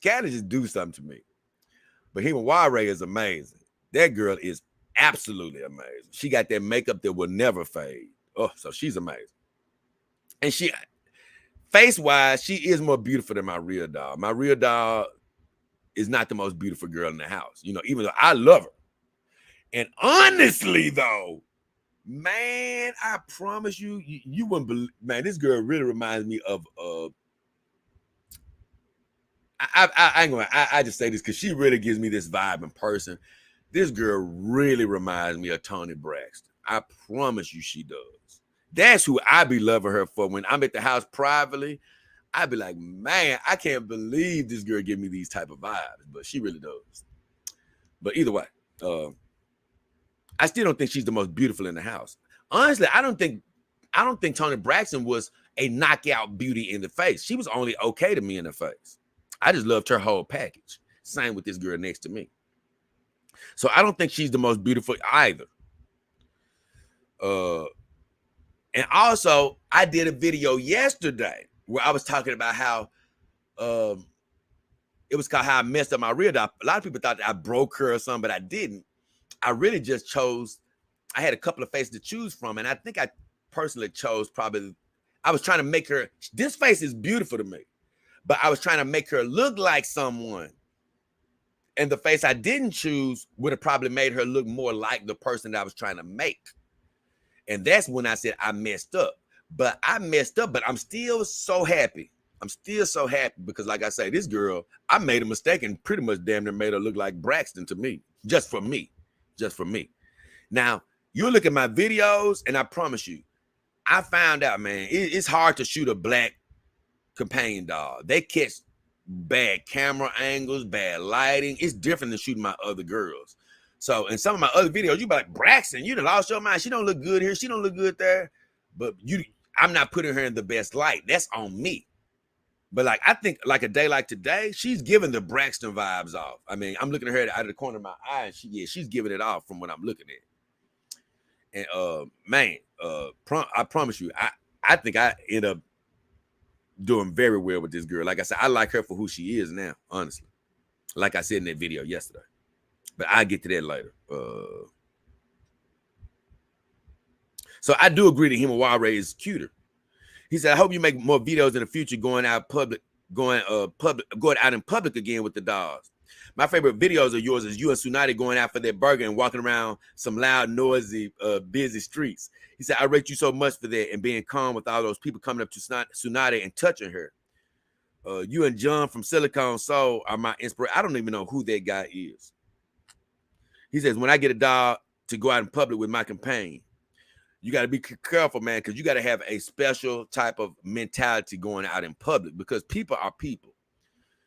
Callie just do something to me. But Himawari is amazing. That girl is absolutely amazing. She got that makeup that will never fade. Oh, so she's amazing. And she, face-wise, she is more beautiful than my real doll. My real doll is not the most beautiful girl in the house. Even though I love her. And honestly, though, man, I promise you, you wouldn't believe, man, this girl really reminds me of, I just say this because she really gives me this vibe in person. This girl really reminds me of Toni Braxton. I promise you she does. That's who I be loving her for. When I'm at the house privately, I be like, man, I can't believe this girl give me these type of vibes, but she really does. But either way, I still don't think she's the most beautiful in the house. Honestly, I don't think Toni Braxton was a knockout beauty in the face. She was only okay to me in the face. I just loved her whole package. Same with this girl next to me. So I don't think she's the most beautiful either. And also, I did a video yesterday where I was talking about how it was called How I Messed Up My Real Doll. A lot of people thought that I broke her or something, but I didn't. I really just chose, I had a couple of faces to choose from, and I think I personally chose I was trying to make her, this face is beautiful to me, but I was trying to make her look like someone. And the face I didn't choose would have probably made her look more like the person that I was trying to make. And that's when I said I messed up. But I messed up, but I'm still so happy. I'm still so happy because, like I say, this girl, I made a mistake and pretty much damn near made her look like Braxton to me. Just for me. Now, you look at my videos, and I promise you, I found out, man, it's hard to shoot a black companion doll. They catch bad camera angles, bad lighting. It's different than shooting my other girls. So in some of my other videos, you be like, Braxton, you done lost your mind. She don't look good here. She don't look good there. But I'm not putting her in the best light. That's on me. But like, I think like a day like today, she's giving the Braxton vibes off. I mean, I'm looking at her out of the corner of my eye, and she's giving it off from what I'm looking at. And man, I promise you, I think I end up doing very well with this girl. Like I said, I like her for who she is now, honestly. Like I said in that video yesterday. But I'll get to that later. So I do agree that Himawari is cuter. He said, I hope you make more videos in the future going out in public again with the dolls. My favorite videos of yours is you and Tsunade going out for their burger and walking around some loud, noisy, busy streets. He said, I rate you so much for that and being calm with all those people coming up to Tsunade and touching her. You and John from Silicon Soul are my inspiration. I don't even know who that guy is. He says, when I get a doll, to go out in public with my companion. You got to be careful, man, because you got to have a special type of mentality going out in public, because people are people.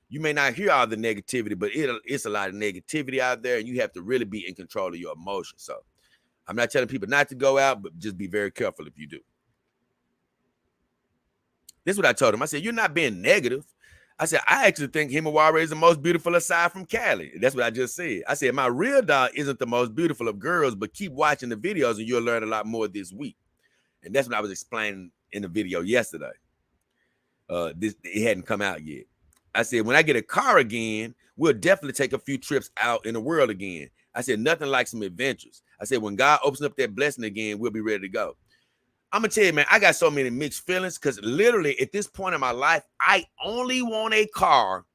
You may not hear all the negativity, but it's a lot of negativity out there, and you have to really be in control of your emotions. So I'm not telling people not to go out, but just be very careful if you do. This is what I told him. I said, you're not being negative. I said, I actually think Himawari is the most beautiful aside from Callie. That's what I just said. I said, my real dog isn't the most beautiful of girls, but keep watching the videos and you'll learn a lot more this week. And that's what I was explaining in the video yesterday. It hadn't come out yet. I said, when I get a car again, we'll definitely take a few trips out in the world again. I said, nothing like some adventures. I said, when God opens up that blessing again, we'll be ready to go. I'm gonna tell you, man, I got so many mixed feelings because literally at this point in my life, I only want a car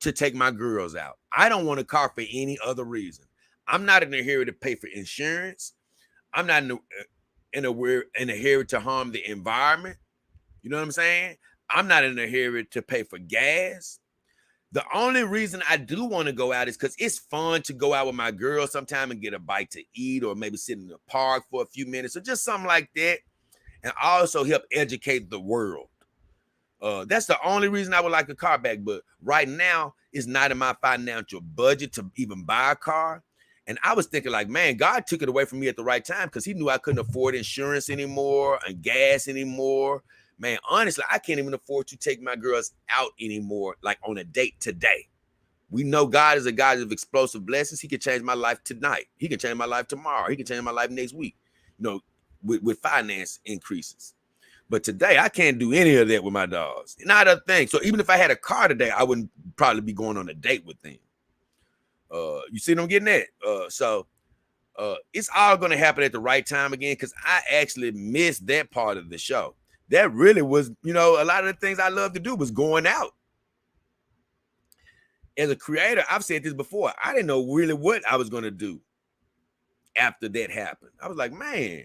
to take my girls out. I don't want a car for any other reason. I'm not in a hurry to pay for insurance. I'm not in a hurry to harm the environment. You know what I'm saying? I'm not in a hurry to pay for gas. The only reason I do want to go out is because it's fun to go out with my girls sometime and get a bite to eat, or maybe sit in the park for a few minutes, or just something like that. And also help educate the world. That's the only reason I would like a car back. But right now, it's not in my financial budget to even buy a car. And I was thinking like, man, God took it away from me at the right time, because he knew I couldn't afford insurance anymore and gas anymore. Man, honestly, I can't even afford to take my girls out anymore, like on a date today. We know God is a God of explosive blessings. He can change my life tonight. He can change my life tomorrow. He can change my life next week. You know, with finance increases. But today, I can't do any of that with my dogs. Not a thing. So even if I had a car today, I wouldn't probably be going on a date with them. You see what I'm getting at? So it's all going to happen at the right time again, because I actually missed that part of the show. That really was, you know, a lot of the things I love to do was going out. As a creator, I've said this before, I didn't know really what I was going to do after that happened. I was like, man,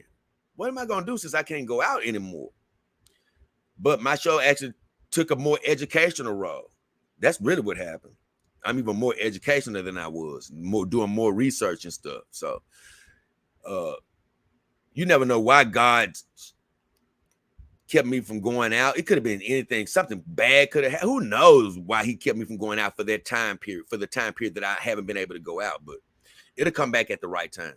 what am I going to do since I can't go out anymore? But my show actually took a more educational role. That's really what happened. I'm even more educational than I was, doing more research and stuff. So you never know why God kept me from going out. It could have been anything. Something bad could have happened. Who knows why he kept me from going out for that time period, for the time period that I haven't been able to go out. But it'll come back at the right time.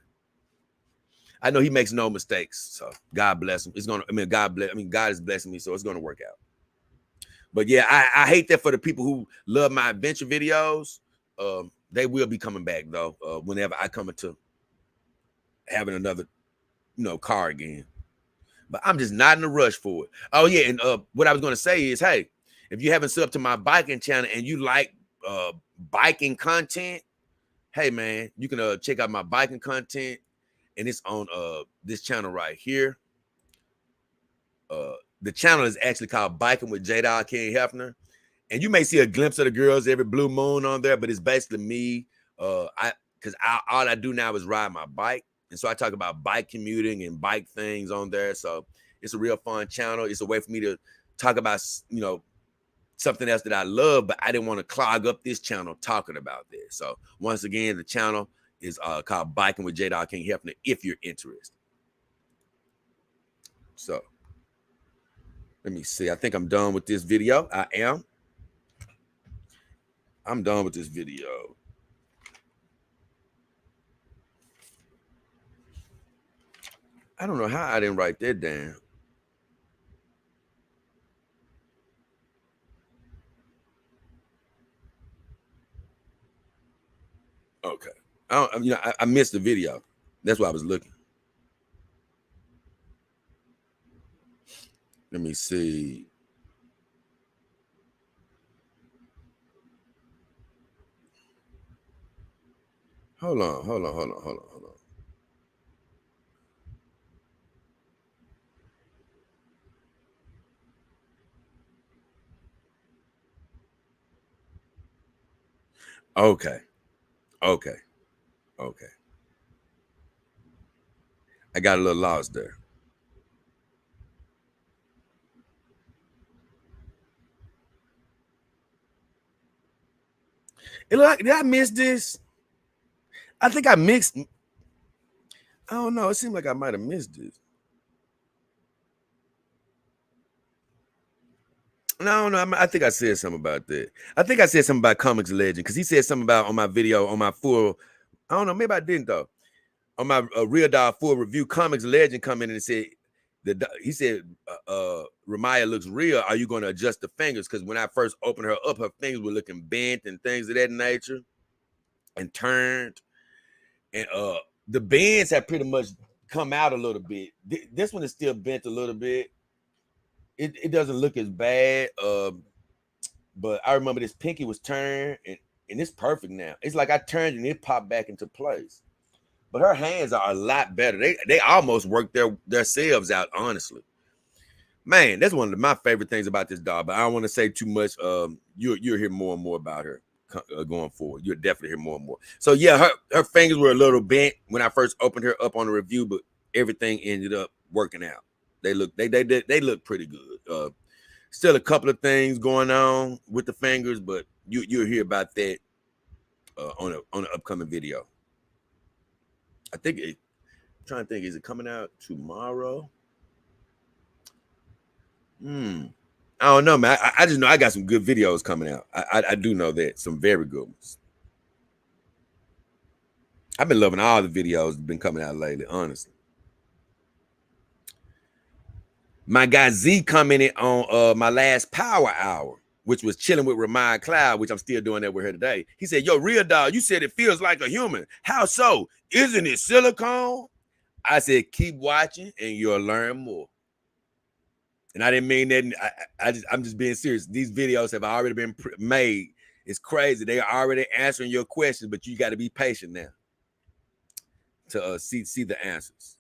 I know he makes no mistakes, so God bless him. God is blessing me, so it's gonna work out. But yeah, I hate that for the people who love my adventure videos. They will be coming back though, whenever I come into having another, car again. But I'm just not in a rush for it. Oh yeah, and what I was gonna say is, hey, if you haven't subbed to my biking channel and you like biking content, hey man, you can check out my biking content. And it's on this channel right here. The channel is actually called Biking with JayDollKingHefner. And you may see a glimpse of the girls every blue moon on there, but it's basically me. Because all I do now is ride my bike. And so I talk about bike commuting and bike things on there. So it's a real fun channel. It's a way for me to talk about, something else that I love, but I didn't want to clog up this channel talking about this. So once again, the channel is called Biking with JayDollKingHefner if you're interested. So let me see. I think I'm done with this video. I'm done with this video. I don't know how I didn't write that down. Okay. I missed the video. That's why I was looking. Let me see. Hold on. Okay. I got a little lost there. Did I miss this? I think I mixed. I don't know. It seemed like I might have missed this. No, I think I said something about that. I think I said something about Comics Legend because he said something about on my video on my full. I don't know. Maybe I didn't though. On my Real Dog full review, Comics Legend come in and said he said Ramaya looks real. Are you going to adjust the fingers? Because when I first opened her up, her fingers were looking bent and things of that nature, and turned, and the bends have pretty much come out a little bit. This one is still bent a little bit. It doesn't look as bad. But I remember this pinky was turned and it's perfect now. It's like I turned and it popped back into place. But her hands are a lot better. They almost work themselves out, honestly. Man, that's one of my favorite things about this dog. But I don't want to say too much. You'll hear more and more about her going forward. You'll definitely hear more and more. So yeah, her fingers were a little bent when I first opened her up on the review, but everything ended up working out. They look pretty good. Still a couple of things going on with the fingers, but you'll hear about that on an upcoming video. I think I'm trying to think, is it coming out tomorrow? I don't know, man. I just know I got some good videos coming out. I do know that, some very good ones. I've been loving all the videos that have been coming out lately, honestly. My guy Z commented on my last Power Hour, which was chilling with Ramaya Cloud, which I'm still doing that with her today. He said, yo, Real Dog, you said it feels like a human. How so? Isn't it silicone? I said, keep watching and you'll learn more. And I didn't mean that. I'm just being serious. These videos have already been made. It's crazy. They are already answering your questions, but you got to be patient now to see the answers.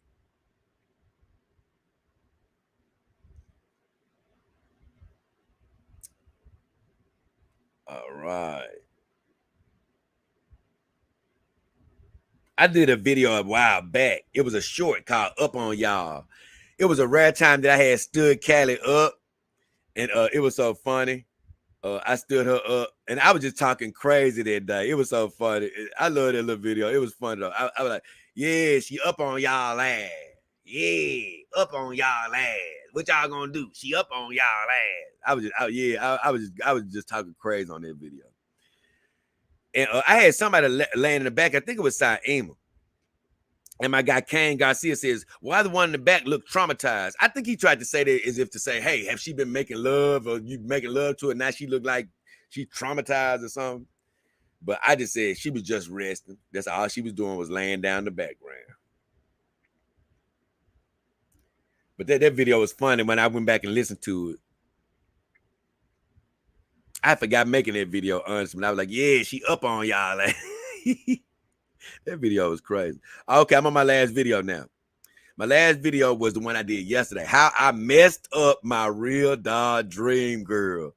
All right. I did a video a while back. It was a short called Up on Y'all. It was a rare time that I had stood Callie up, and it was so funny. I stood her up, and I was just talking crazy that day. It was so funny. I love that little video. It was fun though. I was like, yeah, she up on y'all ass. Yeah, up on y'all ass. What y'all gonna do? She up on y'all ass. I was just talking crazy on that video. And I had somebody laying in the back. I think it was Saima. And my guy Kane Garcia says, why the one in the back look traumatized? I think he tried to say that as if to say, hey, have she been making love or you making love to her? Now she look like she traumatized or something. But I just said she was just resting. That's all she was doing, was laying down in the background. But that video was funny when I went back and listened to it. I forgot making that video, honestly. When I was like, yeah, she up on y'all. That video was crazy. Okay, I'm on my last video now. My last video was the one I did yesterday. How I messed up my Real Dog Dream Girl.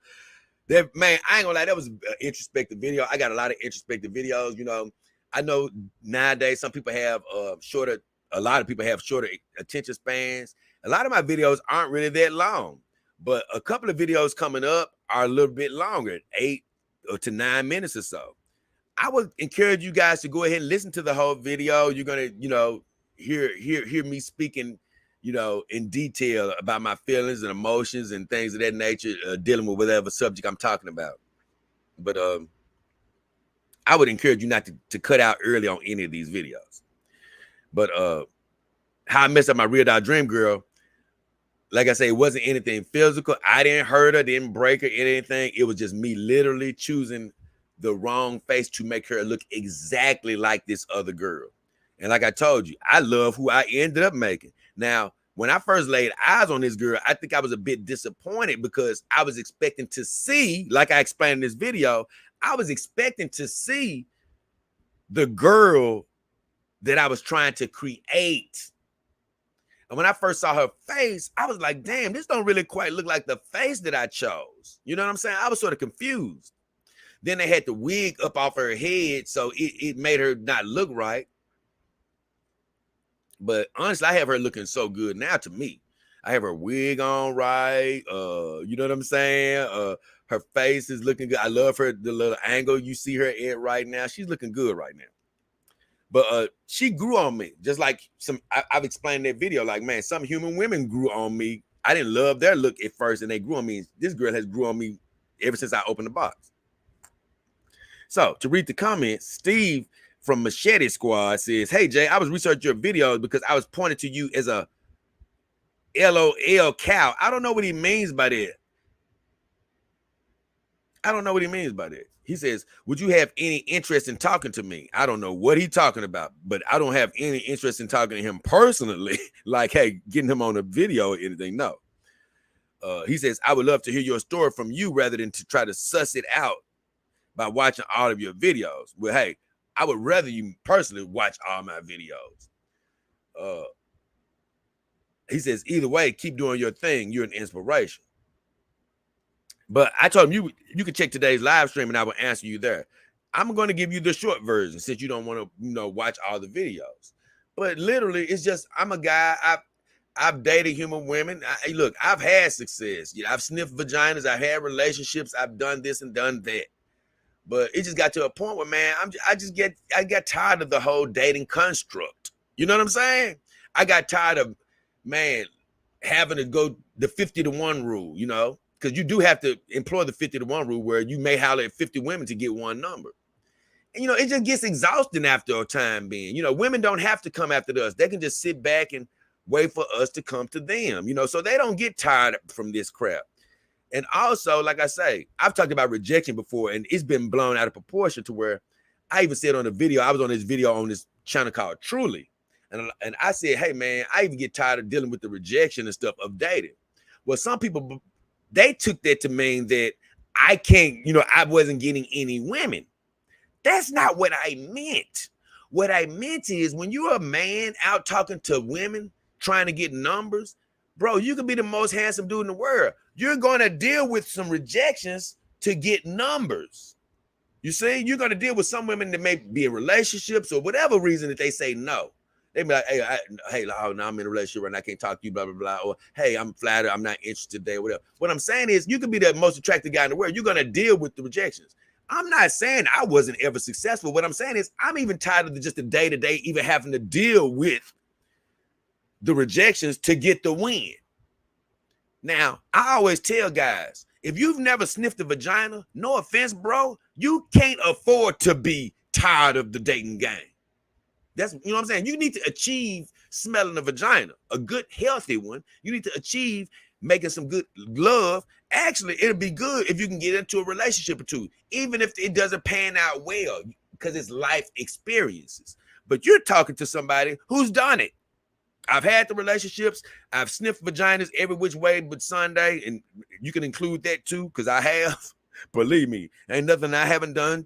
That, man, I ain't gonna lie, that was an introspective video. I got a lot of introspective videos. You know, I know nowadays some people have a lot of people have shorter attention spans. A lot of my videos aren't really that long, but a couple of videos coming up are a little bit longer, 8 to 9 minutes or so. I would encourage you guys to go ahead and listen to the whole video. You're gonna, hear me speaking, in detail about my feelings and emotions and things of that nature, dealing with whatever subject I'm talking about. But I would encourage you not to cut out early on any of these videos. But how I messed up my Real Dog Dream Girl, like I say, it wasn't anything physical. I didn't hurt her, didn't break her, anything. It was just me literally choosing the wrong face to make her look exactly like this other girl. And like I told you, I love who I ended up making. Now, when I first laid eyes on this girl, I think I was a bit disappointed because I was expecting to see, like I explained in this video, I was expecting to see the girl that I was trying to create. And when I first saw her face, I was like, damn, this don't really quite look like the face that I chose. You know what I'm saying? I was sort of confused. Then they had the wig up off her head, so it made her not look right. But honestly, I have her looking so good now to me. I have her wig on right. You know what I'm saying? Her face is looking good. I love her, the little angle you see her at right now. She's looking good right now. But she grew on me, just like I've explained in that video. Like, man, some human women grew on me. I didn't love their look at first, and they grew on me. This girl has grew on me ever since I opened the box. So to read the comments, Steve from Machete Squad says, "Hey Jay, I was researching your videos because I was pointed to you as a LOL cow." I don't know what he means by that. I don't know what he means by that. He says, "Would you have any interest in talking to me?" I don't know what he's talking about, but I don't have any interest in talking to him personally. Like, hey, getting him on a video or anything. No. He says, "I would love to hear your story from you rather than to try to suss it out by watching all of your videos." Well, hey, I would rather you personally watch all my videos. He says, "Either way, keep doing your thing. You're an inspiration." But I told him you could check today's live stream and I will answer you there. I'm going to give you the short version since you don't want to, watch all the videos. But literally, it's just I'm a guy. I've dated human women. Look, I've had success. I've sniffed vaginas. I've had relationships. I've done this and done that. But it just got to a point where, man, I got tired of the whole dating construct. You know what I'm saying? I got tired of, man, having to go the 50-to-1 rule, because you do have to employ the 50-to-1 rule where you may holler at 50 women to get one number. And, it just gets exhausting after a time being. Women don't have to come after us. They can just sit back and wait for us to come to them, so they don't get tired from this crap. And also, like I say, I've talked about rejection before, and it's been blown out of proportion to where I even said on the video, I was on this video on this channel called Truly. And I said, hey, man, I even get tired of dealing with the rejection and stuff of dating. Well, some people, they took that to mean that I can't, I wasn't getting any women. That's not what I meant. What I meant is when you're a man out talking to women, trying to get numbers, bro, you can be the most handsome dude in the world. You're going to deal with some rejections to get numbers. You see, you're going to deal with some women that may be in relationships or whatever reason that they say no. They be like, hey, no, I'm in a relationship and I can't talk to you, blah, blah, blah. Or, hey, I'm flattered, I'm not interested today, whatever. What I'm saying is you could be the most attractive guy in the world. You're going to deal with the rejections. I'm not saying I wasn't ever successful. What I'm saying is I'm even tired of just the day-to-day even having to deal with the rejections to get the win. Now, I always tell guys, if you've never sniffed a vagina, no offense, bro, you can't afford to be tired of the dating game. That's, what I'm saying? You need to achieve smelling a vagina, a good, healthy one. You need to achieve making some good love. Actually, it'll be good if you can get into a relationship or two, even if it doesn't pan out well, because it's life experiences. But you're talking to somebody who's done it. I've had the relationships. I've sniffed vaginas every which way but Sunday, and you can include that too, because I have. Believe me, ain't nothing I haven't done.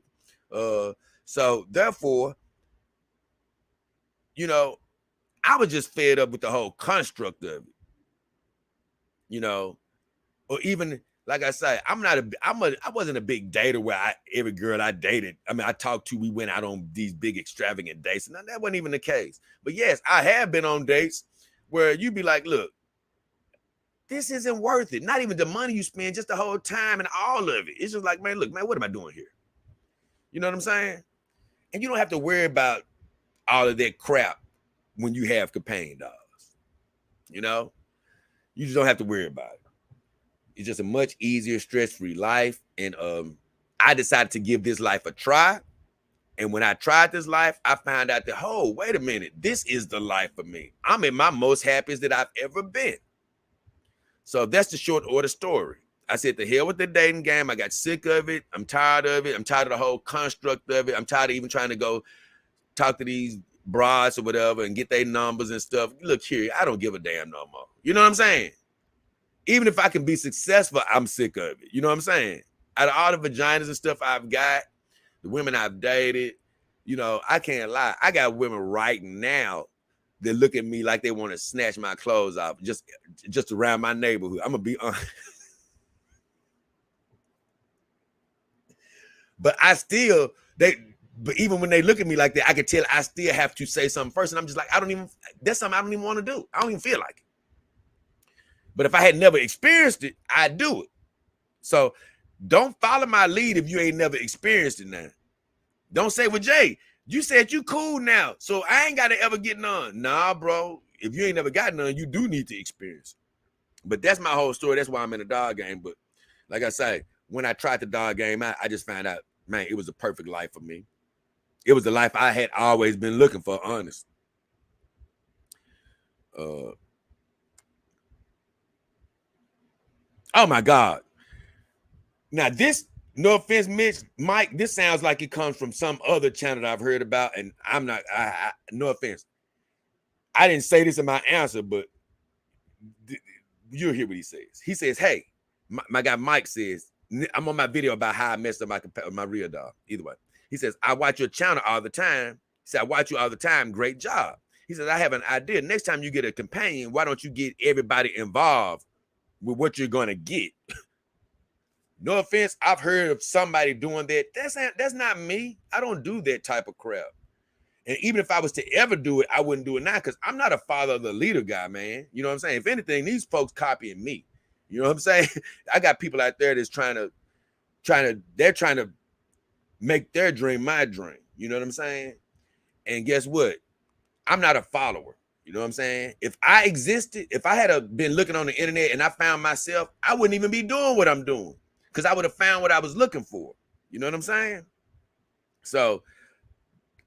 So therefore, I was just fed up with the whole construct of it. Or even like I say, I wasn't a big dater where every girl I dated, I talked to, we went out on these big extravagant dates, and that wasn't even the case. But yes, I have been on dates where you'd be like, look, this isn't worth it. Not even the money you spend, just the whole time and all of it. It's just like, man, look, man, what am I doing here? You know what I'm saying? And you don't have to worry about all of that crap when you have companion dogs. You just don't have to worry about it. It's just a much easier, stress-free life. And I decided to give this life a try. And when I tried this life, I found out that, oh, wait a minute, this is the life for me. I'm in my most happiest that I've ever been. So that's the short order story. I said, the hell with the dating game. I got sick of it. I'm tired of it. I'm tired of the whole construct of it. I'm tired of even trying to go talk to these broads or whatever and get their numbers and stuff. Look here, I don't give a damn no more. You know what I'm saying? Even if I can be successful, I'm sick of it. You know what I'm saying? Out of all the vaginas and stuff I've got, the women I've dated, I can't lie. I got women right now that look at me like they want to snatch my clothes off just around my neighborhood. I'm going to be honest. But but even when they look at me like that, I can tell I still have to say something first. And I'm just like, that's something I don't even want to do. I don't even feel like it. But if I had never experienced it, I'd do it. So don't follow my lead if you ain't never experienced it now. Don't say, well, Jay, You said you cool now, so I ain't got to ever get none. Nah, bro. If you ain't never got none, you do need to experience. But that's my whole story. That's why I'm in the dog game. But like I say, when I tried the dog game out, I just found out, man, it was a perfect life for me. It was the life I had always been looking for, honest. Oh my God. Now this, no offense, Mitch, Mike, this sounds like it comes from some other channel that I've heard about, and I'm not, no offense. I didn't say this in my answer, but you'll hear what he says. He says, hey, my guy Mike says, I'm on my video about how I messed up my real dog. Either way. He says, I watch your channel all the time. He said, I watch you all the time. Great job. He says, I have an idea. Next time you get a companion, why don't you get everybody involved with what you're going to get? No offense, I've heard of somebody doing that. That's not me. I don't do that type of crap. And even if I was to ever do it, I wouldn't do it now because I'm not a father of the leader guy, man. You know what I'm saying? If anything, these folks copying me. You know what I'm saying? I got people out there that's trying to make their dream my dream. You know what I'm saying? And guess what? I'm not a follower. You know what I'm saying? If I existed, if I had been looking on the internet and I found myself, I wouldn't even be doing what I'm doing because I would have found what I was looking for. You know what I'm saying? So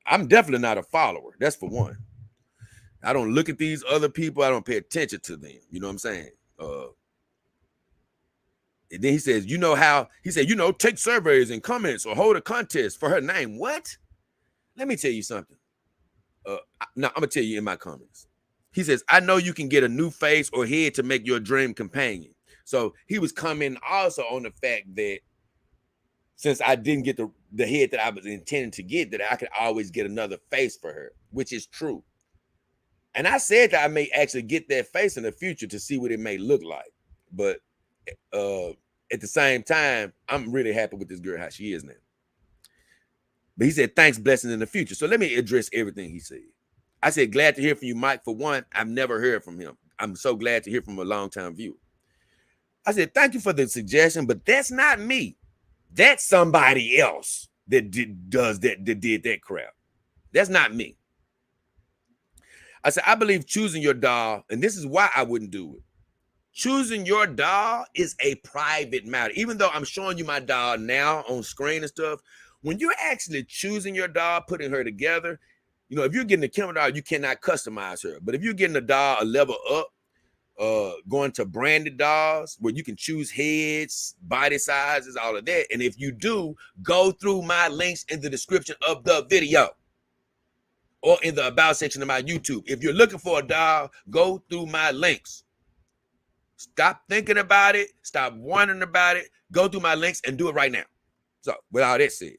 I'm definitely not a follower. That's for one. I don't look at these other people. I don't pay attention to them. You know what I'm saying? And then he says, take surveys and comments or hold a contest for her name. What? Let me tell you something. Now, I'm going to tell you in my comments. He says, I know you can get a new face or head to make your dream companion. So he was commenting also on the fact that since I didn't get the head that I was intending to get, that I could always get another face for her, which is true. And I said that I may actually get that face in the future to see what it may look like. But at the same time, I'm really happy with this girl, how she is now. But he said, thanks, blessings in the future. So let me address everything he said. I said, glad to hear from you, Mike. For one, I've never heard from him. I'm so glad to hear from a longtime viewer. I said, thank you for the suggestion, but that's not me. That's somebody else that did that crap. That's not me. I said, I believe choosing your doll, and this is why I wouldn't do it. Choosing your doll is a private matter. Even though I'm showing you my doll now on screen and stuff, when you're actually choosing your doll, putting her together, if you're getting a camera doll, you cannot customize her. But if you're getting a doll a level up, going to branded dolls where you can choose heads, body sizes, all of that. And if you do, go through my links in the description of the video or in the about section of my YouTube. If you're looking for a doll, go through my links. Stop thinking about it. Stop wondering about it. Go through my links and do it right now. So, with all that said,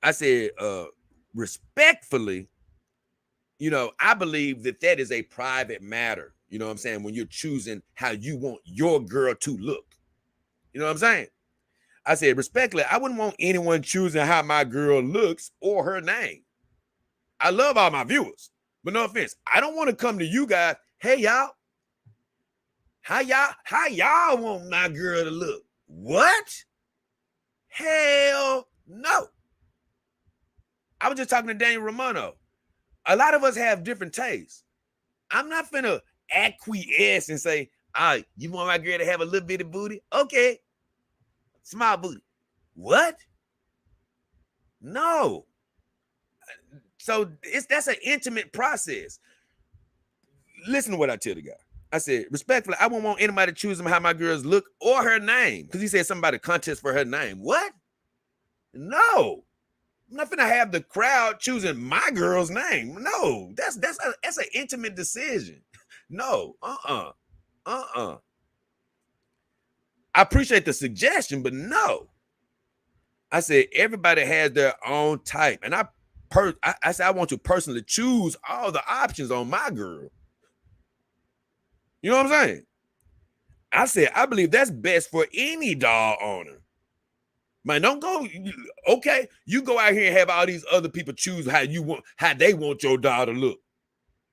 I said, respectfully, I believe that is a private matter. You know what I'm saying? When you're choosing how you want your girl to look. You know what I'm saying? I said, respectfully, I wouldn't want anyone choosing how my girl looks or her name. I love all my viewers, but no offense. I don't want to come to you guys. Hey, y'all. How y'all want my girl to look? What? Hell no. I was just talking to Daniel Romano. A lot of us have different tastes. I'm not finna acquiesce and say, you want my girl to have a little bitty booty? Okay. Small booty. What? No. So that's an intimate process. Listen to what I tell the guy. I said, respectfully, I won't want anybody to choose how my girls look or her name. Because he said something about a contest for her name. What? No. I'm not gonna have the crowd choosing my girl's name. No, that's an intimate decision. No, I appreciate the suggestion, but no. I said everybody has their own type, and I said I want to personally choose all the options on my girl. You know what I'm saying? I said I believe that's best for any doll owner. Man, don't go. Okay, you go out here and have all these other people choose how they want your doll to look.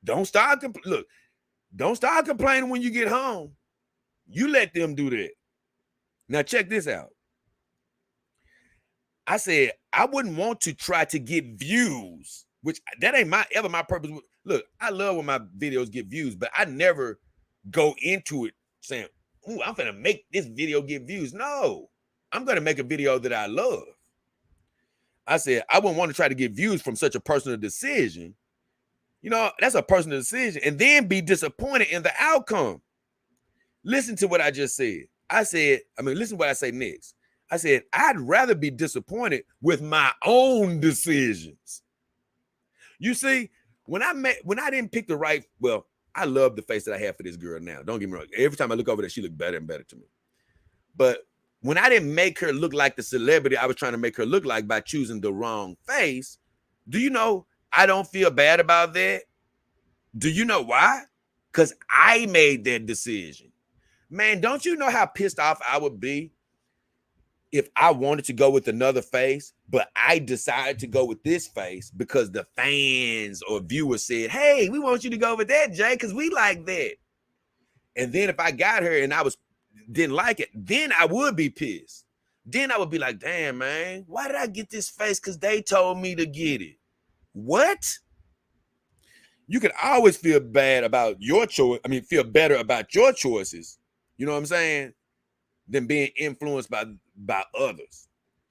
Don't start complaining when you get home. You let them do that. Now check this out. I said, I wouldn't want to try to get views, which that ain't ever my purpose. Look, I love when my videos get views, but I never go into it saying, ooh, I'm gonna make this video get views. No, I'm gonna make a video that I love. I said, I wouldn't want to try to get views from such a personal decision. You know, that's a personal decision, and then be disappointed in the outcome. Listen to what I just said. Listen to what I say next. I said, I'd rather be disappointed with my own decisions. You see, when I didn't pick the right, well, I love the face that I have for this girl now. Don't get me wrong. Every time I look over there, she look better and better to me. But when I didn't make her look like the celebrity I was trying to make her look like by choosing the wrong face, do you know I don't feel bad about that? Do you know why? Because I made that decision. Man, don't you know how pissed off I would be if I wanted to go with another face, but I decided to go with this face because the fans or viewers said, hey, we want you to go with that, Jay, because we like that. And then if I got her and didn't like it, then I would be pissed. Then I would be like, damn, man, why did I get this face? Because they told me to get it. What? You can always feel bad about your choice. Feel better about your choices. You know what I'm saying? Than being influenced by others.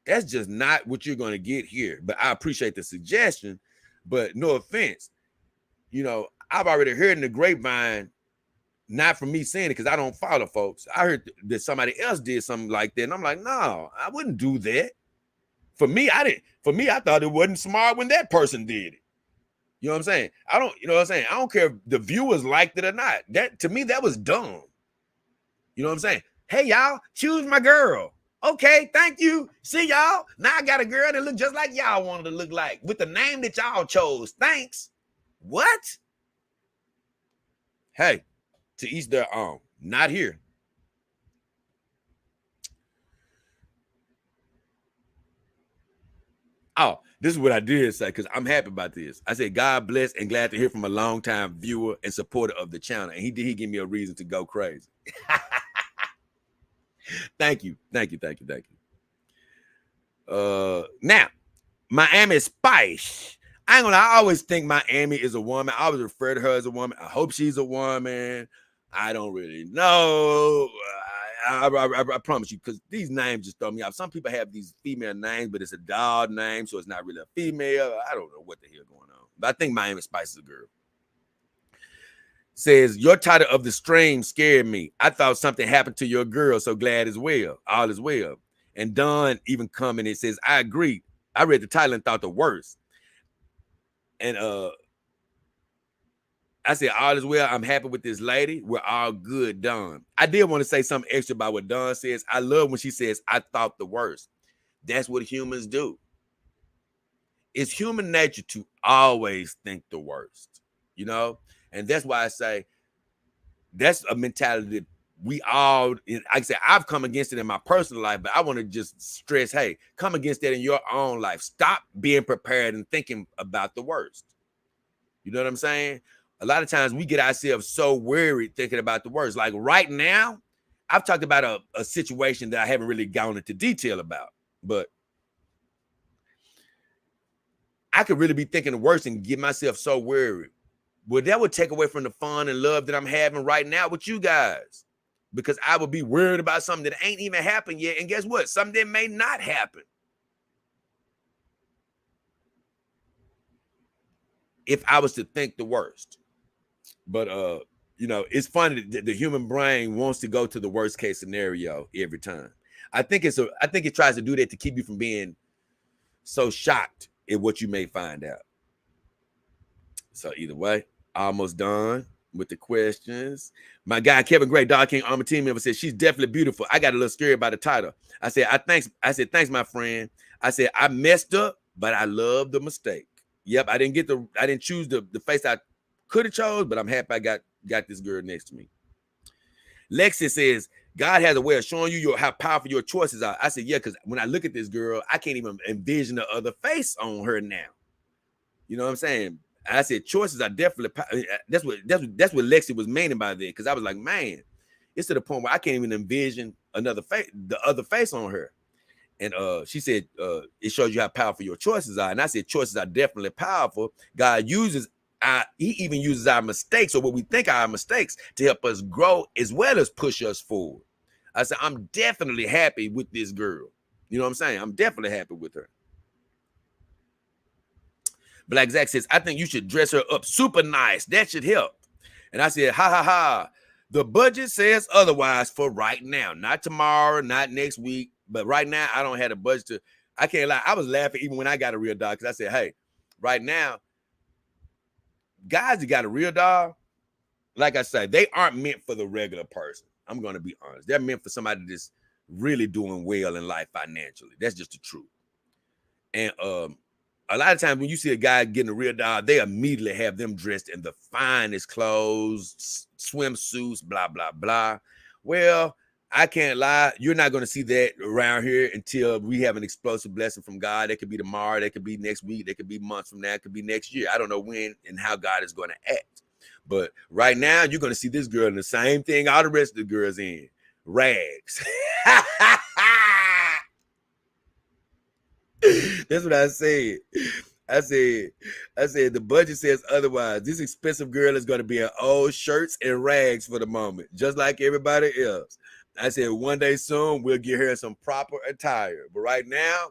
That's just not what you're going to get here. But I appreciate the suggestion. But no offense. You know, I've already heard in the grapevine, not from me saying it because I don't follow folks. I heard that somebody else did something like that. And I'm like, no, I wouldn't do that. For me, I thought it wasn't smart when that person did it. You know what I'm saying? I don't care if the viewers liked it or not. That, to me, that was dumb. You know what I'm saying? Hey, y'all, choose my girl. Okay, thank you. See y'all. Now I got a girl that look just like y'all wanted to look like with the name that y'all chose. Thanks. What? Hey, to each their own. Not here. Oh, this is what I did say because I'm happy about this. I said, God bless and glad to hear from a longtime viewer and supporter of the channel. And he gave me a reason to go crazy. Thank you. Now, Miami Spice. I always think Miami is a woman. I always refer to her as a woman. I hope she's a woman. I don't really know. I promise you, because these names just throw me off. Some people have these female names, but it's a dog name, so it's not really a female. I don't know what the hell going on. But I think Miami Spice is a girl. Says, your title of the stream scared me. I thought something happened to your girl, so glad as well. All is well. And Don even coming and says, I agree. I read the title and thought the worst. And I said, all is well. I'm happy with this lady. We're all good, Don. I did want to say something extra about what Don says. I love when she says, I thought the worst. That's what humans do. It's human nature to always think the worst, you know? And that's why I say that's a mentality that we all, like I said, I've come against it in my personal life, but I want to just stress, hey, come against that in your own life. Stop being prepared and thinking about the worst. You know what I'm saying? A lot of times we get ourselves so worried thinking about the worst. Like right now, I've talked about a situation that I haven't really gone into detail about, but I could really be thinking the worst and get myself so worried. Well, that would take away from the fun and love that I'm having right now with you guys, because I would be worried about something that ain't even happened yet. And guess what? Something that may not happen. If I was to think the worst. But, you know, it's funny that the human brain wants to go to the worst case scenario every time. I think it tries to do that to keep you from being so shocked at what you may find out. So either way, almost done with the questions. My guy Kevin Gray, Dog King Armor team member, said she's definitely beautiful. I got a little scared by the title. I said thanks, my friend. I said I messed up, but I love the mistake. Yep, I didn't choose the face I could have chose, but I'm happy I got this girl next to me. Lexi says, God has a way of showing you how powerful your choices are. I said, yeah, because when I look at this girl, I can't even envision the other face on her now. You know what I'm saying? I said choices are definitely. That's what Lexi was meaning by that. Because I was like, man, it's to the point where I can't even envision the other face on her. And she said, it shows you how powerful your choices are. And I said, choices are definitely powerful. God uses he even uses our mistakes, or what we think are our mistakes, to help us grow as well as push us forward. I said, I'm definitely happy with this girl. You know what I'm saying? I'm definitely happy with her. Black Zach says, I think you should dress her up super nice. That should help. And I said, ha ha ha. The budget says otherwise for right now. Not tomorrow, not next week. But right now, I don't have a budget to. I can't lie. I was laughing even when I got a real dog, because I said, hey, right now, guys that got a real dog, like I said, they aren't meant for the regular person. I'm going to be honest. They're meant for somebody that's really doing well in life financially. That's just the truth. And a lot of times when you see a guy getting a real dog, they immediately have them dressed in the finest clothes, swimsuits, blah, blah, blah. Well, I can't lie. You're not going to see that around here until we have an explosive blessing from God. That could be tomorrow. That could be next week. That could be months from now. It could be next year. I don't know when and how God is going to act. But right now, you're going to see this girl in the same thing all the rest of the girls in. Rags. That's what I said. I said the budget says otherwise. This expensive girl is going to be in old shirts and rags for the moment, just like everybody else. I said one day soon we'll get her some proper attire, but right now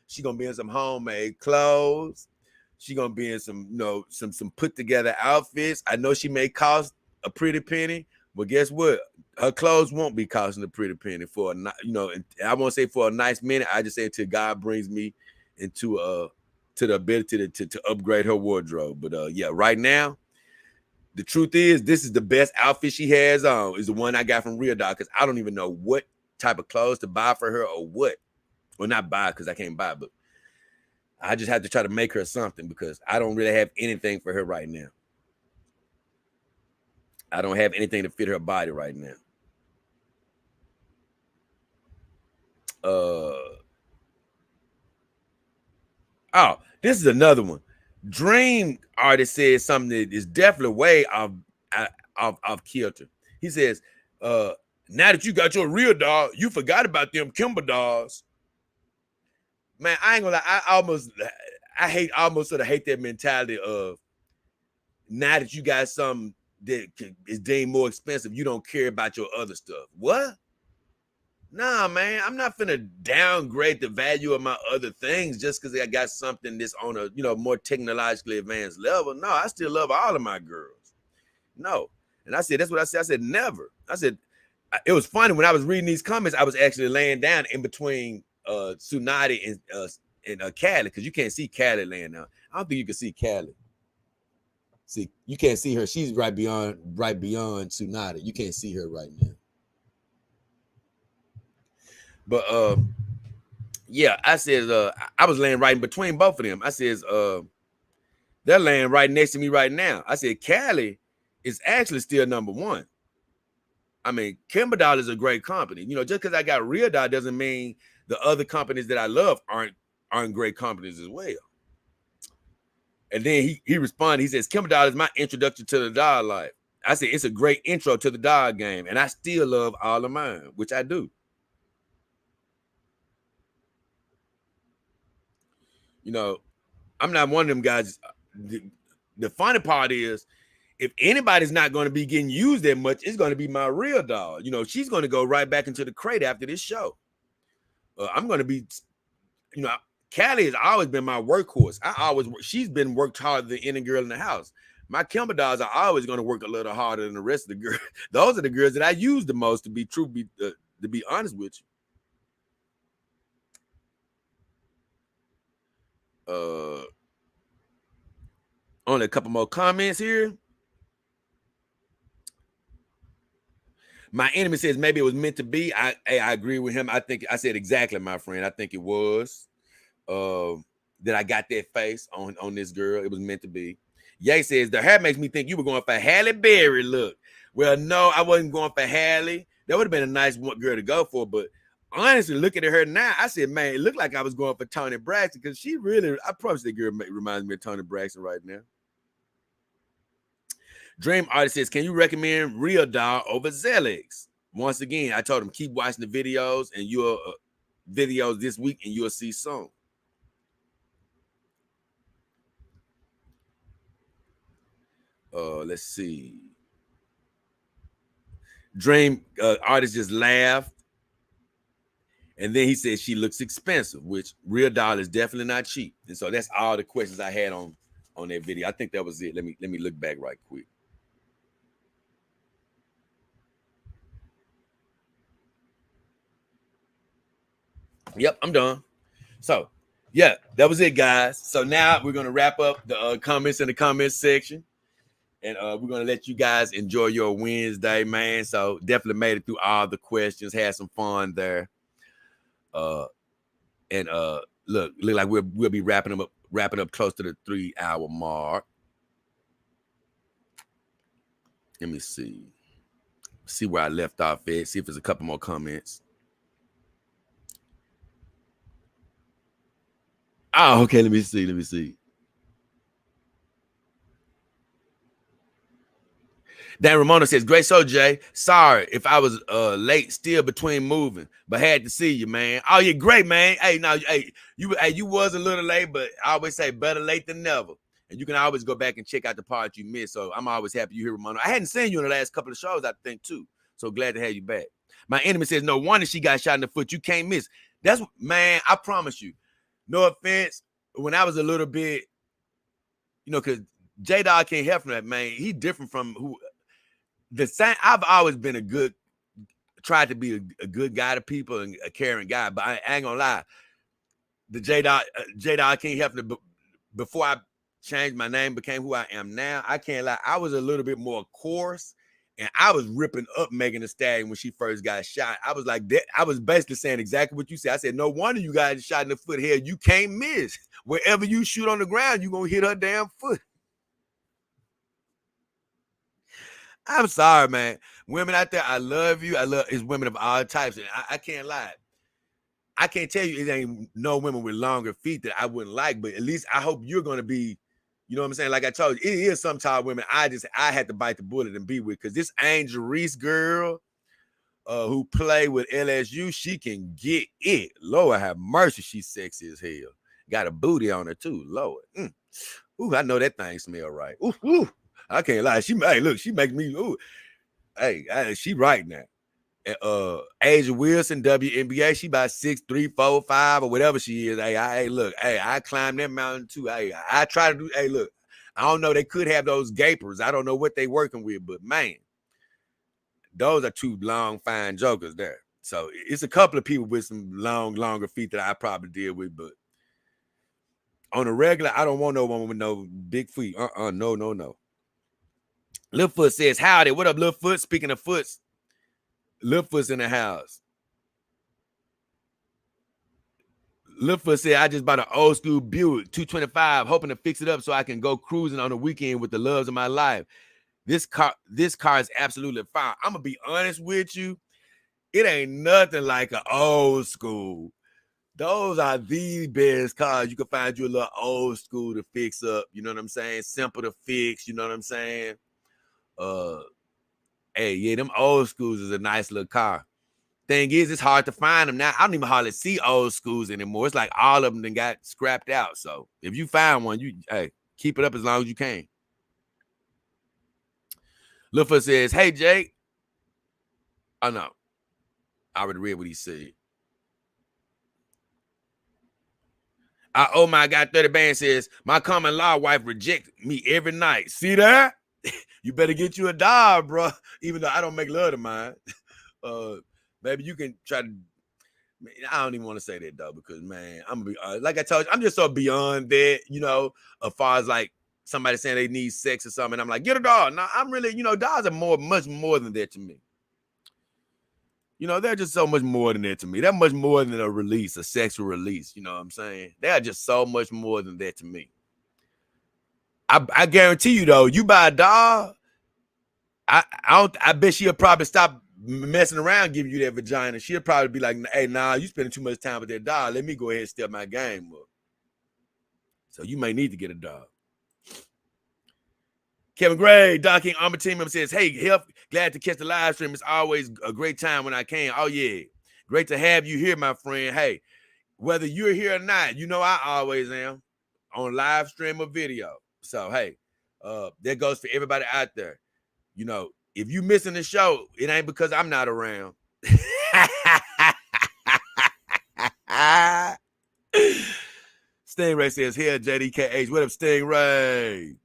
she's gonna be in some homemade clothes. She's gonna be in some, some put together outfits. I know she may cost a pretty penny, but guess what? Her clothes won't be costing a pretty penny for I won't say for a nice minute. I just say until God brings me into to the ability to upgrade her wardrobe. But yeah, right now, the truth is, this is the best outfit she has on, is the one I got from Real Dog, because I don't even know what type of clothes to buy for her or what. Well, not buy, because I can't buy, but I just have to try to make her something, because I don't really have anything for her right now. I don't have anything to fit her body right now. Oh, this is another one. Dream Artist says something that is definitely way off kilter. He says, now that you got your real dog, you forgot about them Kimber dogs. Man, I ain't gonna lie. I almost sort of hate that mentality of, now that you got something that is deemed more expensive, you don't care about your other stuff. What? Nah, man, I'm not finna downgrade the value of my other things just because I got something that's on a more technologically advanced level. No, I still love all of my girls. No. And I said, that's what I said. I said, never. I said, it was funny when I was reading these comments, I was actually laying down in between Tsunade and Callie, because you can't see Callie laying down. I don't think you can see Callie. See, you can't see her. She's right beyond Tsunade. You can't see her right now. But yeah, I said I was laying right in between both of them. I says they're laying right next to me right now. I said Callie is actually still number one. I mean, Kimber Doll is a great company. Just because I got Real Doll doesn't mean the other companies that I love aren't great companies as well. And then he responded. He says, Kimber Doll is my introduction to the dog life. I said, it's a great intro to the dog game, and I still love all of mine, which I do. I'm not one of them guys. The funny part is, if anybody's not going to be getting used that much, it's going to be my real dog. She's going to go right back into the crate after this show. I'm going to be, Callie has always been my workhorse. She's been worked harder than any girl in the house. My Kimber dolls are always going to work a little harder than the rest of the girls. Those are the girls that I use the most, to be honest with you. Only a couple more comments here. My enemy says maybe it was meant to be. I agree with him. I think I said exactly, my friend. I think it was. That I got that face on this girl. It was meant to be. Ye says the hair makes me think you were going for Halle Berry look. Well, no, I wasn't going for Halle. That would have been a nice girl to go for, but honestly, looking at her now, I said, man, it looked like I was going for Toni Braxton, because I promise that girl reminds me of Toni Braxton right now. Dream Artist says, can you recommend Real Doll over Zelix? Once again, I told him, keep watching the videos and you'll videos this week, and you'll see soon. Let's see. Dream artist just laughed. And then he said she looks expensive, which real doll is definitely not cheap. And so that's all the questions I had on that video. I think that was it. Let me look back right quick. Yep, I'm done. So, yeah, that was it, guys. So now we're gonna wrap up the comments in the comments section, and we're gonna let you guys enjoy your Wednesday, man. So definitely made it through all the questions, had some fun there. And look like we'll be wrapping up close to the 3-hour mark. Let me see where I left off at. See if there's a couple more comments. Oh, okay. Let me see. Dan Ramona says, "Great show, Jay. Sorry if I was late, still between moving, but had to see you, man. Oh, you're great, man. Hey, now, you was a little late, but I always say better late than never. And you can always go back and check out the part you missed. So I'm always happy you're here, Ramona. I hadn't seen you in the last couple of shows, I think, too. So glad to have you back. My enemy says, no wonder she got shot in the foot. You can't miss. That's, man, I promise you. No offense. When I was a little bit, because JayDollKingHefner, man, he different from who the same. I've always been tried to be a good guy to people and a caring guy, but I ain't gonna lie. The JayDollKingHefner, before I changed my name, became who I am now, I can't lie. I was a little bit more coarse, and I was ripping up Megan Thee Stallion when she first got shot. I was like that. I was basically saying exactly what you said. I said, no wonder you got shot in the foot here. You can't miss. Wherever you shoot on the ground, you're gonna hit her damn foot. I'm sorry, man. Women out there, I love you. It's women of all types. And I can't lie. I can't tell you it ain't no women with longer feet that I wouldn't like, but at least I hope you're gonna be, you know what I'm saying? Like I told you, it is some type of women I had to bite the bullet and be with, because this Angel Reese girl who played with LSU, she can get it. Lord have mercy, she's sexy as hell. Got a booty on her too, Lord. Ooh, I know that thing smell right. Ooh. I can't lie. She makes me, ooh. Hey, she right now. Asia Wilson, WNBA, she about 6'3", 4'5", or whatever she is. Hey, I climbed that mountain too. Hey, I try to do, look, I don't know, they could have those gapers. I don't know what they working with, but man, those are two long, fine jokers there. So it's a couple of people with some longer feet that I probably deal with, but on a regular, I don't want no one with no big feet. No. Littlefoot says, howdy. What up, Littlefoot? Speaking of foots, Littlefoot's in the house. Littlefoot said, I just bought an old school Buick 225, hoping to fix it up so I can go cruising on the weekend with the loves of my life. This car is absolutely fine. I'm going to be honest with you. It ain't nothing like an old school. Those are the best cars. You can find you a little old school to fix up. You know what I'm saying? Simple to fix. You know what I'm saying? Hey, yeah, them old schools is a nice little car. Thing is, it's hard to find them now. I don't even hardly see old schools anymore. It's like all of them then got scrapped out. So if you find one, keep it up as long as you can. Lufa says, hey, Jake. Oh, no. I already read what he said. Oh, my God, 30 Band says, my common law wife rejects me every night. See that? You better get you a dog, bro. Even though I don't make love to mine. Maybe you can try to. I don't even want to say that though, because man, I'm gonna be like I told you, I'm just so beyond that, as far as like somebody saying they need sex or something. I'm like, get a dog. No, I'm really, dogs are much more than that to me. They're just so much more than that to me. They're much more than a sexual release. You know what I'm saying? They are just so much more than that to me. I guarantee you though, you buy a dog, I bet she'll probably stop messing around giving you that vagina. She'll probably be like, hey, nah, you spending too much time with that dog. Let me go ahead and step my game up. So you may need to get a dog. Kevin Gray, Doc King Armor Team member says, hey, glad to catch the live stream. It's always a great time when I can. Oh, yeah. Great to have you here, my friend. Hey, whether you're here or not, you know I always am on live stream or video. So hey, that goes for everybody out there. You know, if you missing the show, it ain't because I'm not around. Stingray says, here, JDKH. What up, Stingray?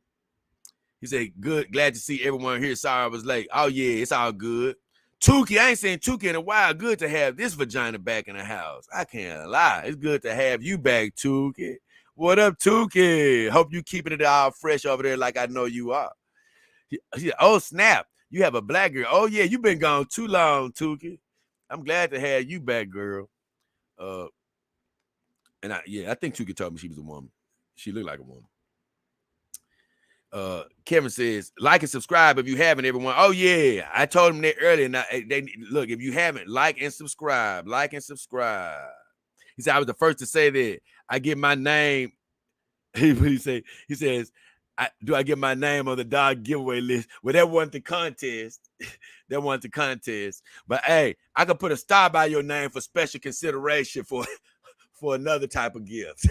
He said, good, glad to see everyone here. Sorry I was late. Oh, yeah, it's all good. Tukey, I ain't seen Tukey in a while. Good to have this vagina back in the house. I can't lie. It's good to have you back, Tukey. What up, Tukey? Hope you keeping it all fresh over there like I know you are. Oh, snap. You have a black girl. Oh, yeah, you been gone too long, Tukey. I'm glad to have you back, girl. And I think Tukey told me she was a woman. She looked like a woman. Kevin says, like and subscribe if you haven't, everyone. Oh, yeah. I told him that earlier. Now, look, if you haven't, like and subscribe. Like and subscribe. He said, I was the first to say that. I get my name. He says, do I get my name on the dog giveaway list? Well, that wasn't the contest. That wasn't the contest. But, hey, I could put a star by your name for special consideration for another type of gift.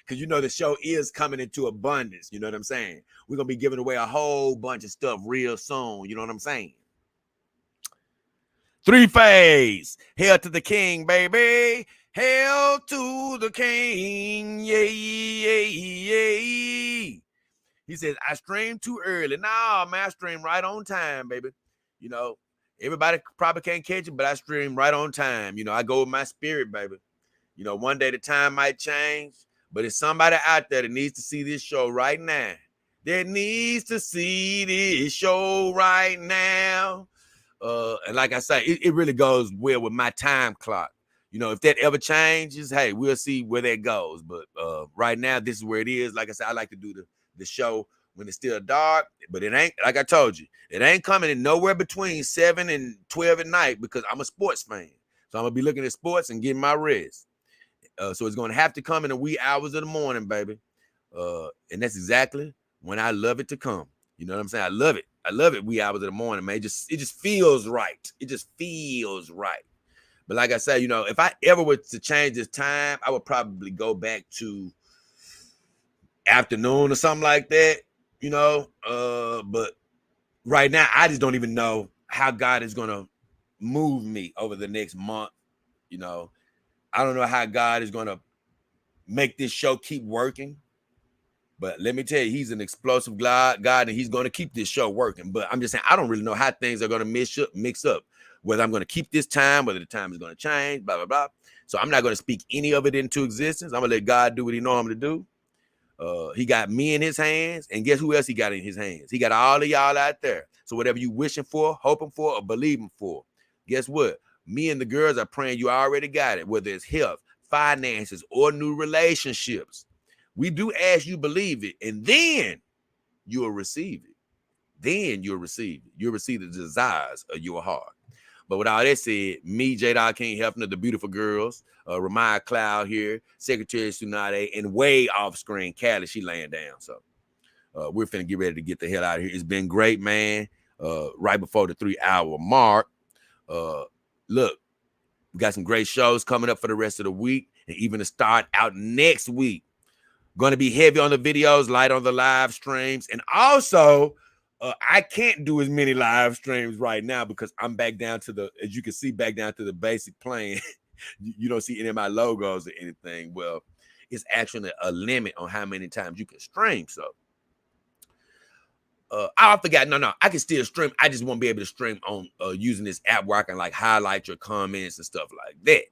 Because you know the show is coming into abundance. You know what I'm saying? We're going to be giving away a whole bunch of stuff real soon. You know what I'm saying? 3-Phase. Hail to the king, baby. Hail to the king. Yay, yay, yay. He says, I streamed too early. Nah, man, I streamed right on time, baby. You know, everybody probably can't catch it, but I stream right on time. You know, I go with my spirit, baby. You know, one day the time might change. But it's somebody out there that needs to see this show right now. That needs to see this show right now. And like I say, it really goes well with my time clock. You know, if that ever changes, hey, we'll see where that goes. But right now, this is where it is. Like I said, I like to do the show when it's still dark. But it ain't, like I told you, it ain't coming in nowhere between 7 and 12 at night because I'm a sports fan. So I'm going to be looking at sports and getting my rest. So it's going to have to come in the wee hours of the morning, baby. And that's exactly when I love it to come. You know what I'm saying? I love it. I love it wee hours of the morning, man. It just feels right. It just feels right. But like I said, you know, if I ever were to change this time, I would probably go back to afternoon or something like that, you know. But right now, I just don't even know how God is going to move me over the next month, you know. I don't know how God is going to make this show keep working. But let me tell you, he's an explosive God, and he's going to keep this show working. But I'm just saying, I don't really know how things are going to mix up, whether I'm going to keep this time, whether the time is going to change, blah, blah, blah. So I'm not going to speak any of it into existence. I'm going to let God do what he normally do. He got me in his hands. And guess who else he got in his hands? He got all of y'all out there. So whatever you wishing for, hoping for, or believing for, guess what? Me and the girls are praying you already got it, whether it's health, finances, or new relationships. We do ask you believe it, and then you'll receive it. Then you'll receive it. You'll receive the desires of your heart. But with all that said, me, JayDollKingHefner, the beautiful girls, Ramaya Cloud here, Secretary Tsunade, and way off screen, Callie, she laying down. So we're finna get ready to get the hell out of here. It's been great, man. Right before the 3-hour mark. Look, we got some great shows coming up for the rest of the week, and even to start out next week. Going to be heavy on the videos, light on the live streams. And also, I can't do as many live streams right now because I'm back down to as you can see, back down to the basic plane. You don't see any of my logos or anything. Well, it's actually a limit on how many times you can stream. So I forgot. No, I can still stream. I just won't be able to stream on using this app where I can like highlight your comments and stuff like that.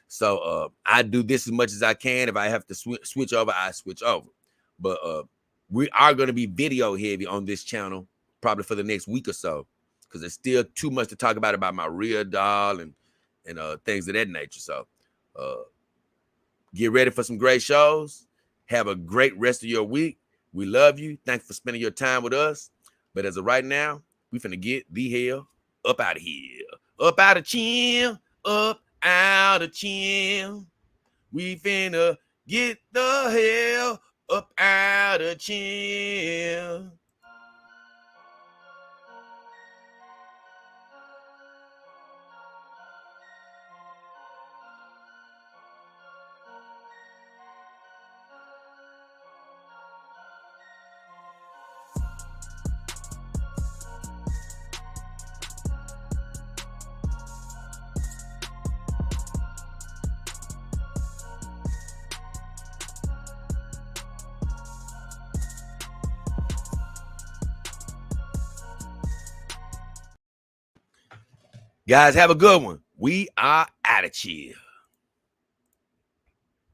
So I do this as much as I can. If I have to switch over, I switch over. But we are going to be video heavy on this channel probably for the next week or so because there's still too much to talk about my real doll and things of that nature. So get ready for some great shows. Have a great rest of your week. We love you. Thanks for spending your time with us. But as of right now, we finna get the hell up out of here. Up out of chill. Up out of chill. We finna get the hell up out of chill. Guys, have a good one. We are out of here.